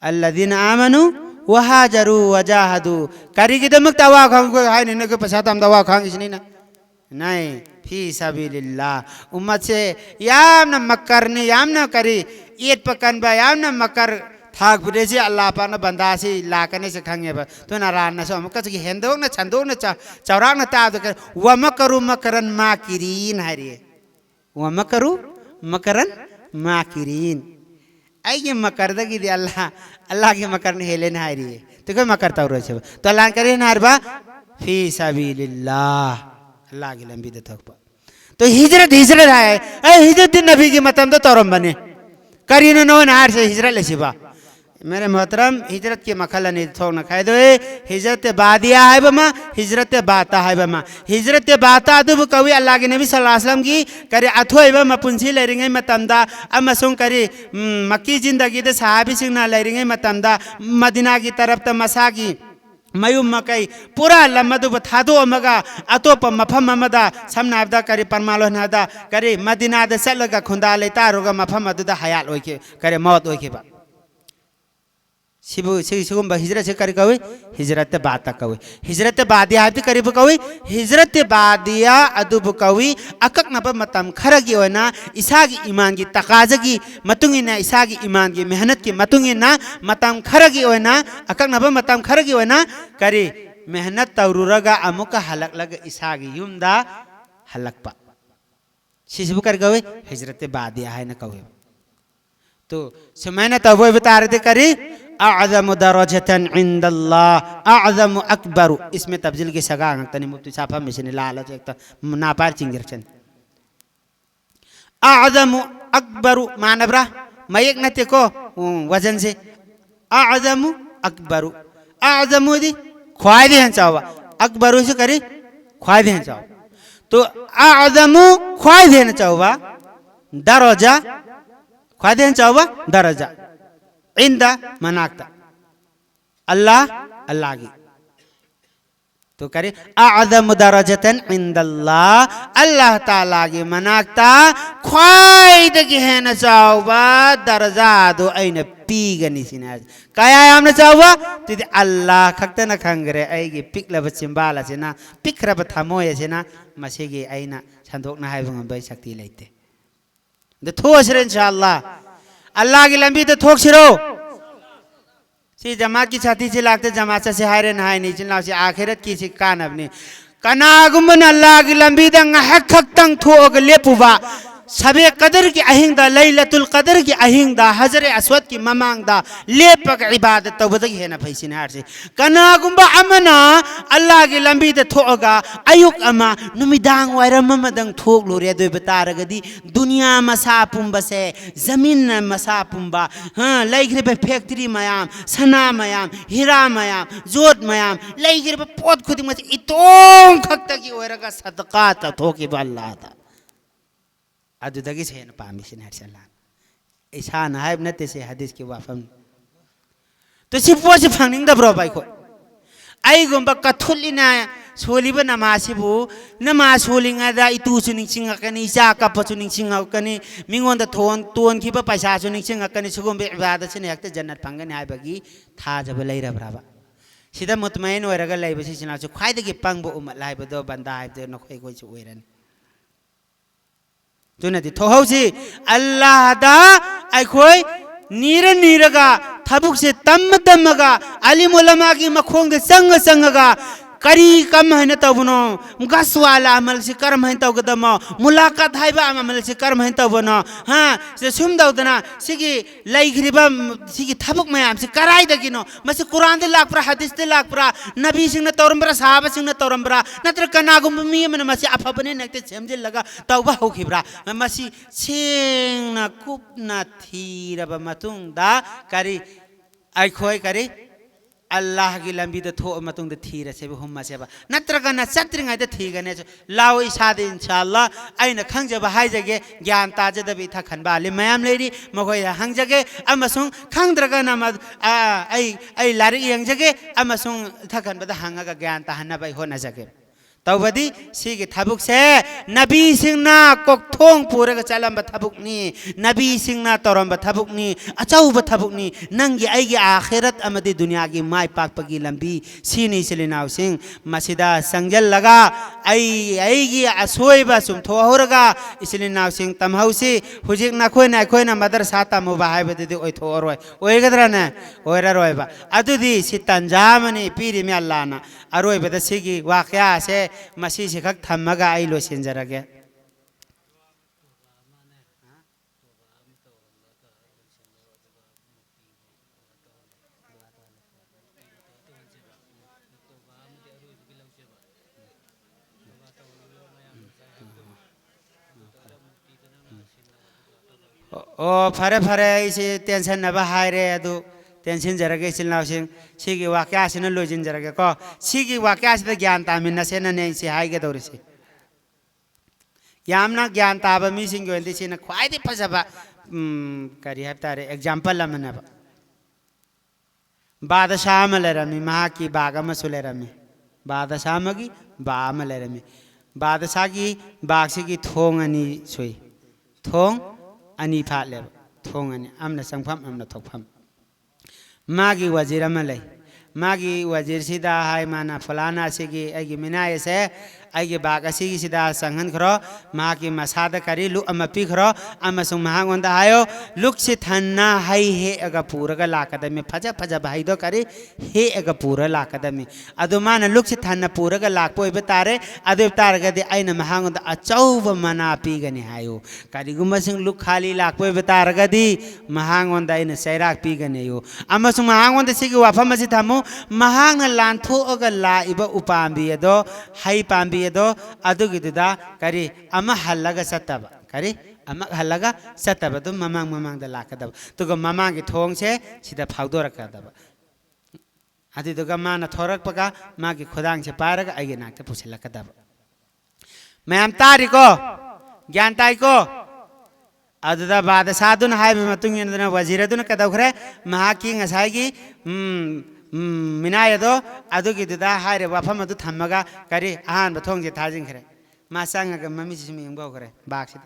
अल्लदीन आमनु वहाजरू वजाहदू करी की दमक तवा खांग को हाय ने के पछा तम दवा खांग इसनी ना नहीं फी सबीलिल्लाह उम्मत से याम न मक्कर ने याम न करी ईद पकन बा याम न मक्कर थाक बुदे से अल्लाह पा न बंदा से लाकने से खांगे बा तो नारायण न सो मक्का की हेंदो न छंदो न चौराग न ता व मकरू मकरन माकिरीन हरी व मकरू मकरन माकिरीन आई मकर दगी दे अल्लाह के मकर ने हेले ना रही है तो कोई मकर तौर से तो अल्लाह करे ना हरबा फी सबीलिल्लाह अल्लाह की लंबी दे तक तो हिजरत है ए हिजरत नबी की मतम तो तौरम बने करीन नो नार से हिजरत ले सिबा मेरे मोहतरम हिजरत के मखल ने थोक न खाए दो हिजरत बादिया है बमा हिजरत बाता है बमा हिजरत बाता दु कवि अल्लाह के नबी सल्लल्लाहु अलैहि वसल्लम की करे अथोय बमा पुंसी लेरिंगे मतमदा अमसुंग करे मक्की जिंदगी दे सहाबी सिंह ना लेरिंगे मतमदा मदीना की तरफ त मसा की मयूम मकई पूरा लमदुब थादो अमगा अतोप मफम अमदा समनाबदा करी परमालोहनादा करी मदीनादा चलगा खुंदा लेतारुगा मफम अदुदा हयात ओइके करी मौत ओइके बा सिबु सिगुम्बा हिजरत से करी कवी हिजरत बाता कवी हिजरत बादिया हाबी करी कवी हिजरत बादिया अदुब कवी अकक नब मतम खरगी ओना इसागी ईमान की तकाजगी मतुंगिना इसागी ईमान की मेहनत की मतुंगिना मतम खरगी ओना अकक नब मतम खरगी ओना करी मेहनत तौरुरगा अमुक हलक लग इसागी युमदा हलकपा सिबु करी कवी हिजरत बादिया है न कवी तो समयना तब बता रहे थे करी अअज़म दरजतन इंदल्लाह अअज़म अकबर इसमें तब्दील की सगा तनी मुफ्ती साफा मिशन लालच एक नापार चिंगिरचन अअज़म अकबर मानबरा मयक नते को वजन से अअज़म अकबर अअज़म दी ख्वादे हैं चावा अकबर से करी ख्वादे हैं चावा तो अअज़म ख्वादे हैं चावा दरजा ख्वादे हैं चावा दरजा इंदा मनाकता अल्लाह अल्लाह की तो करे अअज़म दरजतन इंदल्लाह अल्लाह ताला की मनाकता ख्वाइद की है न चावा दरजा दो ऐन पीगनी सिना काया हमने चावा तो अल्लाह खक्ता न खंगरे ऐगी पिकलब चिंबाला सेना पिकरब थमोय सेना मसेगी ऐना संदोक न हाय भंग बै शक्ति लेते द थोसरे इंशाअल्लाह अल्लाह की लंबी तो थोक सिरो सी जमात की छाती से लागते जमात से हायरे नहाय नहीं चिल्ला से आखिरत की सी कान अपने कनागुमन अल्लाह की लंबी दंग हक हक तंग थोक लेपुवा सबे कदर की अहिंदा लैलतुल कदर की अहिंदा हजर अस्वद की ममांगदा लेपक इबादत तवदगी है ना फैसी नार से कनागुम्बा अमना अल्लाह की लंबी दे थोगा अयुक अमा नुमिदांग वायरम मदंग थोक लोरे दो बतारगदी दुनिया मसा पुंबा से जमीन मसा पुंबा हाँ लाइक रे फैक्ट्री मयाम सना मयाम हीरा मयाम जोत मयाम लाइक रे पोत खुदी मच इतों खक्ता की वायरगा सदका ता थोकी बल्ला था अदुदगी से न पामिशन हरसलान ऐसा नायब नते से हदीस की वाफम तो सिपो से फंगिंग द ब्रो बाई को आई गुम्बा कथुलिना सोलिब नमासिबु नमा सोलिंगा दा इतु सुनिंग सिंगा कनी चा कप सुनिंग सिंगा कनी मिंगोन द टोन की पैसा सुनिंग सिंगा कनी सुगुम्बे इबादत से नेक्ते जन्नत फंगने हाय बगी था जब लैरा ब्राबा सिदा मुतमैन ओरगा लैबसि सिना सु ख्वाइदगी पंगबो उमत लाइबदो बंदा हायदो नखोय कोइ सु ओइरन तुनदी थोहौसी अल्लाह दा अखोय नीरगा थबुक से तम तमगा अलिम उलमा की मखोंग संग संगगा करी कम है न तबनो गस वाला अमल से कर्म है तबगदम मुलाकात हाइबा अमल से कर्म है तबनो हां से सुम दउदना सिगी लाइखरिबा सिगी थबुक मयाम से कराई दगिनो मसे कुरान दे लाख पर हदीस दे लाख पर नबी सिंह न तौरमबरा साहब सिंह न तौरमबरा नत्र कनागुम मी मन मसे अफबने नक्ते सेमजे लगा तौबा होखिब्रा मसी सेंग न कुप न थीरबा मतुंग दा करी आइखोय करी अल्लाह की लंबी तो थो मतुंग दे थी रसे भी हुम्मा से बा नत्रगा न सत्रिंग आय दे थी गने लाओ इसादे इंशाअल्लाह आइन खंग जब हाय जगे ज्ञान ताजे दबी था खनबा ले मयाम लेरी मगोय हंग जगे अमसुंग खंग द्रगा न मद आई लारी यंग जगे अमसुंग था खनबा द हंगा का ज्ञान ता हन्ना बाई हो न जगे तौबदी सिगे थबुक से नबी सिंहना कोक्थोंग पुरग चलम थबुक नी नबी सिंहना तोरम थबुक नी अचौब थबुक नी नंगी आइगी आखिरत अमदी दुनिया की माय पाकपगी लंबी सीनी सिलिनाव सिंह मसिदा संजल लगा आइगी असोयबा सुम थोहरगा इसलिनाव सिंह तमहौसी हुजिक नखोयना मदरसा तमुबा हायबदि ओय थोरय ओयगदरा न ओयररोयबा अदुदी सि तंजामनी पीरि मे अल्लाहना अरोयबदा सिगी वाकया से मसी से खक थमगा आई लो सिंजरगे ओ फरे फरे इसे टेंशन न बहायरे अदु टेंशन जरगे सिलनाव सिंह सिगी वाक्या सिन लोजिन जरगे को सिगी वाक्या से ज्ञान तामिन न सेन ने से हाइगे दौर से यामना ज्ञान ताब मी सिंग गोंदि सिन ख्वाइदि फजबा करी हप्तारे एग्जांपल लमनबा बादशाह में लेरमी महा की बाग में सुलेरमी बादशाह में की बा में लेरमी बादशाह की बाग से की थोंग अनि सुई थोंग अनि फाले थोंग अनि अमने संगफम अमने थोकफम मागी वजीर में ले मागी वजीर सीधा हाय माना फलाना सिगी ऐगी मिनाय से ऐगी बाग सिगी सीधा संगन खरो मागी मसाद करी लुक अम पी खरो अम सुंग महांग वंदा हायो लुक से थन्ना हाय हे अगा पूरा का लाकद में फजा फजा भाई दो करी हे अगा पूरा लाकद में अदो माना लुक से थन्ना पूरा का लाक पोई बतारे अदो तार गदे ऐन महांग वंदा अचौब मना पी गने हायो करी गुम्बा सिंग लुक खाली लाक पोई बतार गदी महांग वंदा ऐन सैराक पी गने यो अम सुंग महांग वंदा सिगी वाफा मसी थामो महांग लांथो अगा ला इबा उपांबी यदो हाई पांबी यदो अदुगिदुदा करी अमा हल्लगा सत्तब करी अमा हल्लगा सत्तब तो ममांग ममांग दा लाकदब तुगा ममांग की थोंग से सीधा फाउदो रखदब अदुदुगा माना थोरक पका मा की खुदांग से पारगा आगे नाकते पुछलकदब मैम तारिको ज्ञान ताइको अदुदा बादशाह हाइब मतुंग यनदना वजीरदुन कदौखरे महा की ngसाइगी मिनायदो अदुगिदुदा हाइरे वाफम अदु थम्मगा करी आहान बथोंग जे थाजिंखरे मा सांगा मम्मी सिमी यंगबोखरे बागसि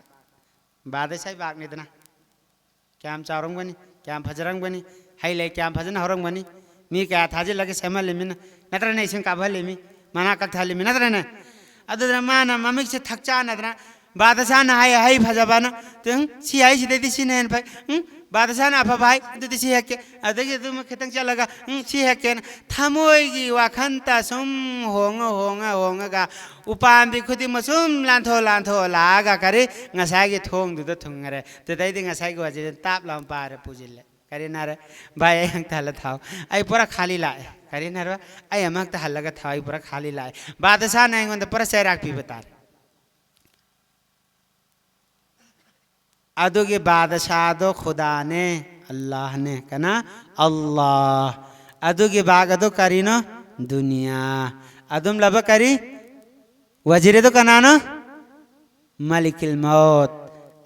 बादशाह बागनेदना क्याम चारंगबनी क्याम फजरंगबनी हाइले क्याम फजन हरंगबनी मी क्या थाजे लगे सेमलेमिन नत्रने सिं काभलेमी मना कक थालेमी नत्रने अदुदा माना मम्मी से थकचा नदना बादशाह ना हाय हाय फजबाना तुम सी हाय सिदेती सी नेन भाई बादशाह ना भाई तो सी है के अदगे तुम खतंग चलगा सी है के थमोईगी वाखंता सुम होंगा उपांबी खुदी मसुम लांथो लागा करे ngसागी थोंग दुद थुंगरे तो दैदि ngसागी वाजे ताप लाम पारे पूजिले करे नारे भाई हंग थाला थाव आई पूरा खाली लाए करे नारे आई अमक ता हलगा थाव आई पूरा खाली लाए बादशाह ना इंगोंद पूरा सैराक पी बता अदो के बादशाह दो खुदा ने अल्लाह ने कना अल्लाह अदो के बाग अदो करी नो दुनिया अदुम लब करी वजीरे तो कना नो मलिकिल मौत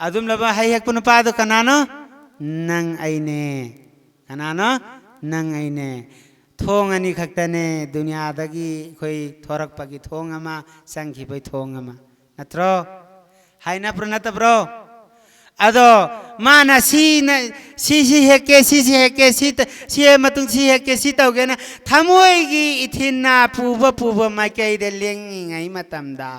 अदुम लब हाय हक पुन पादो कना नो नंग आइने कना नो नंग आइने थोंग अनि खक्तने दुनिया दगी कोई थोरक पगी थोंग अमा संखी बै थोंग अमा नत्रो हाय ना प्रो नत ब्रो अदो माना सी है के सी मतुंग सी है के सी तौगे ना थमोईगी इथिना पूब माइकई दे लेंगी मतमदा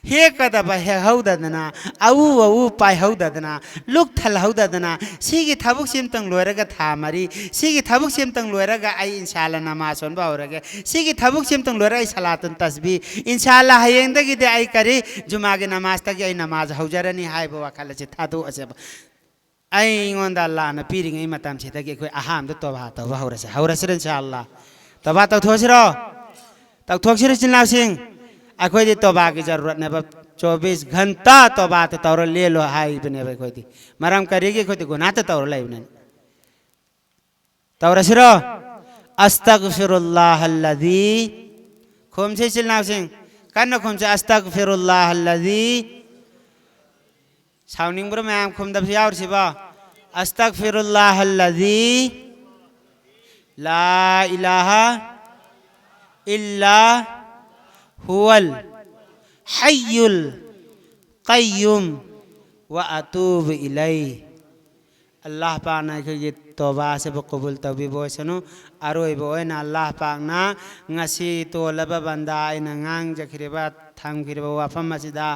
हे कदब हे हौददना अऊ पाई हौददना लुक थल हौददना सिगी थबुक सिमतंग लोरगा थामरी सिगी थबुक सिमतंग लोरगा आई इंशाल्लाह नमाज सोन बावरगे सिगी थबुक सिमतंग लोरा आई सलातुन तस्बीह इंशाल्लाह हयेंदगी दे आई करी जुमा के नमाज तक आई नमाज हौजरनी हाय बवा खाले से थादु असे आई इंगोंदा अल्लाह न पीरिंग मतम से तक कोई अहाम तो तौबा हौरसे इंशाल्लाह तौबा तो थोसरो तक थोसरो चिल्लाव सिंह अखोदी तौबा की जरूरत ने 24 घंटा तौबा तो तौर ले लो हाई बने भाई खोदी मरम करेगी खोदी गुनाह तो तौर लाई बने तौर सिरो अस्तगफिरुल्लाह अल्लज़ी खुम से चिल्लाव सिंह कन्नो खुम से अस्तगफिरुल्लाह अल्लज़ी साउनिंग ब्रो मैं खुम दब से और सिबा अस्तगफिरुल्लाह अल्लज़ी ला इलाहा इल्ला हुवल हय्युल क़य्युम व अतूब इलैहि अल्लाह पाक ना ये तौबा से कबूल तौबी बोसनो अरोय बोयना अल्लाह पाक ना ngasi तो लब बंदा इन ngang जखिरेबा थांग खिरेबा वाफम मसिदा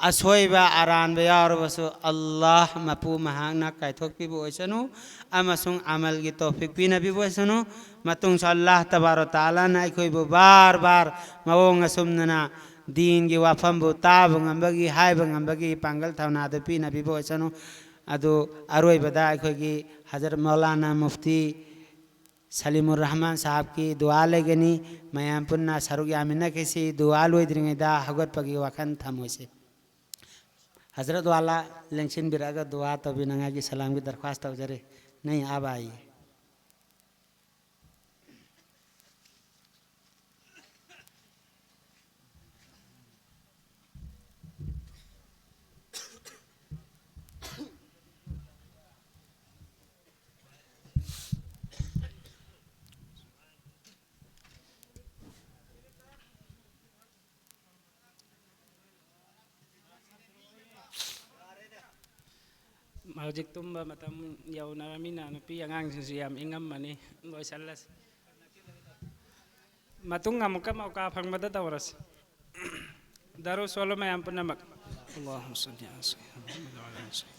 असोयबा आरान बे यार बसो अल्लाह मपू महांग ना कायथोक पी बोसनो अमसुंग अमल की तौफीक पी नबी बोसनो मतुंग अल्लाह तबारो ताला ना कोई बार मवोंग सुमना दीन की वाफम बो ताब ngambagi हाय ngambagi पांगल थावना दे पी नबी बोसनो अदो अरोय बदा अखोगी हजरत मौलाना मुफ्ती सलीमुर रहमान साहब की दुआ लेगनी मयाम पुन्ना सरुग आमिना कैसी दुआ लोई द्रिंगदा हगत पगी वखन थमोसे हजरत वाला लेंशन बिरागा दुआ तो बिना की सलाम की दरख्वास्त हो जरे नहीं अब आई Hojik tumba matam yaw na kami na nupi ang siyam ingam mani boy salas. Matung ngam ka mau ka phang madata waras. Daru solo may ampun namak. Allahumma salli ala sayyidina Muhammad wa ala ali sayyidina.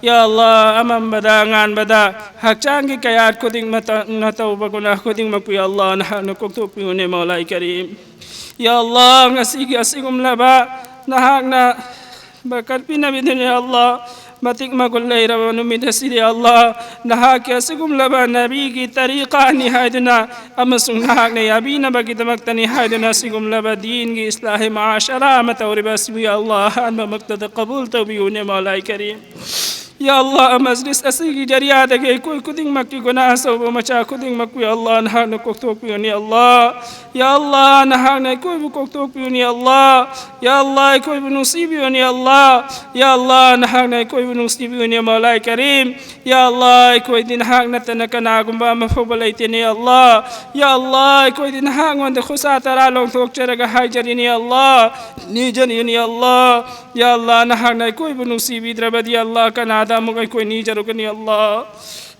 Ya Allah amam bada ngan bada hakchangi kayat kuding mata natau baguna kuding mapu ya Allah nahanu koktu piune maulai karim ya Allah ngasigi asigum laba nahakna bakal pina bidin ya Allah matik magullai rawanu midasiri ya Allah nahak asigum laba nabi ki tariqa nihaidna amasung nahakna yabina bagi tamakta nihaidna asigum laba din ki islahi ma'ashara matawri basmi ya Allah anma maqtada qabul tawbiyune maulai karim Ya Allah majlis asigi jariya dage koi kuding makki guna so macha kuding makku ya Allah nahak na koktok piuni Allah ya Allah nahak na koi bu koktok piuni Allah ya Allah koi bu nusibi piuni Allah ya Allah nahak na koi bu nusibi piuni Maulai Karim ya Allah koi din hak na tanakana gumba mafobalai tini Allah ya Allah koi din hak wanda khusa taralong tok charaga hajarin ya Allah ni jani ya Allah ya Allah nahak na koi bu nusibi drabadi Allah kana Adamu koi ni jarukan ya Allah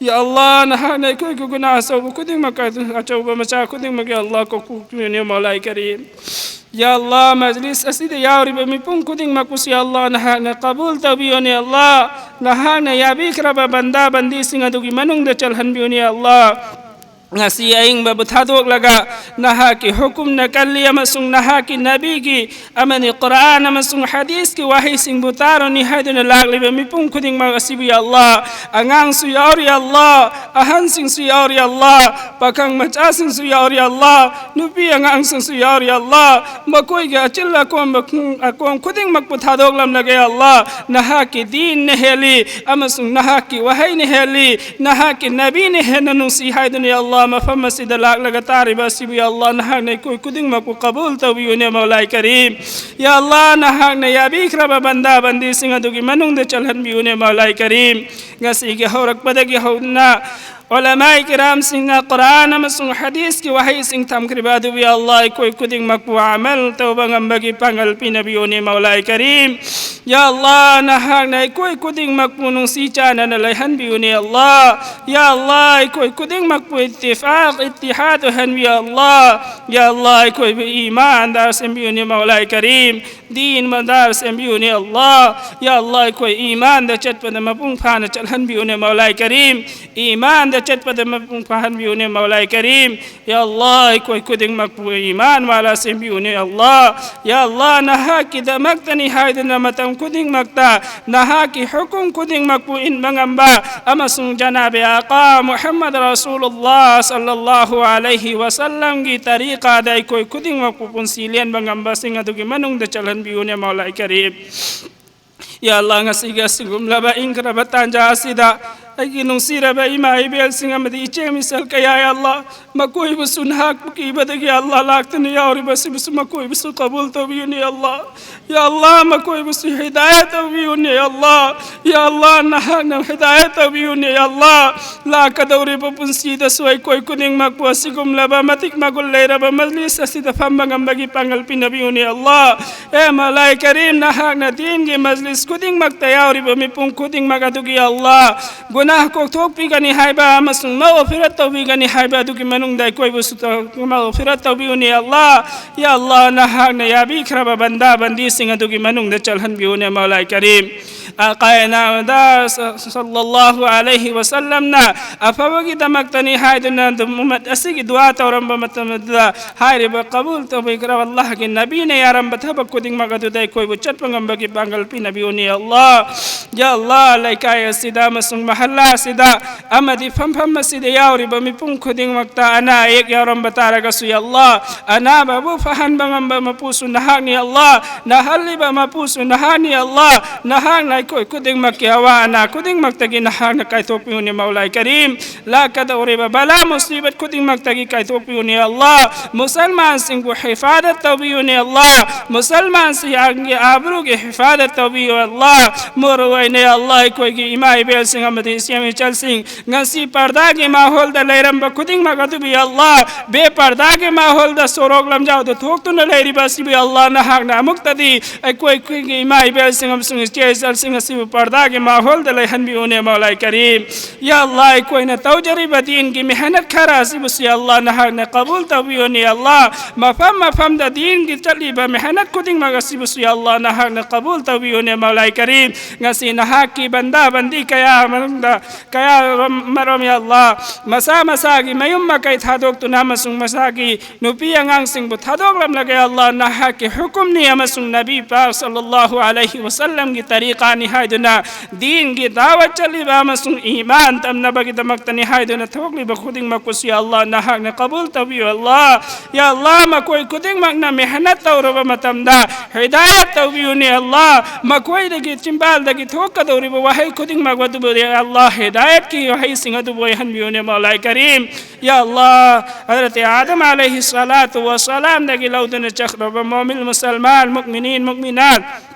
ya Allah nahak na koi guna so kuding maka acoba macha kuding maka Allah ko ni Maulai Karim ya Allah majlis aside ya riba mi pun kuding makus ya Allah nahak na qabul tabiyon ya Allah nahak na ya bikra banda bandi singa dugi manung da chalhan biyon ya Allah ngasi aing babutadok laga nahaki hukum nakalli amasung nahaki nabi ki amani Quran amasung hadis ki wahi sing butaro ni haidun lagli bemipung kuding magasibu ya Allah angang su ya Allah ahan sing su ya Allah pakang macha sing su ya Allah nupi angang sing su ya Allah makoi ga chilla kom akong kuding magbutadok lam lagay Allah nahaki din neheli amasung nahaki wahi neheli nahaki nabi nehenanu si haidun ya Allah mafhum masjid lak lagatari basibu ya Allah nahak na koi kuding maku qabul tawiyune Maulai Karim ya Allah nahak na ya bikra banda bandi singa dugi manung de chalhan biune Maulai Karim ngasi ge horak padagi hauna ulama kiram singa Quran amasung hadis ki wahi sing tam kribadu bi Allah koi kuding maku amal tauba ngambagi pangal pinabiune Maulai Karim ya Allah nahak na koi kuding maku nung si chana na laihan biune Allah ya Allah koi kuding maku ittifaq ittihad han bi Allah ya Allah koi iman dar sembiune Maulai Karim din mandar sembiune Allah ya Allah koi iman da chat pada mapung phana chalhan biune Maulai Karim iman da chat pada mapung phan biune Maulai Karim ya Allah koi kuding maku iman wala sembiune Allah ya Allah nahaki da maktani haidna matam kuding makta nahaki hukum kuding maku in mangamba amasung janabe aqa Muhammad Rasulullah sallallahu alaihi wasallam ki tariqa dai koi kuding maku pun silian mangamba singa dugi manung da chalan biune Maulai Karim ya Allah ngasiga singum laba ingkra batanja asida agi nung sira ba ima ibel singa madi iche misal kaya ya Allah makoi busun hak buki badagi Allah laktani ya ori basi busu makoi busu qabul tawiyun ya Allah makoi busu hidayah tawiyun ya Allah nahak na hidayah tawiyun ya Allah la kadawri pun sida suai koi kuning makwa sigum laba matik magul leira ba majlis asida fambangam bagi pangal pinabiyun ya Allah Maulai Karim nahak na din gi majlis kuding magtaya ori ba mipung kuding magadugi ya Allah nah ko tok pi gani haiba amasung maghfirat tawbi gani haiba duki manung dai koi busu maghfirat tawbi uni Allah ya Allah nahak na ya bikra banda bandi singa duki manung da chalhan bi uni Maulai Karim aqaina da sallallahu alaihi wasallam na afawagi damaktani haiduna umat asigi dua tawram bamatamda haire ba qabul tawbi kra Allah ki nabi ne yaram bataba kuding magadu dai koi buchat pangam bagi bangal pi nabi uni Allah ya Allah laikaya sida masung mahalla sida amadi fam masjid yauri bami pung kuding makta ana ek yaram batara gasu ya Allah ana babu fahan bangam mapusu nahani Allah nahalli ba mapusu nahani Allah nahang nai koi kuding makyawa ana kuding maktagi nahang na kai topi uni Maulai Karim la kada ore ba bala musibat kuding maktagi kai topi uni Allah musalman sing bu hifadat tabi uni Allah musalman si angi abru ge hifadat tabi Allah murwai ne Allah koi gi imai bel sing amadi siami chal sing ngasi parda ke mahol da lairam ba kuding magadu bi Allah be parda ke mahol da sorog lam jao da thok tu na lairi basi bi Allah na hak na muktadi ai koi ki mai bel sing am sing chal sing asi parda ke mahol da laihan bi une Maulai Karim ya Allah koi na tawjari badin ki mehnat khara si bi Allah na hak na qabul tabi une Allah mafam da din ki chali ba mehnat kuding magasi bi Allah na hak na qabul tabi une Maulai Karim ngasi na hak ki banda bandi kaya manunda kaya marom ya Allah masagi mayum makai thadok tu namasung masagi nupi angang sing bu thadok lam lagay Allah nahak hukum ni amasung nabi pa sallallahu alaihi wasallam ki tariqa ni haiduna din gi dawat chaliba amasung iman tamnabagidamaktani haiduna thokliba khuding makus ya Allah nahakna qabul tabiyo Allah ya Allah makoi khuding makna mehnat tawraba matamda hidayat tabiyo ni Allah makoi dagi chimbal dagi thokadoriba wahai khuding magwadu ya Allah hidayat ki wahai singadu boyhan biyo ni maulai karim ya Allah Hazrat Adam alaihi salatu wassalam dagi laudana chakhraba mu'min musliman mu'minin mu'minat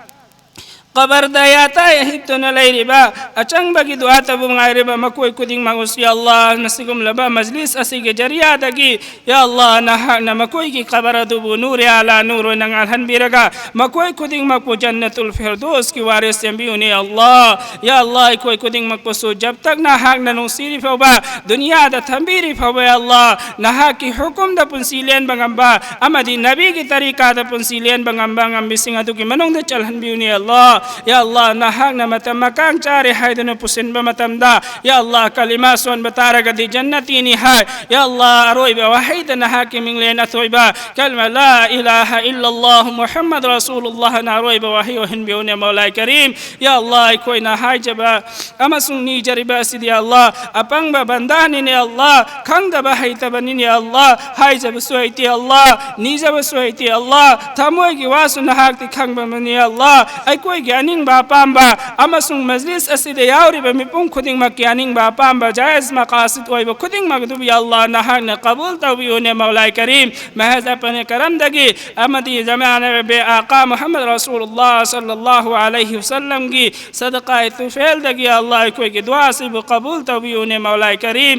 Kabar dayata hito na layriba acang bagi doa tabu ngayriba makuy kuding mangus ya Allah nasigum laba majlis asige jariya dagi ya Allah nahak na makuy ki kabar dubu nuri ala nuru nang alhan biraga makuy kuding makpu jannatul firdaus ki waris yambiuni Allah ya Allah ikoy kuding makpu jab tak nahak na nung siri ba dunia da thambiri ba ya Allah nahak ki hukum da pun silian bangamba amadi nabi ki tarika da pun silian bangamba ngambising adu ki manong da chalhan biuni Allah Ya Allah nahak na matamakang cari hai dana pusin ba matamda Ya Allah kalimaswan batara gadi jannati ni hai Ya Allah aroy ba wahai dana hakiming len atoy ba kalma la ilaha illallah Muhammad Rasulullah na aroy ba wahai wahin biunya maulai karim Ya Allah ikoy na hai jaba amasung ni jariba sid Ya Allah apang ba bandani ni Allah kang da ba hai tabani ni Allah hai jaba suaiti Allah ni jaba suaiti Allah tamoy gi wasu nahak ti kang ba ni Allah ay koy aning ba pamba amasung majlis aside yauri ba mipung khuding makianing ba pamba jaiz maqasid oi ba khuding magdubi Allah nahak na qabul tabiyo ne maulai karim mahaz apne karam dagi amadi zamana be aqa Muhammad Rasulullah sallallahu alaihi wasallam gi sadaqa tufel dagi Allah koy ki dua se qabul tabiyo ne maulai karim